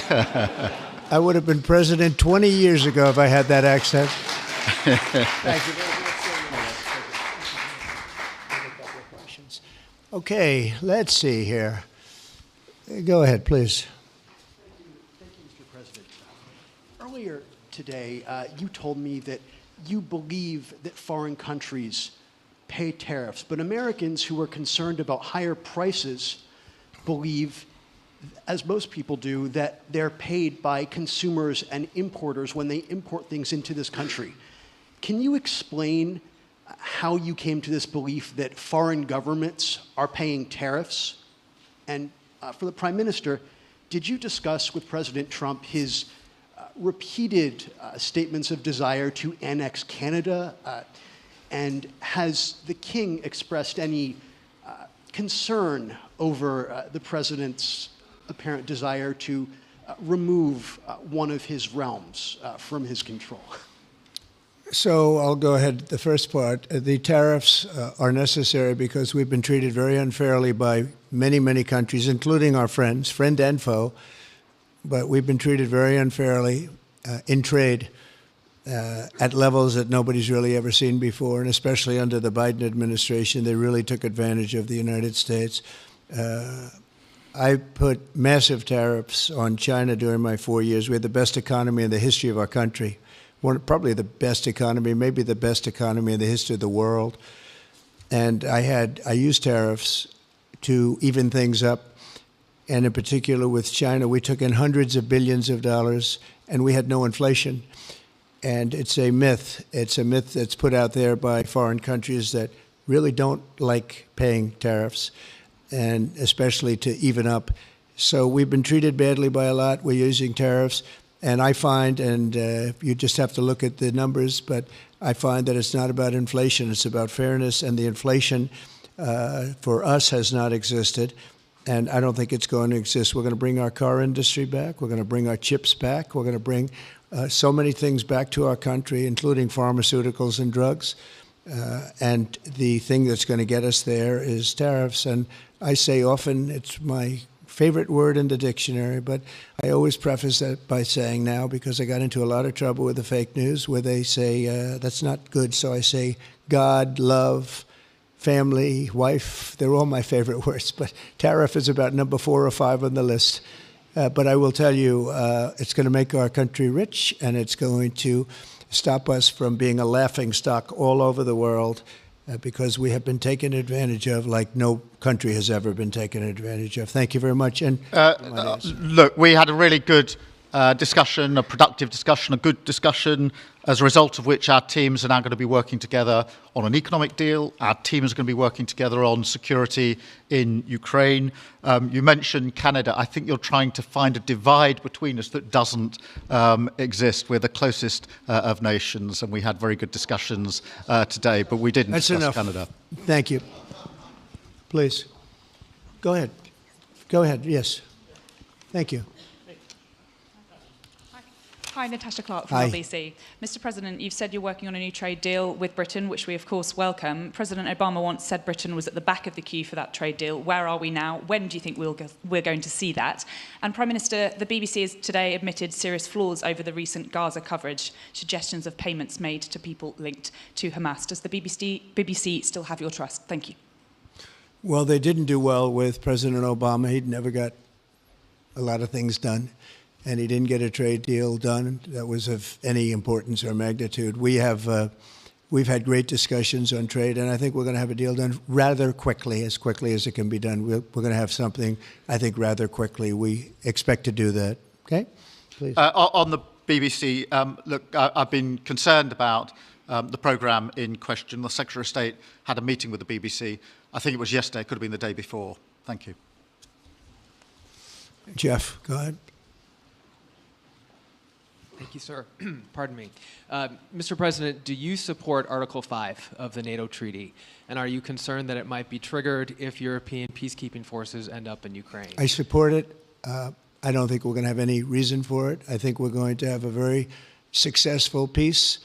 S3: I would have been president 20 years ago if I had that accent. Thank you very much. Okay, let's see here. Go ahead, please.
S4: Thank you, Mr. President. Earlier today, you told me that you believe that foreign countries pay tariffs, but Americans who are concerned about higher prices believe, as most people do, that they're paid by consumers and importers when they import things into this country. Can you explain how you came to this belief that foreign governments are paying tariffs? And for the Prime Minister, did you discuss with President Trump his repeated statements of desire to annex Canada? And has the King expressed any concern over the President's apparent desire to remove one of his realms from his control?
S3: So I'll go ahead. The first part, the tariffs are necessary because we've been treated very unfairly by many, many countries, including our friends, friend and foe. But we've been treated very unfairly in trade at levels that nobody's really ever seen before, and especially under the Biden administration, they really took advantage of the United States. I put massive tariffs on China during my 4 years. We had the best economy in the history of our country. Probably the best economy, maybe the best economy in the history of the world. And I used tariffs to even things up. And in particular with China, we took in hundreds of billions of dollars and we had no inflation. And it's a myth. It's a myth that's put out there by foreign countries that really don't like paying tariffs, and especially to even up. So we've been treated badly by a lot. We're using tariffs. And I find, and you just have to look at the numbers, but I find that it's not about inflation, it's about fairness, and the inflation for us has not existed, and I don't think it's going to exist. We're going to bring our car industry back, we're going to bring our chips back, we're going to bring so many things back to our country, including pharmaceuticals and drugs, And the thing that's going to get us there is tariffs. And I say often it's my favorite word in the dictionary, but I always preface that by saying now, because I got into a lot of trouble with the fake news where they say that's not good. So I say God, love, family, wife, they're all my favorite words. But tariff is about number 4 or 5 on the list. But I will tell you, it's going to make our country rich, and it's going to stop us from being a laughing stock all over the world, because we have been taken advantage of like no country has ever been taken advantage of. Thank you very much. And
S2: look, we had a really good discussion, a productive discussion, a good discussion, as a result of which our teams are now going to be working together on an economic deal. Our teams are going to be working together on security in Ukraine. You mentioned Canada. I think you're trying to find a divide between us that doesn't exist. We're the closest of nations, and we had very good discussions today, but we didn't discuss Canada.
S3: Thank you. Please. Go ahead. Go ahead. Yes. Thank you.
S9: Hi, Natasha Clark from
S3: Hi.
S9: LBC. Mr. President, you've said you're working on a new trade deal with Britain, which we of course welcome. President Obama once said Britain was at the back of the queue for that trade deal. Where are we now? When do you think we're going to see that? And Prime Minister, the BBC has today admitted serious flaws over the recent Gaza coverage, suggestions of payments made to people linked to Hamas. Does the BBC still have your trust? Thank you.
S3: Well, they didn't do well with President Obama. He'd never got a lot of things done, and he didn't get a trade deal done that was of any importance or magnitude. We've had great discussions on trade, and I think we're going to have a deal done rather quickly as it can be done. We're going to have something, I think, rather quickly. We expect to do that. Okay? Please.
S2: On the BBC, look, I've been concerned about the programme in question. The Secretary of State had a meeting with the BBC. I think it was yesterday, it could have been the day before. Thank you.
S3: Jeff, go ahead.
S11: Thank you, sir. Pardon me. Mr. President, do you support Article 5 of the NATO treaty? And are you concerned that it might be triggered if European peacekeeping forces end up in Ukraine?
S3: I support it. I don't think we're going to have any reason for it. I think we're going to have a very successful peace,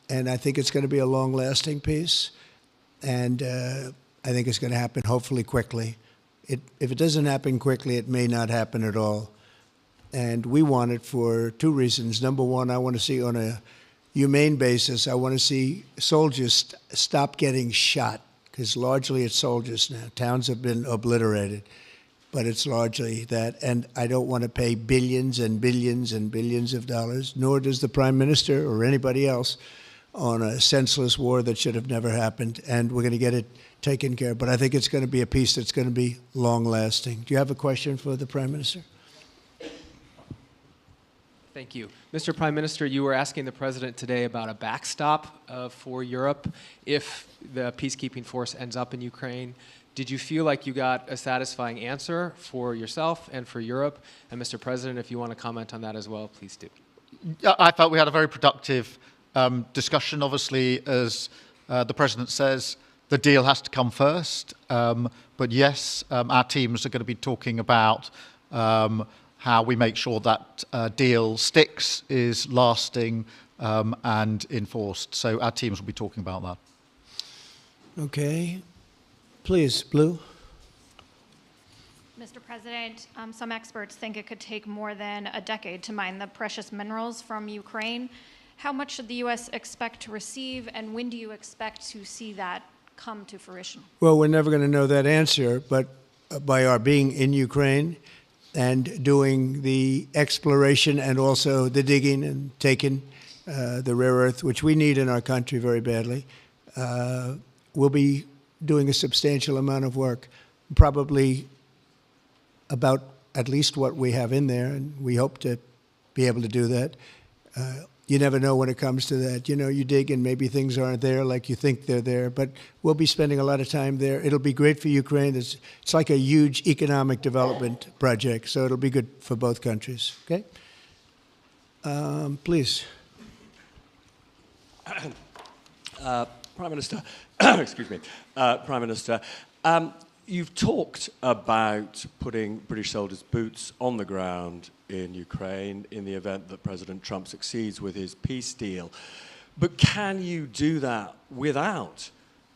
S3: and I think it's going to be a long-lasting peace. And I think it's going to happen hopefully quickly. If it doesn't happen quickly, it may not happen at all. And we want it for 2 reasons. Number one, I want to see on a humane basis, I want to see soldiers stop getting shot, because largely it's soldiers now. Towns have been obliterated, but it's largely that. And I don't want to pay billions and billions and billions of dollars, nor does the Prime Minister or anybody else, on a senseless war that should have never happened. And we're going to get it taken care of. But I think it's going to be a peace that's going to be long-lasting. Do you have a question for the Prime Minister?
S11: Thank you. Mr. Prime Minister, you were asking the President today about a backstop for Europe if the peacekeeping force ends up in Ukraine. Did you feel like you got a satisfying answer for yourself and for Europe? And Mr. President, if you want to comment on that as well, please do.
S2: I felt we had a very productive discussion. Obviously, as the President says, the deal has to come first. But yes, our teams are going to be talking about how we make sure that deal sticks, is lasting, and enforced. So our teams will be talking about that.
S3: Okay. Please, Blue.
S22: Mr. President, some experts think it could take more than a decade to mine the precious minerals from Ukraine. How much should the U.S. expect to receive, and when do you expect to see that come to fruition?
S3: Well, we're never going to know that answer, but by our being in Ukraine and doing the exploration and also the digging and taking the rare earth, which we need in our country very badly, we'll be doing a substantial amount of work, probably about at least what we have in there, and we hope to be able to do that. You never know when it comes to that. You know, you dig and maybe things aren't there like you think they're there, but we'll be spending a lot of time there. It'll be great for Ukraine. It's like a huge economic development project, so it'll be good for both countries. Okay? Please.
S10: Prime Minister, excuse me, Prime Minister, you've talked about putting British soldiers' boots on the ground in Ukraine in the event that President Trump succeeds with his peace deal. But can you do that without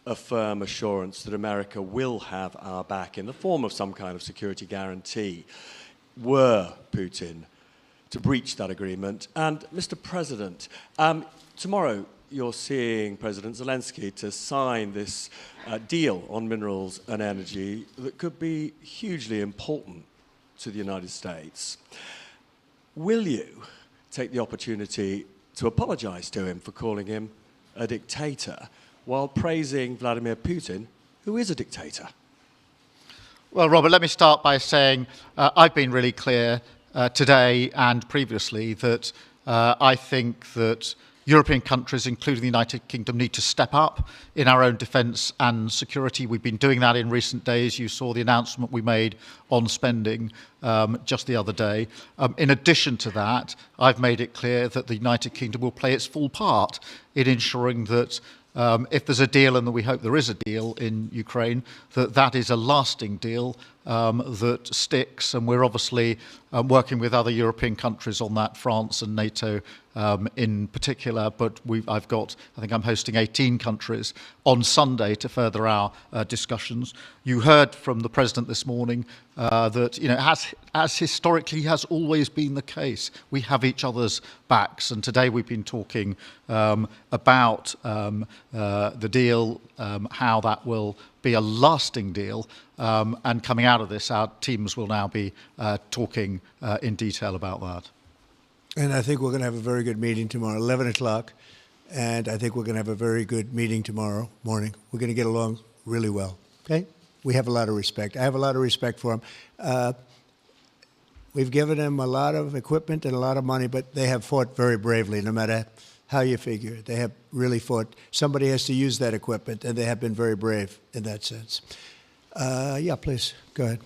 S10: a firm assurance that America will have our back in the form of some kind of security guarantee were Putin to breach that agreement? And Mr. President, tomorrow you're seeing President Zelenskyy to sign this deal on minerals and energy that could be hugely important to the United States. Will you take the opportunity to apologize to him for calling him a dictator while praising Vladimir Putin, who is a dictator?
S2: Well, Robert, let me start by saying I've been really clear today and previously that I think that European countries, including the United Kingdom, need to step up in our own defence and security. We've been doing that in recent days. You saw the announcement we made on spending just the other day. In addition to that, I've made it clear that the United Kingdom will play its full part in ensuring that if there's a deal, and we hope there is a deal in Ukraine, that is a lasting deal that sticks. And we're obviously working with other European countries on that, France and NATO in particular. But I think I'm hosting 18 countries on Sunday to further our discussions. You heard from the President this morning that, as historically has always been the case, we have each other's backs. And today we've been talking about the deal, how that will be a lasting deal. And coming out of this, our teams will now be talking in detail about that.
S3: And I think we're going to have a very good meeting tomorrow, 11 o'clock. And I think we're going to have a very good meeting tomorrow morning. We're going to get along really well, okay? We have a lot of respect. I have a lot of respect for them. We've given them a lot of equipment and a lot of money, but they have fought very bravely, no matter how you figure it. They have really fought. Somebody has to use that equipment, and they have been very brave in that sense. Yeah, please, go ahead.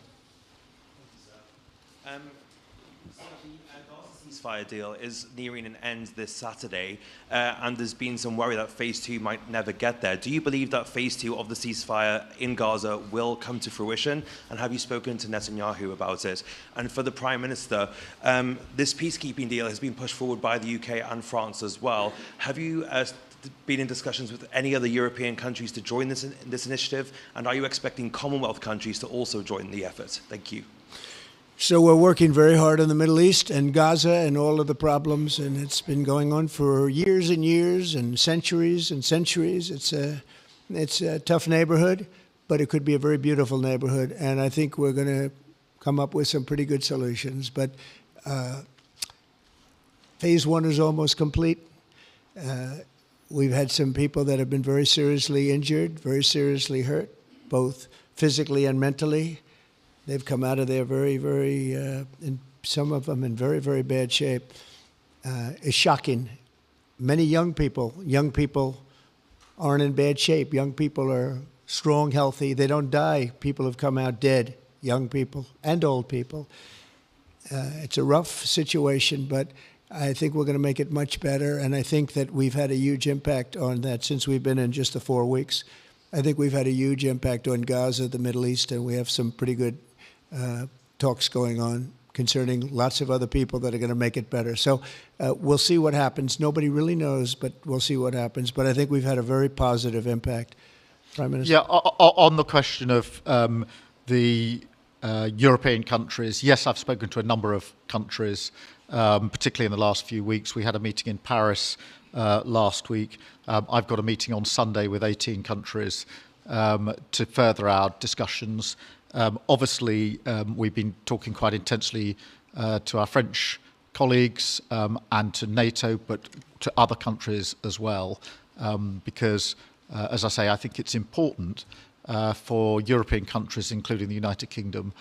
S16: Ceasefire deal is nearing an end this Saturday, and there's been some worry that phase 2 might never get there. Do you believe that phase 2 of the ceasefire in Gaza will come to fruition? And have you spoken to Netanyahu about it? And for the Prime Minister, this peacekeeping deal has been pushed forward by the UK and France as well. Have you been in discussions with any other European countries to join this initiative? And are you expecting Commonwealth countries to also join the effort? Thank you.
S3: So we're working very hard in the Middle East and Gaza and all of the problems, and it's been going on for years and years and centuries and centuries. It's a tough neighborhood, but it could be a very beautiful neighborhood, and I think we're going to come up with some pretty good solutions. But phase 1 is almost complete. We've had some people that have been very seriously injured, very seriously hurt, both physically and mentally. They've come out of there very, very, and some of them in very, very bad shape. It's shocking. Many young people aren't in bad shape. Young people are strong, healthy. They don't die. People have come out dead, young people and old people. It's a rough situation, but I think we're going to make it much better. And I think that we've had a huge impact on that since we've been in just the 4 weeks. I think we've had a huge impact on Gaza, the Middle East, and we have some pretty good talks going on concerning lots of other people that are going to make it better. So we'll see what happens. Nobody really knows, but we'll see what happens. But I think we've had a very positive impact. Prime Minister?
S2: Yeah, on the question of the European countries, yes, I've spoken to a number of countries, particularly in the last few weeks. We had a meeting in Paris last week. I've got a meeting on Sunday with 18 countries to further our discussions. Obviously, we've been talking quite intensely to our French colleagues and to NATO, but to other countries as well, because, as I say, I think it's important for European countries, including the United Kingdom,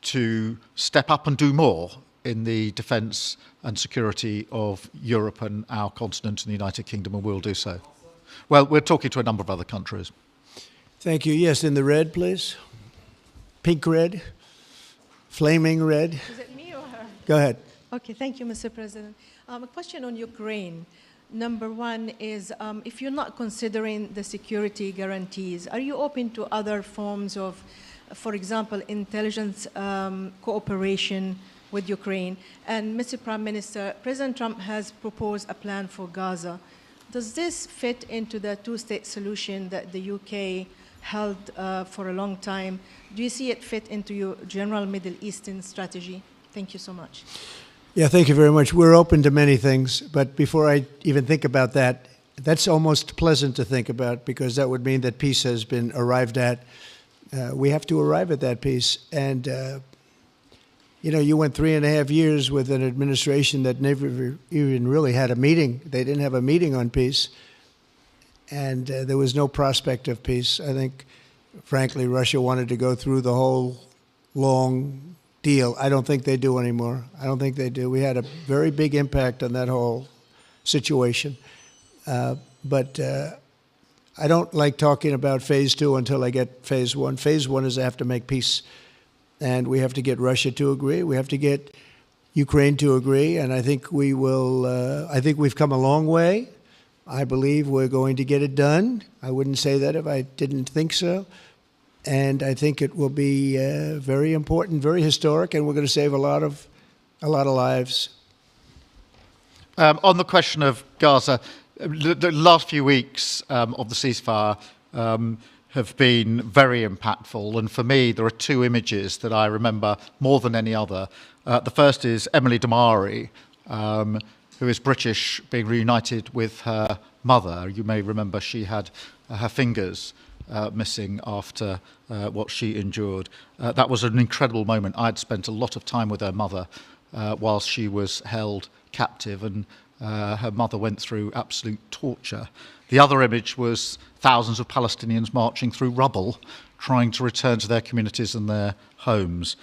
S2: to step up and do more in the defence and security of Europe and our continent and the United Kingdom, and we'll do so. Well, we're talking to a number of other countries.
S3: Thank you. Yes, in the red, please. Pink red, flaming red.
S12: Is it me or her?
S3: Go ahead.
S12: Okay, thank you, Mr. President. A question on Ukraine. Number one is, if you're not considering the security guarantees, are you open to other forms of, for example, intelligence cooperation with Ukraine? And Mr. Prime Minister, President Trump has proposed a plan for Gaza. Does this fit into the two-state solution that the UK held for a long time? Do you see it fit into your general Middle Eastern strategy? Thank you so much.
S3: Yeah, thank you very much. We're open to many things, but before I even think about that, that's almost pleasant to think about because that would mean that peace has been arrived at. We have to arrive at that peace. And, you know, you went 3.5 years with an administration that never even really had a meeting. They didn't have a meeting on peace. And there was no prospect of peace. I think, frankly, Russia wanted to go through the whole long deal. I don't think they do anymore. I don't think they do. We had a very big impact on that whole situation. But I don't like talking about phase 2 until I get phase 1. Phase 1 is I have to make peace. And we have to get Russia to agree. We have to get Ukraine to agree. And I think we will, I think we've come a long way. I believe we're going to get it done. I wouldn't say that if I didn't think so. And I think it will be very important, very historic, and we're going to save a lot of lives.
S2: On the question of Gaza, the last few weeks of the ceasefire have been very impactful. And for me, there are two images that I remember more than any other. The first is Emily Damari, who is British, being reunited with her mother. You may remember she had her fingers missing after what she endured. That was an incredible moment. I'd spent a lot of time with her mother whilst she was held captive, and her mother went through absolute torture. The other image was thousands of Palestinians marching through rubble, trying to return to their communities and their homes.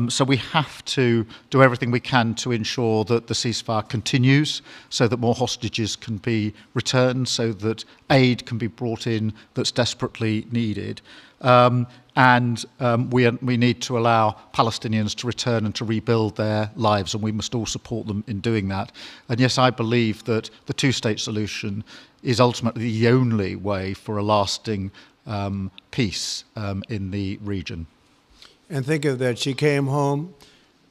S2: So we have to do everything we can to ensure that the ceasefire continues, so that more hostages can be returned, so that aid can be brought in that's desperately needed. We need to allow Palestinians to return and to rebuild their lives, and we must all support them in doing that. And yes, I believe that the two-state solution is ultimately the only way for a lasting peace in the region.
S3: And think of that. She came home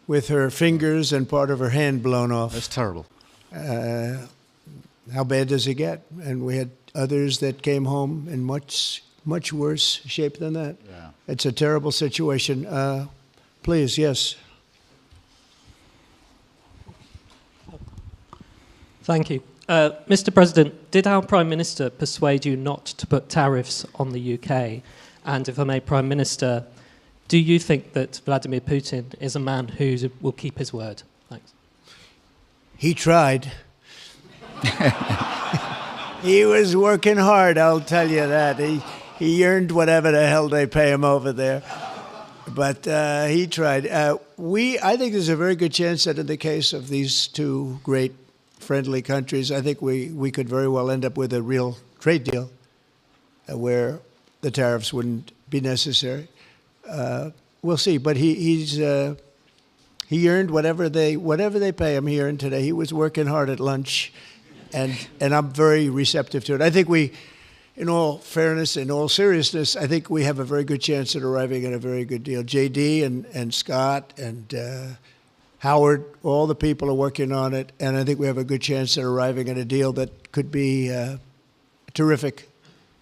S3: with her fingers and part of her hand blown off.
S2: That's terrible.
S3: How bad does it get? And we had others that came home in much worse shape than that.
S2: Yeah.
S3: It's a terrible situation. Please, yes.
S5: Thank you. Mr. President, did our Prime Minister persuade you not to put tariffs on the UK? And if I may, Prime Minister, do you think that Vladimir Putin is a man who will keep his word? Thanks.
S3: He tried. He was working hard, I'll tell you that. He earned whatever the hell they pay him over there. But he tried. I think there's a very good chance that in the case of these two great friendly countries, I think we could very well end up with a real trade deal where the tariffs wouldn't be necessary. We'll see, but he earned whatever they pay him. He earned today. He was working hard at lunch, and I'm very receptive to it. I think we, in all fairness, in all seriousness, I think we have a very good chance at arriving at a very good deal. JD and Scott and Howard, all the people are working on it, and I think we have a good chance at arriving at a deal that could be terrific,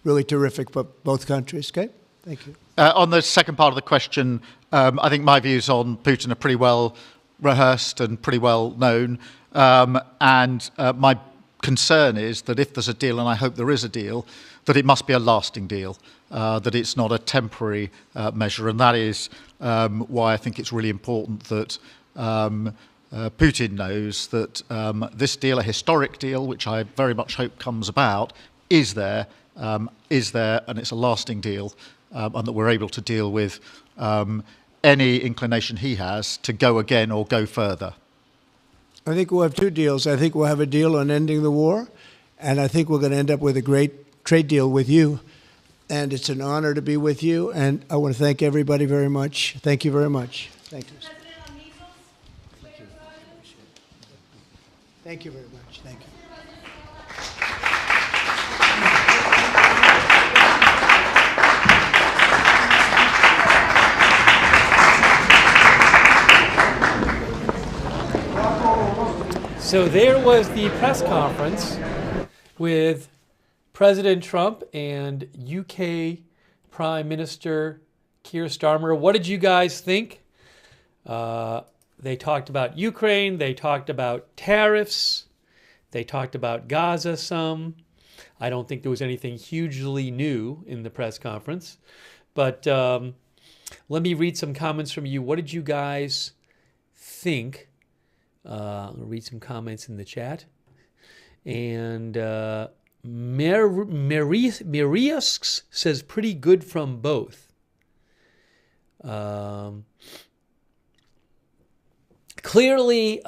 S3: really terrific for both countries. Okay, thank you.
S2: On the second part of the question, I think my views on Putin are pretty well rehearsed and pretty well known. My concern is that if there's a deal, and I hope there is a deal, that it must be a lasting deal, that it's not a temporary measure. And that is why I think it's really important that Putin knows that this deal, a historic deal, which I very much hope comes about, is there, and it's a lasting deal. And that we're able to deal with any inclination he has to go again or go further.
S3: I think we'll have two deals. I think we'll have a deal on ending the war, and I think we're going to end up with a great trade deal with you. And it's an honor to be with you, and I want to thank everybody very much. Thank you very much. Thank you. Thank you very much. Thank you.
S23: So there was the press conference with President Trump and UK Prime Minister Keir Starmer. What did you guys think? They talked about Ukraine. They talked about tariffs. They talked about Gaza some. I don't think there was anything hugely new in the press conference. But let me read some comments from you. What did you guys think? I'll read some comments in the chat. And Mariusks says pretty good from both. Clearly,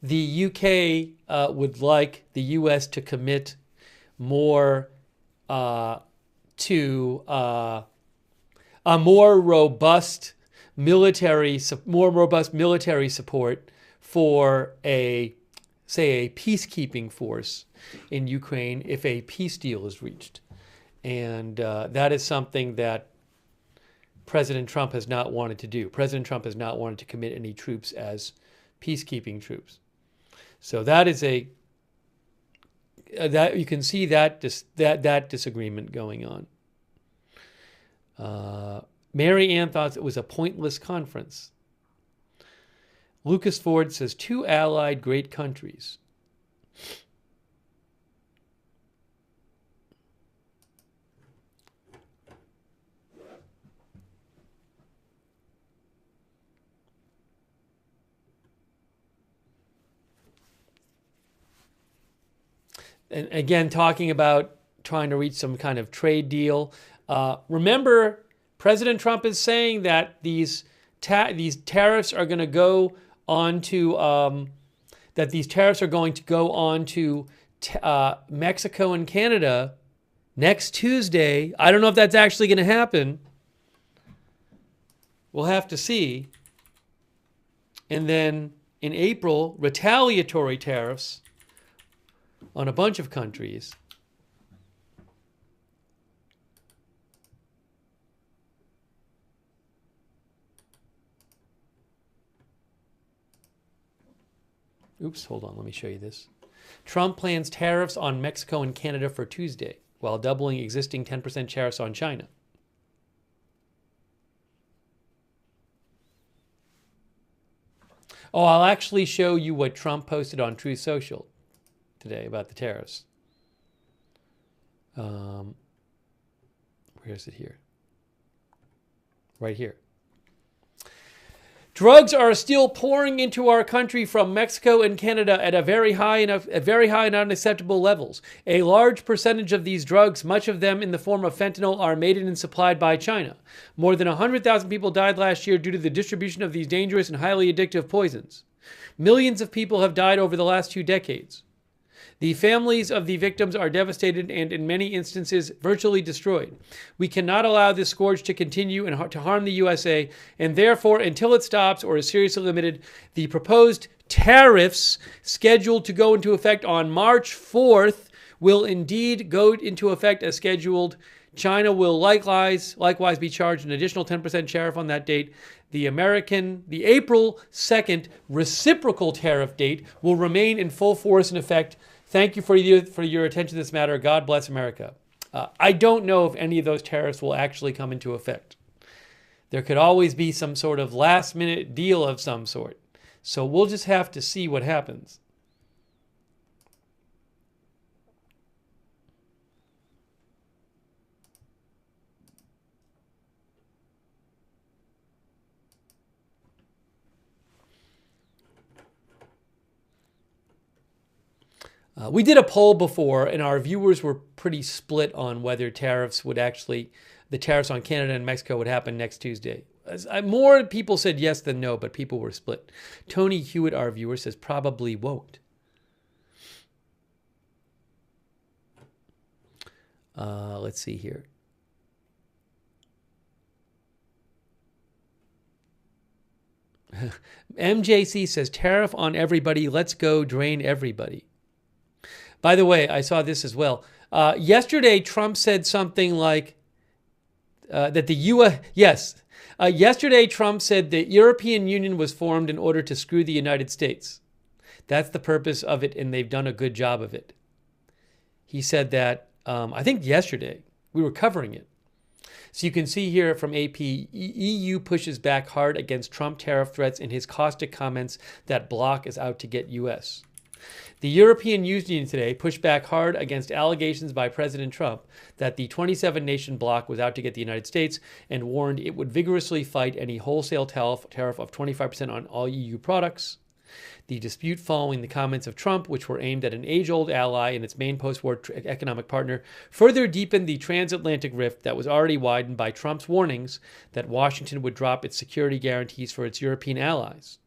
S23: the UK would like the US to commit more to a more robust military support for a peacekeeping force in Ukraine if a peace deal is reached. And that is something that President Trump has not wanted to do. President Trump has not wanted to commit any troops as peacekeeping troops. So that is that you can see that disagreement going on. Mary Ann thought it was a pointless conference. Lucas Ford says 2 allied great countries. And again, talking about trying to reach some kind of trade deal. Remember, President Trump is saying that these tariffs are going to go on to Mexico and Canada next Tuesday. I don't know if that's actually going to happen. We'll have to see. And then in April, retaliatory tariffs on a bunch of countries. Oops, hold on, let me show you this. Trump plans tariffs on Mexico and Canada for Tuesday, while doubling existing 10% tariffs on China. Oh, I'll actually show you what Trump posted on Truth Social today about the tariffs. Where is it here? Right here. Drugs are still pouring into our country from Mexico and Canada at very high and unacceptable levels. A large percentage of these drugs, much of them in the form of fentanyl, are made and supplied by China. More than 100,000 people died last year due to the distribution of these dangerous and highly addictive poisons. Millions of people have died over the last 2 decades. The families of the victims are devastated and, in many instances, virtually destroyed. We cannot allow this scourge to continue and to harm the USA, and therefore, until it stops or is seriously limited, the proposed tariffs scheduled to go into effect on March 4th will indeed go into effect as scheduled. China will likewise be charged an additional 10% tariff on that date. The April 2nd reciprocal tariff date will remain in full force and effect. Thank you for your attention to this matter. God bless America. I don't know if any of those tariffs will actually come into effect. There could always be some sort of last-minute deal of some sort. So we'll just have to see what happens. We did a poll before, and our viewers were pretty split on whether the tariffs on Canada and Mexico would happen next Tuesday. More people said yes than no, but people were split. Tony Hewitt, our viewer, says probably won't. Let's see here. MJC says tariff on everybody. Let's go drain everybody. By the way, I saw this as well. Yesterday, Trump said something like that the U.S. Yes. Yesterday, Trump said the European Union was formed in order to screw the United States. That's the purpose of it, and they've done a good job of it. he said that, I think yesterday, we were covering it. So you can see here from AP, EU pushes back hard against Trump tariff threats in his caustic comments that bloc is out to get US. The European Union today pushed back hard against allegations by President Trump that the 27-nation bloc was out to get the United States and warned it would vigorously fight any wholesale tariff of 25% on all EU products. The dispute following the comments of Trump, which were aimed at an age-old ally and its main post-war economic partner, further deepened the transatlantic rift that was already widened by Trump's warnings that Washington would drop its security guarantees for its European allies.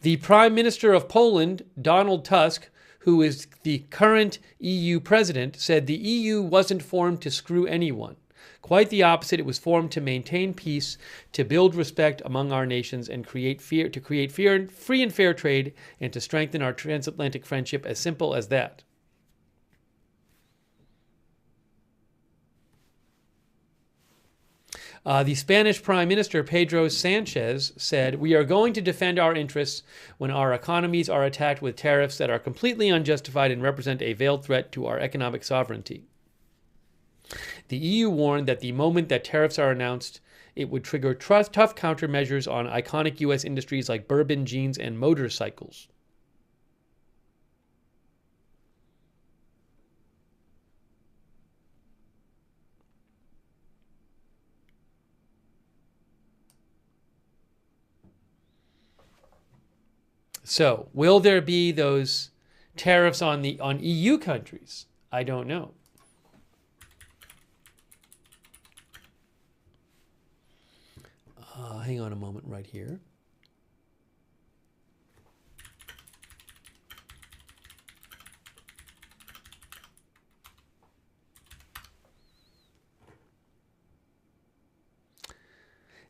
S23: The Prime Minister of Poland, Donald Tusk, who is the current EU president, said the EU wasn't formed to screw anyone. Quite the opposite, it was formed to maintain peace, to build respect among our nations, and free and fair trade, and to strengthen our transatlantic friendship. As simple as that. The Spanish Prime Minister, Pedro Sanchez, said, "We are going to defend our interests when our economies are attacked with tariffs that are completely unjustified and represent a veiled threat to our economic sovereignty." The EU warned that the moment that tariffs are announced, it would trigger tough countermeasures on iconic U.S. industries like bourbon, jeans, and motorcycles. So, will there be those tariffs on EU countries? I don't know. Hang on a moment right here.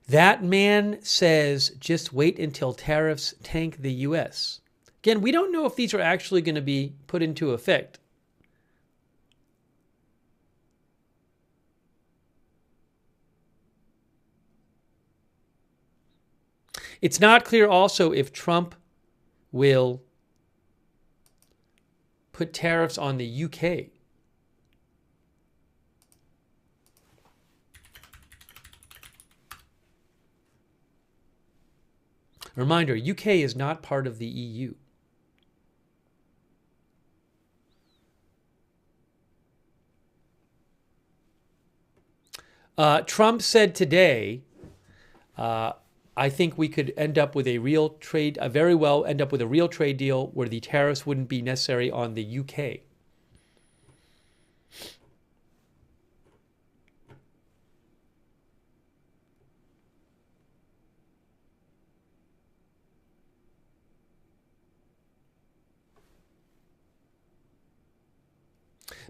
S23: That man says, just wait until tariffs tank the U.S. Again, we don't know if these are actually going to be put into effect. It's not clear also if Trump will put tariffs on the UK. Reminder, UK is not part of the EU. Trump said today, I think we could end up with a real trade, very well end up with a real trade deal where the tariffs wouldn't be necessary on the UK.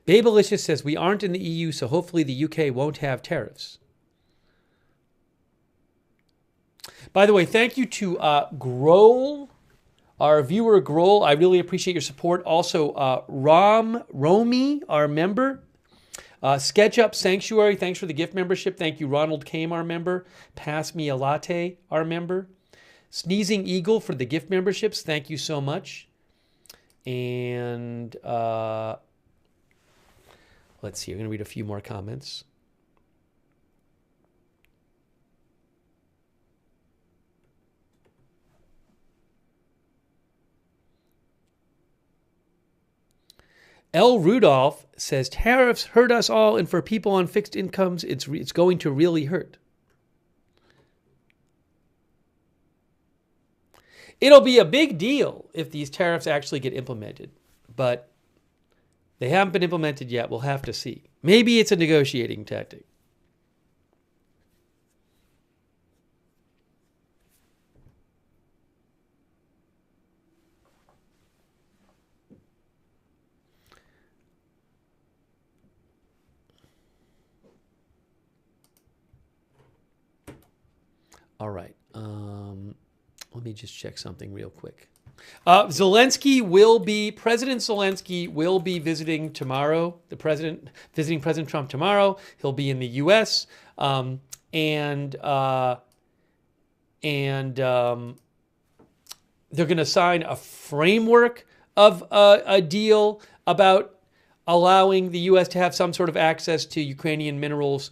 S23: Babelicious says, we aren't in the EU, so hopefully the UK won't have tariffs. By the way, thank you to Grohl, our viewer Grohl. I really appreciate your support. Also, Romy, our member. SketchUp Sanctuary, thanks for the gift membership. Thank you, Ronald Kame, our member. Pass Me a Latte, our member. Sneezing Eagle for the gift memberships. Thank you so much. And let's see, I'm going to read a few more comments. L. Rudolph says, tariffs hurt us all, and for people on fixed incomes, it's going to really hurt. It'll be a big deal if these tariffs actually get implemented, but they haven't been implemented yet. We'll have to see. Maybe it's a negotiating tactic. All right. Let me just check something real quick. President Zelenskyy will be visiting tomorrow. Visiting President Trump tomorrow. He'll be in the U.S. And they're going to sign a framework of a deal about allowing the U.S. to have some sort of access to Ukrainian minerals,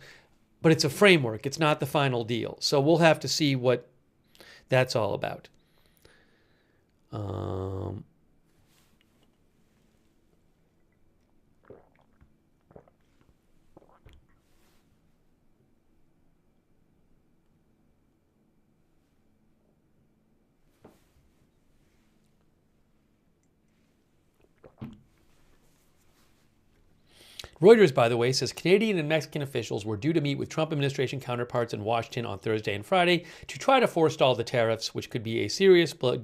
S23: but it's a framework. It's not the final deal. So we'll have to see what that's all about. Reuters, by the way, says Canadian and Mexican officials were due to meet with Trump administration counterparts in Washington on Thursday and Friday to try to forestall the tariffs, which could be a serious blow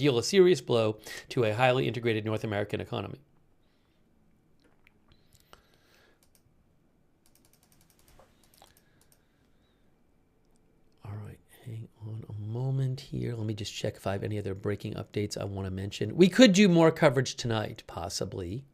S23: to a highly integrated North American economy. All right, hang on a moment here. Let me just check if I have any other breaking updates I want to mention. We could do more coverage tonight, possibly.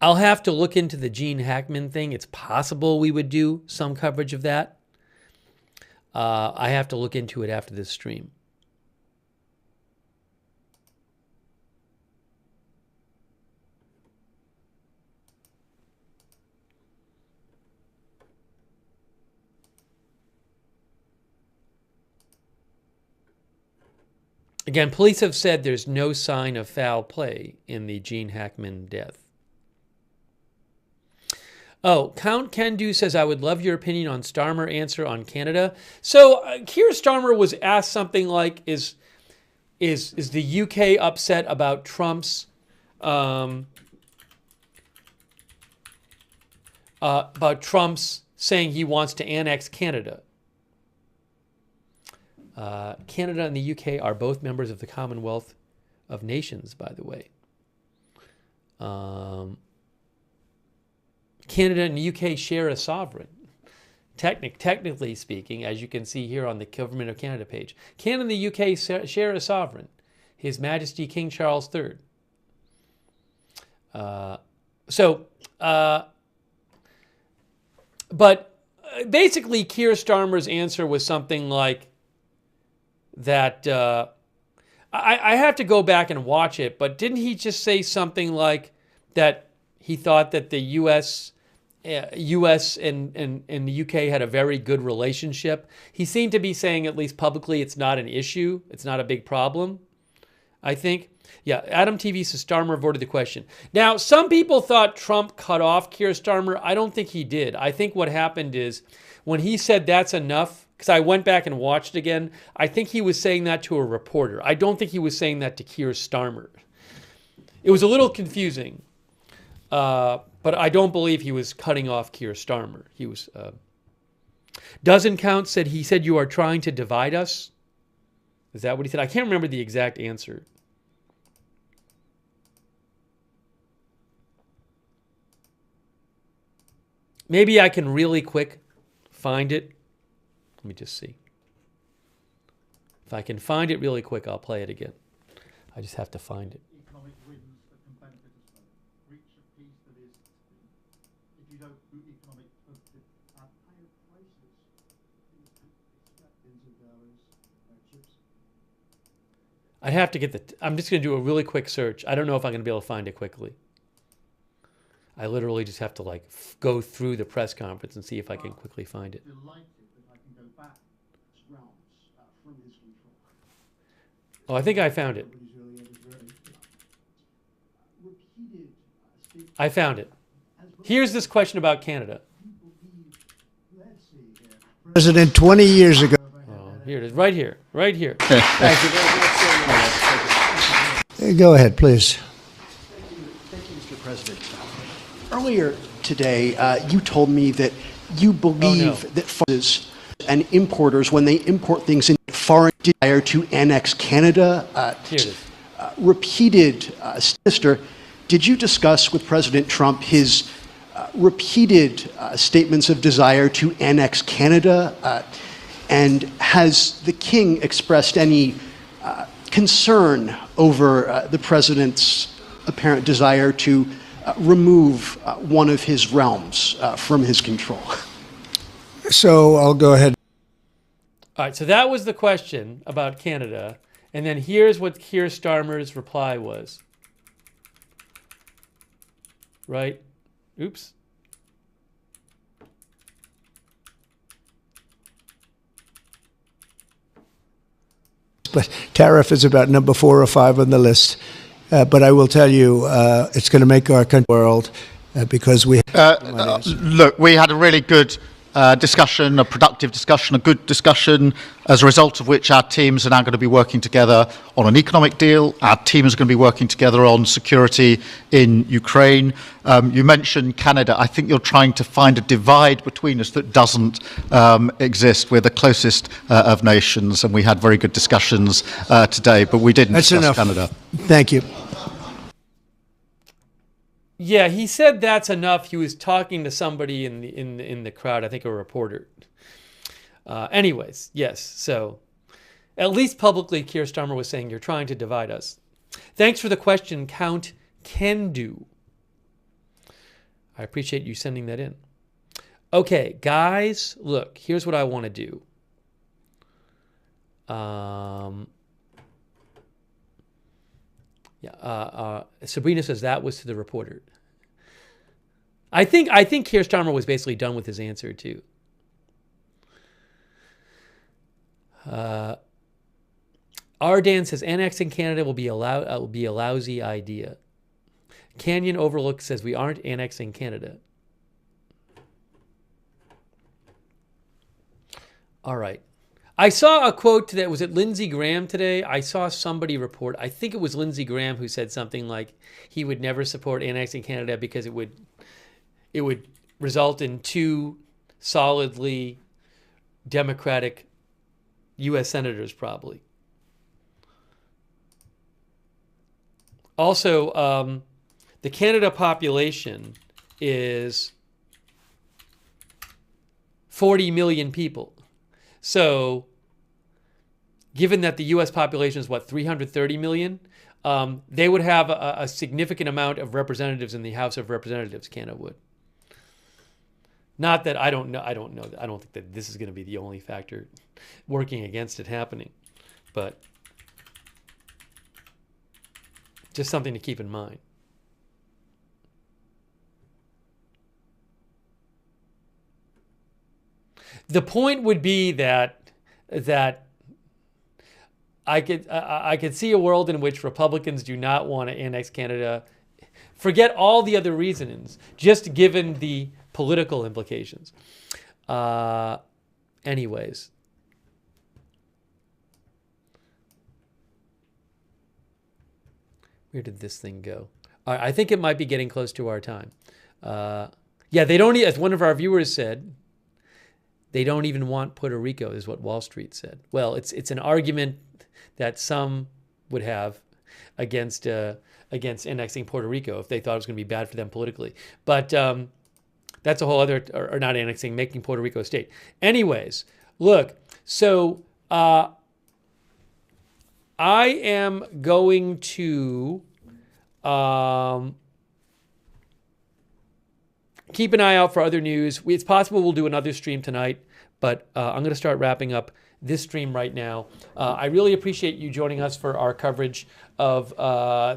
S23: I'll have to look into the Gene Hackman thing. It's possible we would do some coverage of that. I have to look into it after this stream. Again, police have said there's no sign of foul play in the Gene Hackman death. Oh, Count Kendu says, I would love your opinion on Starmer answer on Canada. So Keir Starmer was asked something like, is the UK upset about Trump's saying he wants to annex Canada? Canada and the UK are both members of the Commonwealth of Nations, by the way. Canada and the UK share a sovereign. Technically speaking, as you can see here on the Government of Canada page, Canada and the UK share a sovereign, His Majesty King Charles III. But basically Keir Starmer's answer was something like that. I have to go back and watch it, but didn't he just say something like that he thought that the U.S. and the UK had a very good relationship? He seemed to be saying, at least publicly, it's not an issue. It's not a big problem, I think. Yeah, Adam TV says Starmer avoided the question. Now, some people thought Trump cut off Keir Starmer. I don't think he did. I think what happened is when he said that's enough, because I went back and watched again, I think he was saying that to a reporter. I don't think he was saying that to Keir Starmer. It was a little confusing. But I don't believe he was cutting off Keir Starmer. He was. Doesn't count said he said you are trying to divide us. Is that what he said? I can't remember the exact answer. Maybe I can really quick find it. Let me just see. If I can find it really quick, I'll play it again. I just have to find it. I'd have to get I'm just going to do a really quick search. I don't know if I'm going to be able to find it quickly. I literally just have to go through the press conference and see if I can quickly find it. Oh, I think I found it. I found it. Here's this question about Canada.
S3: President 20 years ago.
S23: Oh, here it is, right here, right here. Thank you very much.
S3: Go ahead, please.
S4: Thank you, Mr. President. Earlier today, you told me that you believe that farmers and importers, when they import things in foreign desire to annex Canada, repeated, Minister, did you discuss with President Trump his repeated statements of desire to annex Canada? And has the King expressed any concern over the President's apparent desire to remove one of his realms from his control?
S3: So I'll go ahead.
S23: All right, so that was the question about Canada. And then here's what Keir Starmer's reply was. Right? Oops.
S3: But tariff is about number 4 or 5 on the list. But I will tell you, it's going to make our country world because we...
S2: Look, we had a really good discussion, a productive discussion, a good discussion, as a result of which our teams are now going to be working together on an economic deal. Our team is going to be working together on security in Ukraine. You mentioned Canada. I think you're trying to find a divide between us that doesn't exist. We're the closest of nations, and we had very good discussions today, but we didn't discuss Canada.
S3: Thank you.
S23: Yeah, he said that's enough. He was talking to somebody in the crowd, I think a reporter. Anyways, yes. So at least publicly, Keir Starmer was saying, you're trying to divide us. Thanks for the question, Count Kendu. I appreciate you sending that in. Okay, guys, look, here's what I want to do. Sabrina says that was to the reporter. I think Keir Starmer was basically done with his answer too. Ardan says annexing Canada will be a lousy idea. Canyon Overlook says we aren't annexing Canada. All right. I saw a quote today. Was it Lindsey Graham today? I saw somebody report. I think it was Lindsey Graham who said something like he would never support annexing Canada because it would result in 2 solidly Democratic U.S. senators, probably. Also, the Canada population is 40 million people. So, given that the U.S. population is, 330 million, they would have a significant amount of representatives in the House of Representatives, Canada would. Not that I don't think that this is going to be the only factor working against it happening, but just something to keep in mind. The point would be that I could see a world in which Republicans do not want to annex Canada. Forget all the other reasons, just given the political implications. Anyways. Where did this thing go? All right, I think it might be getting close to our time. Yeah, they don't, as one of our viewers said, they don't even want Puerto Rico, is what Wall Street said. Well, it's an argument that some would have against annexing Puerto Rico if they thought it was going to be bad for them politically. But that's a whole other, or not annexing, making Puerto Rico a state. Anyways, look, so I am going to keep an eye out for other news. It's possible we'll do another stream tonight, but I'm going to start wrapping up this stream right now. I really appreciate you joining us for our coverage of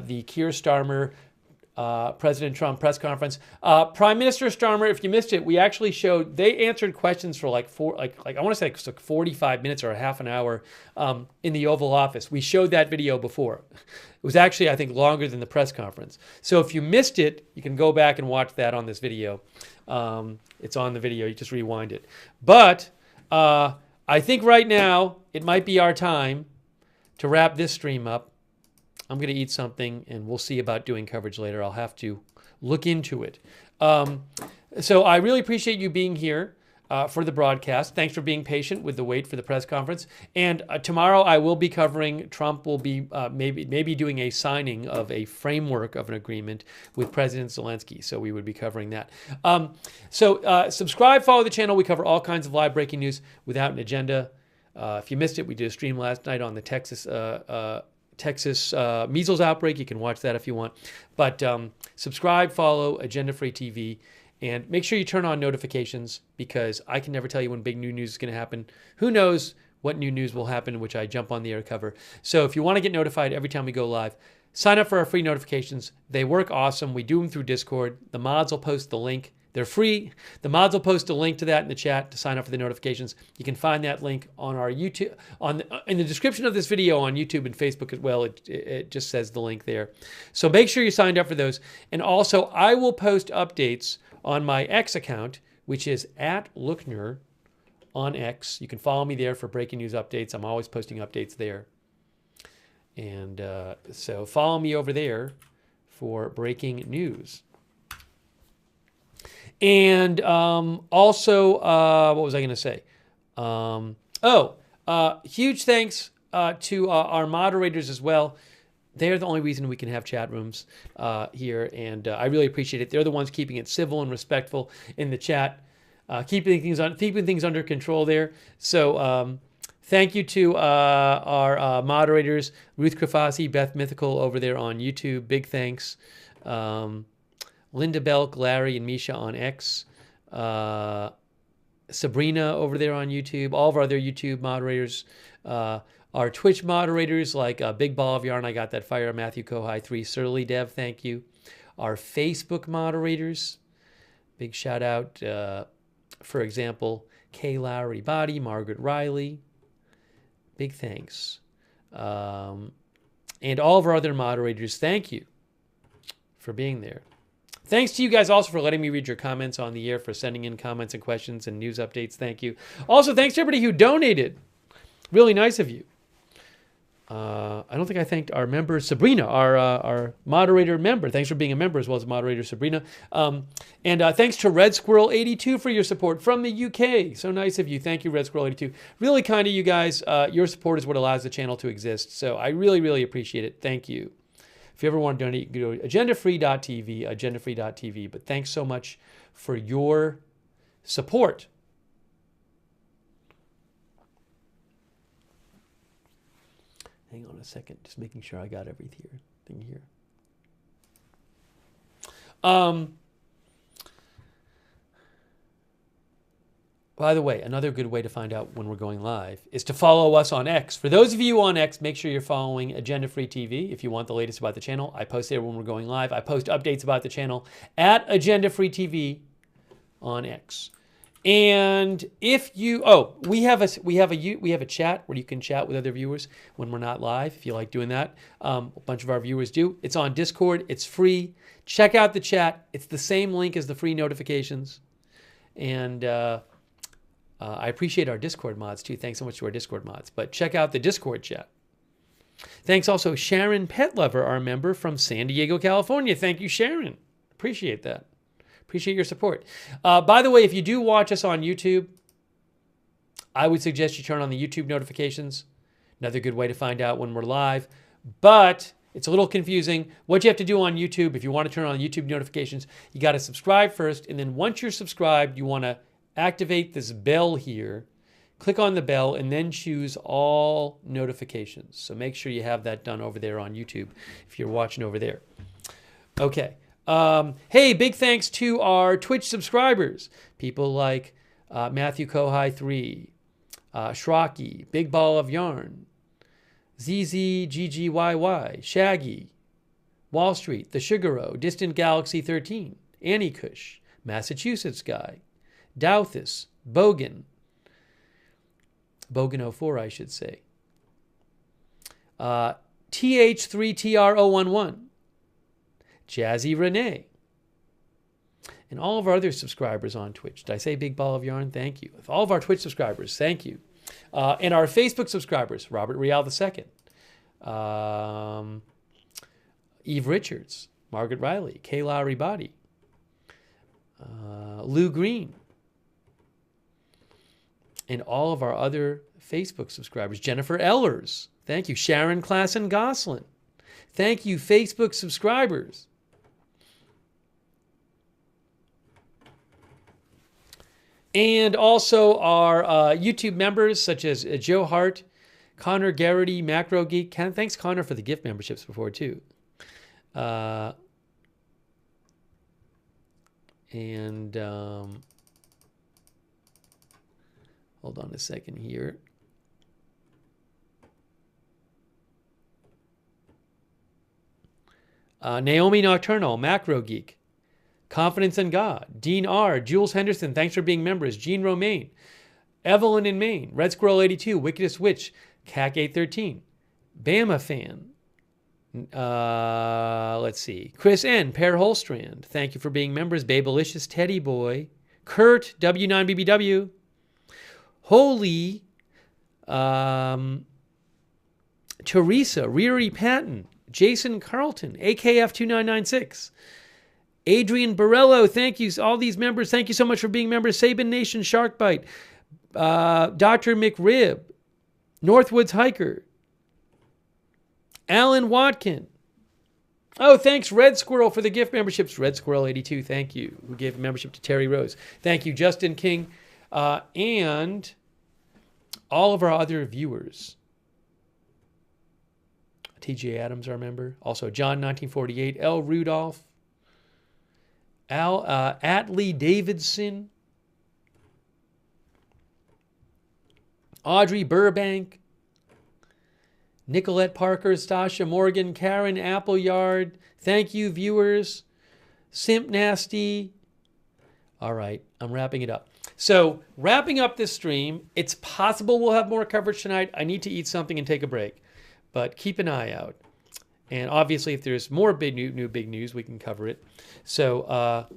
S23: the Keir Starmer President Trump press conference. Prime Minister Starmer, if you missed it, we actually showed, they answered questions for like I want to say like 45 minutes or a half an hour in the Oval Office. We showed that video before. It was actually, I think, longer than the press conference. So if you missed it, you can go back and watch that on this video. It's on the video. You just rewind it. But I think right now it might be our time to wrap this stream up. I'm going to eat something, and we'll see about doing coverage later. I'll have to look into it. So I really appreciate you being here for the broadcast. Thanks for being patient with the wait for the press conference. And tomorrow I will be covering, Trump will be maybe doing a signing of a framework of an agreement with President Zelenskyy. So we would be covering that. Subscribe, follow the channel. We cover all kinds of live breaking news without an agenda. If you missed it, we did a stream last night on the Texas measles outbreak. You can watch that if you want. But subscribe, follow Agenda Free TV, and make sure you turn on notifications, because I can never tell you when big new news is going to happen. Who knows what new news will happen, which I jump on the air cover. So if you want to get notified every time we go live, sign up for our free notifications. They work awesome. We do them through Discord. The mods will post the link. They're free. The mods will post a link to that in the chat to sign up for the notifications. You can find that link on our YouTube, in the description of this video on YouTube and Facebook as well. It just says the link there. So make sure you signed up for those. And also, I will post updates on my X account, which is @Lookner on X. You can follow me there for breaking news updates. I'm always posting updates there. And so follow me over there for breaking news. And also, what was I going to say? Huge thanks to our moderators as well. They're the only reason we can have chat rooms here, and I really appreciate it. They're the ones keeping it civil and respectful in the chat, keeping things under control there. So thank you to our moderators, Ruth Krafasi, Beth Mythical over there on YouTube. Big thanks. Linda Belk, Larry, and Misha on X. Sabrina over there on YouTube. All of our other YouTube moderators. Our Twitch moderators like Big Ball of Yarn, I Got That Fire, Matthew Kohai 3, Surly Dev, thank you. Our Facebook moderators. Big shout out, for example, Kay Lowry Body, Margaret Riley. Big thanks. And all of our other moderators, thank you for being there. Thanks to you guys also for letting me read your comments on the air, for sending in comments and questions and news updates. Thank you. Also, thanks to everybody who donated. Really nice of you. I don't think I thanked our member, Sabrina, our moderator member. Thanks for being a member as well as moderator, Sabrina. And thanks to Red Squirrel 82 for your support from the UK. So nice of you. Thank you, Red Squirrel 82. Really kind of you guys. Your support is what allows the channel to exist. So I really, really appreciate it. Thank you. If you ever want to donate, you can go to agendafree.tv, agendafree.tv. But thanks so much for your support. Hang on a second, just making sure I got everything here. By the way, another good way to find out when we're going live is to follow us on X. For those of you on X, make sure you're following Agenda Free TV if you want the latest about the channel. I post there when we're going live. I post updates about the channel at Agenda Free TV on X. And if you, we have a chat where you can chat with other viewers when we're not live. If you like doing that, a bunch of our viewers do. It's on Discord. It's free. Check out the chat. It's the same link as the free notifications. And I appreciate our Discord mods too. Thanks so much to our Discord mods. But check out the Discord chat. Thanks also Sharon Petlover, our member from San Diego, California. Thank you, Sharon. Appreciate that. Appreciate your support. By the way, if you do watch us on YouTube, I would suggest you turn on the YouTube notifications. Another good way to find out when we're live. But it's a little confusing. What you have to do on YouTube, if you want to turn on the YouTube notifications, you got to subscribe first. And then once you're subscribed, you want to activate this bell here. Click on the bell and then choose all notifications. So make sure you have that done over there on YouTube if you're watching over there. Okay. Hey, big thanks to our Twitch subscribers. People like Matthew Kohai 3, Shrocky, Big Ball of Yarn, ZZGGYY, Shaggy, Wall Street, The Sugaro, Distant Galaxy 13, Annie Kush, Massachusetts Guy, Douthis, Bogan 04, I should say, TH3TR011, Jazzy Renee, and all of our other subscribers on Twitch. Did I say Big Ball of Yarn? Thank you. All of our Twitch subscribers, thank you. And our Facebook subscribers, Robert Real II, Eve Richards, Margaret Riley, Kay Lowry Body, Lou Green, and all of our other Facebook subscribers. Jennifer Ellers, thank you. Sharon Klassen Goslin, thank you, Facebook subscribers. And also our YouTube members, such as Joe Hart, Connor Garrity, Macro Geek. Thanks, Connor, for the gift memberships before, too. Hold on a second here. Naomi Nocturnal, Macro Geek. Confidence in God. Dean R. Jules Henderson, thanks for being members. Jean Romaine. Evelyn in Maine. Red Squirrel 82. Wickedest Witch. CAC 813. Bama Fan. Let's see. Chris N. Per Holstrand. Thank you for being members. Babelicious Teddy Boy. Kurt W9BBW. Holy. Teresa. Riri Patton. Jason Carlton. AKF 2996. Adrian Borello, thank you. All these members, thank you so much for being members. Sabin Nation, Sharkbite, Dr. McRib, Northwoods Hiker, Alan Watkin. Oh, thanks, Red Squirrel, for the gift memberships. Red Squirrel 82, thank you. Who gave a membership to Terry Rose. Thank you, Justin King, and all of our other viewers. TJ Adams, our member. Also, John 1948, L. Rudolph. Atlee Davidson, Audrey Burbank, Nicolette Parker, Stasha Morgan, Karen Appleyard. Thank you, viewers. Simp Nasty. All right, I'm wrapping it up. So, wrapping up this stream, it's possible we'll have more coverage tonight. I need to eat something and take a break, but keep an eye out. And obviously, if there's more big news, we can cover it. So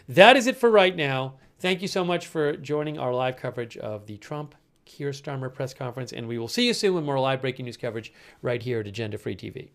S23: that is it for right now. Thank you so much for joining our live coverage of the Trump Keir Starmer press conference. And we will see you soon with more live breaking news coverage right here at Agenda Free TV.